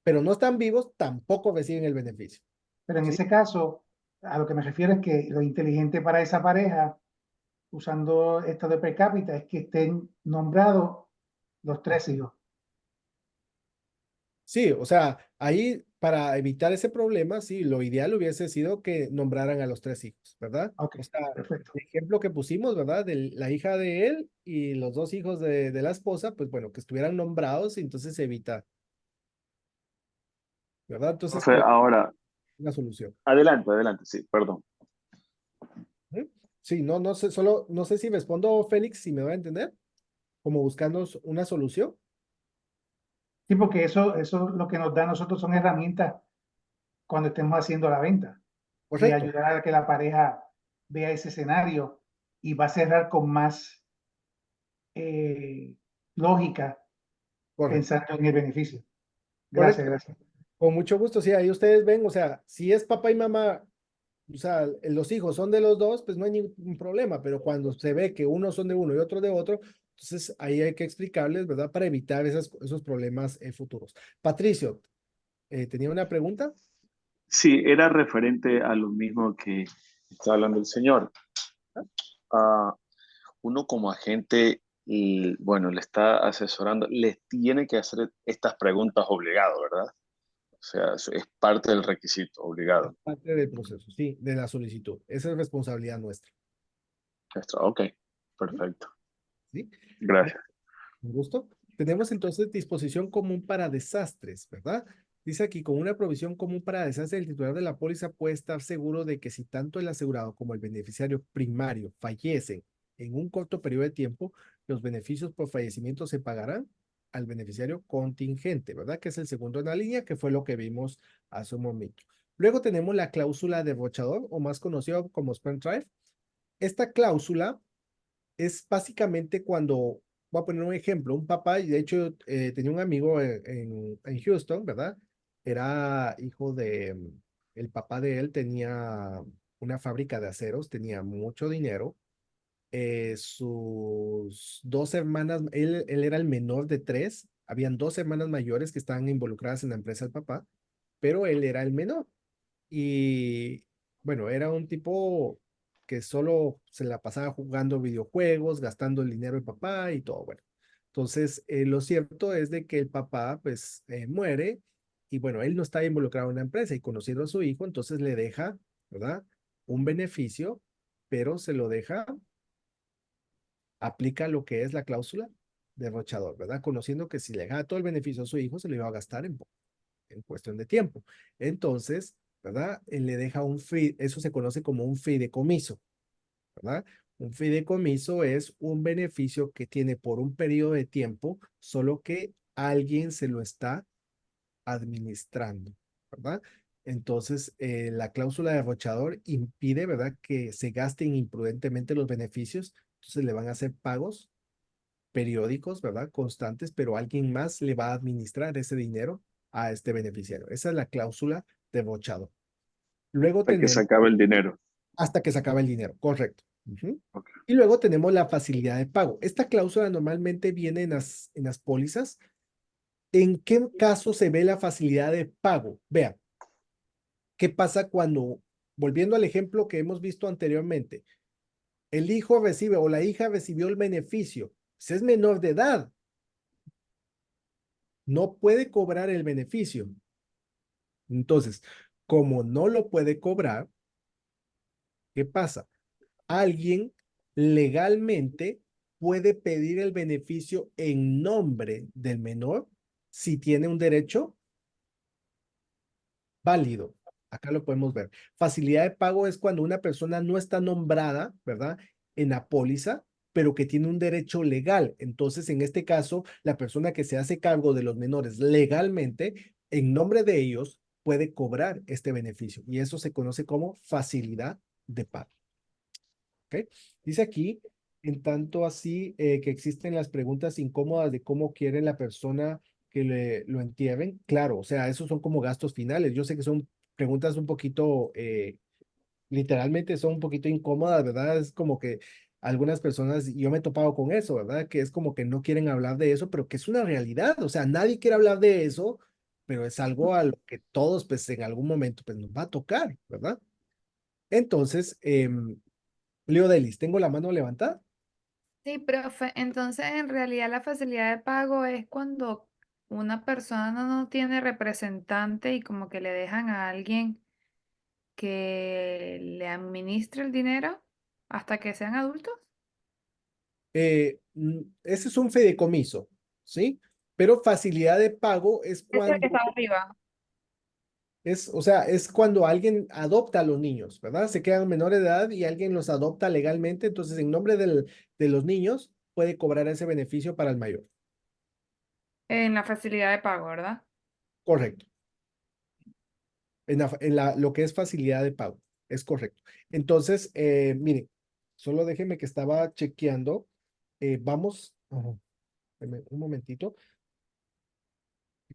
pero no están vivos, tampoco reciben el beneficio. pero en ¿Sí? ese caso, a lo que me refiero es que lo inteligente para esa pareja, usando esto de per cápita, es que estén nombrados los tres hijos. Sí, o sea, ahí para evitar ese problema, sí, lo ideal hubiese sido que nombraran a los 3 hijos, ¿verdad? Ok, O sea, perfecto. el ejemplo que pusimos, ¿verdad? De la hija de él y los 2 hijos de la esposa, pues bueno, que estuvieran nombrados y entonces se evita, ¿verdad? Entonces Profe, creo que es ahora, una solución. adelante, sí, perdón. ¿Eh? Sí, no sé, solo, no sé si respondo, Félix, si me va a entender, como buscando una solución. Sí, porque eso lo que nos da a nosotros son herramientas cuando estemos haciendo la venta, de Correcto, ayudar a que la pareja vea ese escenario y va a cerrar con más lógica correcto, pensando en el beneficio. Gracias, correcto. gracias. Con mucho gusto, sí, ahí ustedes ven, o sea, si es papá y mamá, o sea, los hijos son de los dos, pues no hay ningún problema, pero cuando se ve que unos son de uno y otro de otro, entonces ahí hay que explicarles, ¿verdad? Para evitar esos problemas futuros. Patricio, ¿tenía una pregunta? Sí, era referente a lo mismo que está hablando el señor. Ah, uno como agente, y, bueno, le está asesorando, les tiene que hacer estas preguntas obligado, ¿verdad? O sea, eso es parte del requisito, obligado. Parte del proceso, sí, de la solicitud. Esa es responsabilidad nuestra. Ok, perfecto. ¿Sí? Gracias. Un gusto. Tenemos entonces disposición común para desastres, ¿verdad? Dice aquí, con una provisión común para desastres, el titular de la póliza puede estar seguro de que si tanto el asegurado como el beneficiario primario fallecen en un corto periodo de tiempo, los beneficios por fallecimiento se pagarán al beneficiario contingente, ¿verdad? Que es el segundo en la línea, que fue lo que vimos hace un momento. Luego tenemos la cláusula derrochador, o más conocido como spend drive. Esta cláusula es básicamente cuando, voy a poner un ejemplo, un papá, y de hecho tenía un amigo en Houston, ¿verdad? Era hijo de, el papá de él tenía una fábrica de aceros, tenía mucho dinero. Sus 2 hermanas, él era el menor de 3, habían 2 hermanas mayores que estaban involucradas en la empresa del papá, pero él era el menor. Y bueno, era un tipo que solo se la pasaba jugando videojuegos, gastando el dinero del papá y todo, bueno. Entonces, lo cierto es de que el papá, pues, muere y bueno, él no está involucrado en la empresa y conociendo a su hijo, entonces le deja, ¿verdad? Un beneficio, pero se lo deja, aplica lo que es la cláusula derrochador, ¿verdad? Conociendo que si le deja todo el beneficio a su hijo, se lo iba a gastar en cuestión de tiempo. Entonces, ¿verdad? Él le deja eso se conoce como un fideicomiso, ¿verdad? Un fideicomiso es un beneficio que tiene por un periodo de tiempo, solo que alguien se lo está administrando, ¿verdad? Entonces, la cláusula de derrochador impide, ¿verdad?, que se gasten imprudentemente los beneficios, entonces le van a hacer pagos periódicos, ¿verdad? Constantes, pero alguien más le va a administrar ese dinero a este beneficiario. Esa es la cláusula de bochado. Luego Hasta que se tenemos, acabe el dinero. hasta que se acaba el dinero, correcto. Ujú. Ok. Y luego tenemos la facilidad de pago. Esta cláusula normalmente viene en las pólizas. ¿En qué caso se ve la facilidad de pago? Vean, ¿qué pasa cuando, volviendo al ejemplo que hemos visto anteriormente, el hijo recibe o la hija recibió el beneficio? Si es menor de edad, no puede cobrar el beneficio. Entonces, como no lo puede cobrar, ¿qué pasa? Alguien legalmente puede pedir el beneficio en nombre del menor si tiene un derecho válido. Acá lo podemos ver. Facilidad de pago es cuando una persona no está nombrada, ¿verdad? En la póliza, pero que tiene un derecho legal. Entonces, en este caso, la persona que se hace cargo de los menores legalmente, en nombre de ellos, puede cobrar este beneficio. Y eso se conoce como facilidad de pago. ¿Ok? Dice aquí, en tanto así que existen las preguntas incómodas de cómo quiere la persona que lo entierren. Claro, o sea, esos son como gastos finales. Yo sé que son preguntas un poquito, literalmente son un poquito incómodas, ¿verdad? Es como que algunas personas, y yo me he topado con eso, ¿verdad? Que es como que no quieren hablar de eso, pero que es una realidad. O sea, nadie quiere hablar de eso, pero es algo a lo que todos, pues, en algún momento, pues, nos va a tocar, ¿verdad? Entonces, Leo Delis, ¿tengo la mano levantada? Sí, profe. Entonces, en realidad la facilidad de pago es cuando una persona no tiene representante y como que le dejan a alguien que le administre el dinero hasta que sean adultos. Ese es un fideicomiso, ¿sí? Pero facilidad de pago es Ese que cuando está arriba. o sea, es cuando alguien adopta a los niños, ¿verdad? Se quedan menores de edad y alguien los adopta legalmente, entonces en nombre de los niños puede cobrar ese beneficio para el mayor. En la facilidad de pago, ¿verdad? Correcto. Lo que es facilidad de pago, es correcto. Entonces, mire, solo déjeme que estaba chequeando. Vamos, espérame un momentito.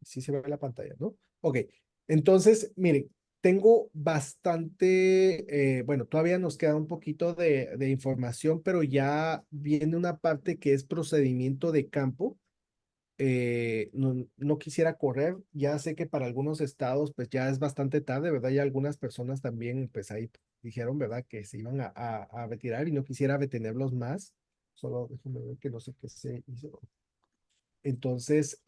Sí se ve la pantalla, ¿no? Ok, entonces, miren, tengo bastante, bueno, todavía nos queda un poquito de información, pero ya viene una parte que es procedimiento de campo. No quisiera correr, ya sé que para algunos estados pues ya es bastante tarde, ¿verdad? Y algunas personas también pues ahí dijeron, ¿verdad? Que se iban a retirar y no quisiera retenerlos más. Solo déjame ver que no sé qué se hizo. Entonces,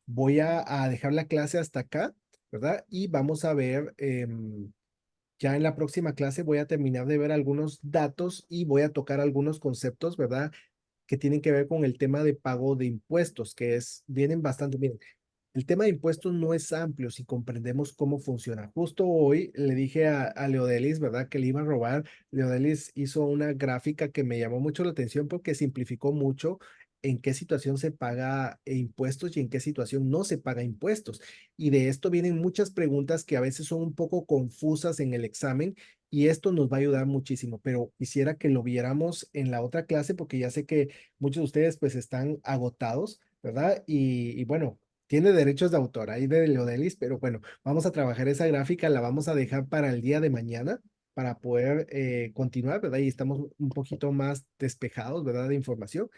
voy a dejar la clase hasta acá, ¿verdad? Y vamos a ver, ya en la próxima clase voy a terminar de ver algunos datos y voy a tocar algunos conceptos, ¿verdad? Que tienen que ver con el tema de pago de impuestos, vienen bastante bien. El tema de impuestos no es amplio si comprendemos cómo funciona. Justo hoy le dije a Leodelis, ¿verdad? Que le iba a robar. Leodelis hizo una gráfica que me llamó mucho la atención porque simplificó mucho en qué situación se paga impuestos y en qué situación no se paga impuestos. Y de esto vienen muchas preguntas que a veces son un poco confusas en el examen y esto nos va a ayudar muchísimo, pero quisiera que lo viéramos en la otra clase porque ya sé que muchos de ustedes pues están agotados, ¿verdad? Y bueno, tiene derechos de autor ahí de Leodelis, pero bueno, vamos a trabajar esa gráfica, la vamos a dejar para el día de mañana para poder continuar, ¿verdad? Y estamos un poquito más despejados, ¿verdad? De información.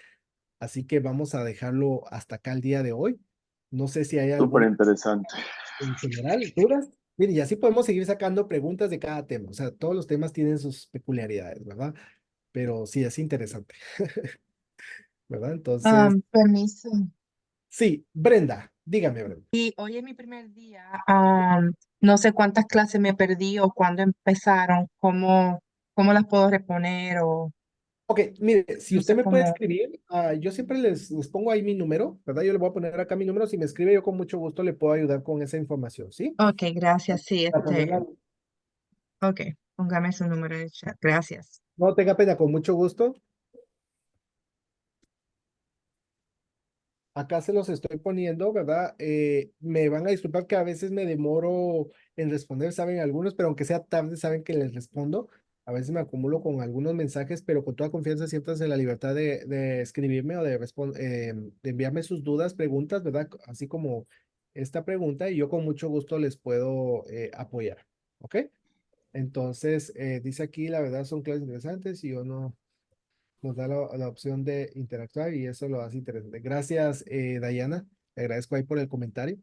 Así que vamos a dejarlo hasta acá el día de hoy. No sé si hay Súper alguna interesante. en general, dudas. Mire, y así podemos seguir sacando preguntas de cada tema. O sea, todos los temas tienen sus peculiaridades, ¿verdad? Pero sí, es interesante. ¿Verdad? Entonces, Permiso. sí, Brenda, dígame, Brenda. Y hoy es mi primer día. No sé cuántas clases me perdí o cuándo empezaron, cómo las puedo reponer o Ok, mire, si no usted sé me puede cómo. escribir, yo siempre les pongo ahí mi número, ¿verdad? Yo le voy a poner acá mi número. Si me escribe, yo con mucho gusto le puedo ayudar con esa información, ¿sí? Ok, gracias. Sí, Para ponerla, ok, póngame su número de chat. Gracias. no tenga pena, con mucho gusto. Acá se los estoy poniendo, ¿verdad? Me van a disculpar que a veces me demoro en responder, saben algunos, pero aunque sea tarde, saben que les respondo. A veces me acumulo con algunos mensajes, pero con toda confianza siéntanse la libertad de escribirme o de enviarme sus dudas, preguntas, ¿verdad? Así como esta pregunta, y yo con mucho gusto les puedo apoyar, ¿ok? Entonces, dice aquí, la verdad son clases interesantes y yo no, nos da la opción de interactuar y eso lo hace interesante. Gracias, Dayana. Le agradezco ahí por el comentario.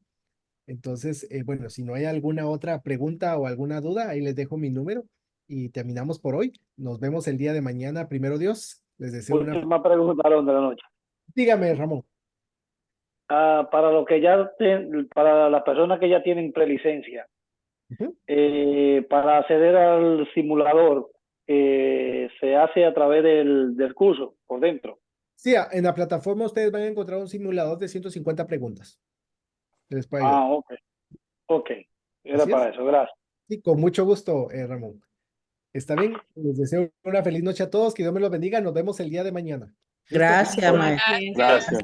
Entonces, bueno, si no hay alguna otra pregunta o alguna duda, ahí les dejo mi número y terminamos por hoy. Nos vemos el día de mañana, primero Dios. Les deseo una... Última pregunta, Aaron, de la noche. Dígame, Ramón. Para lo que para las personas que ya tienen prelicencia, para acceder al simulador, se hace a través del curso, por dentro. Sí, en la plataforma ustedes van a encontrar un simulador de 150 preguntas. Les puede ayudar. Ok. Era Así para es. eso, gracias. Sí, con mucho gusto, Ramón. Está bien, les deseo una feliz noche a todos, que Dios me los bendiga. Nos vemos el día de mañana. Gracias, maestro. Gracias.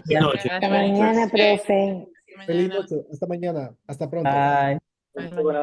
Hasta mañana, profe. Feliz noche, hasta mañana, hasta pronto. Bye. Buenas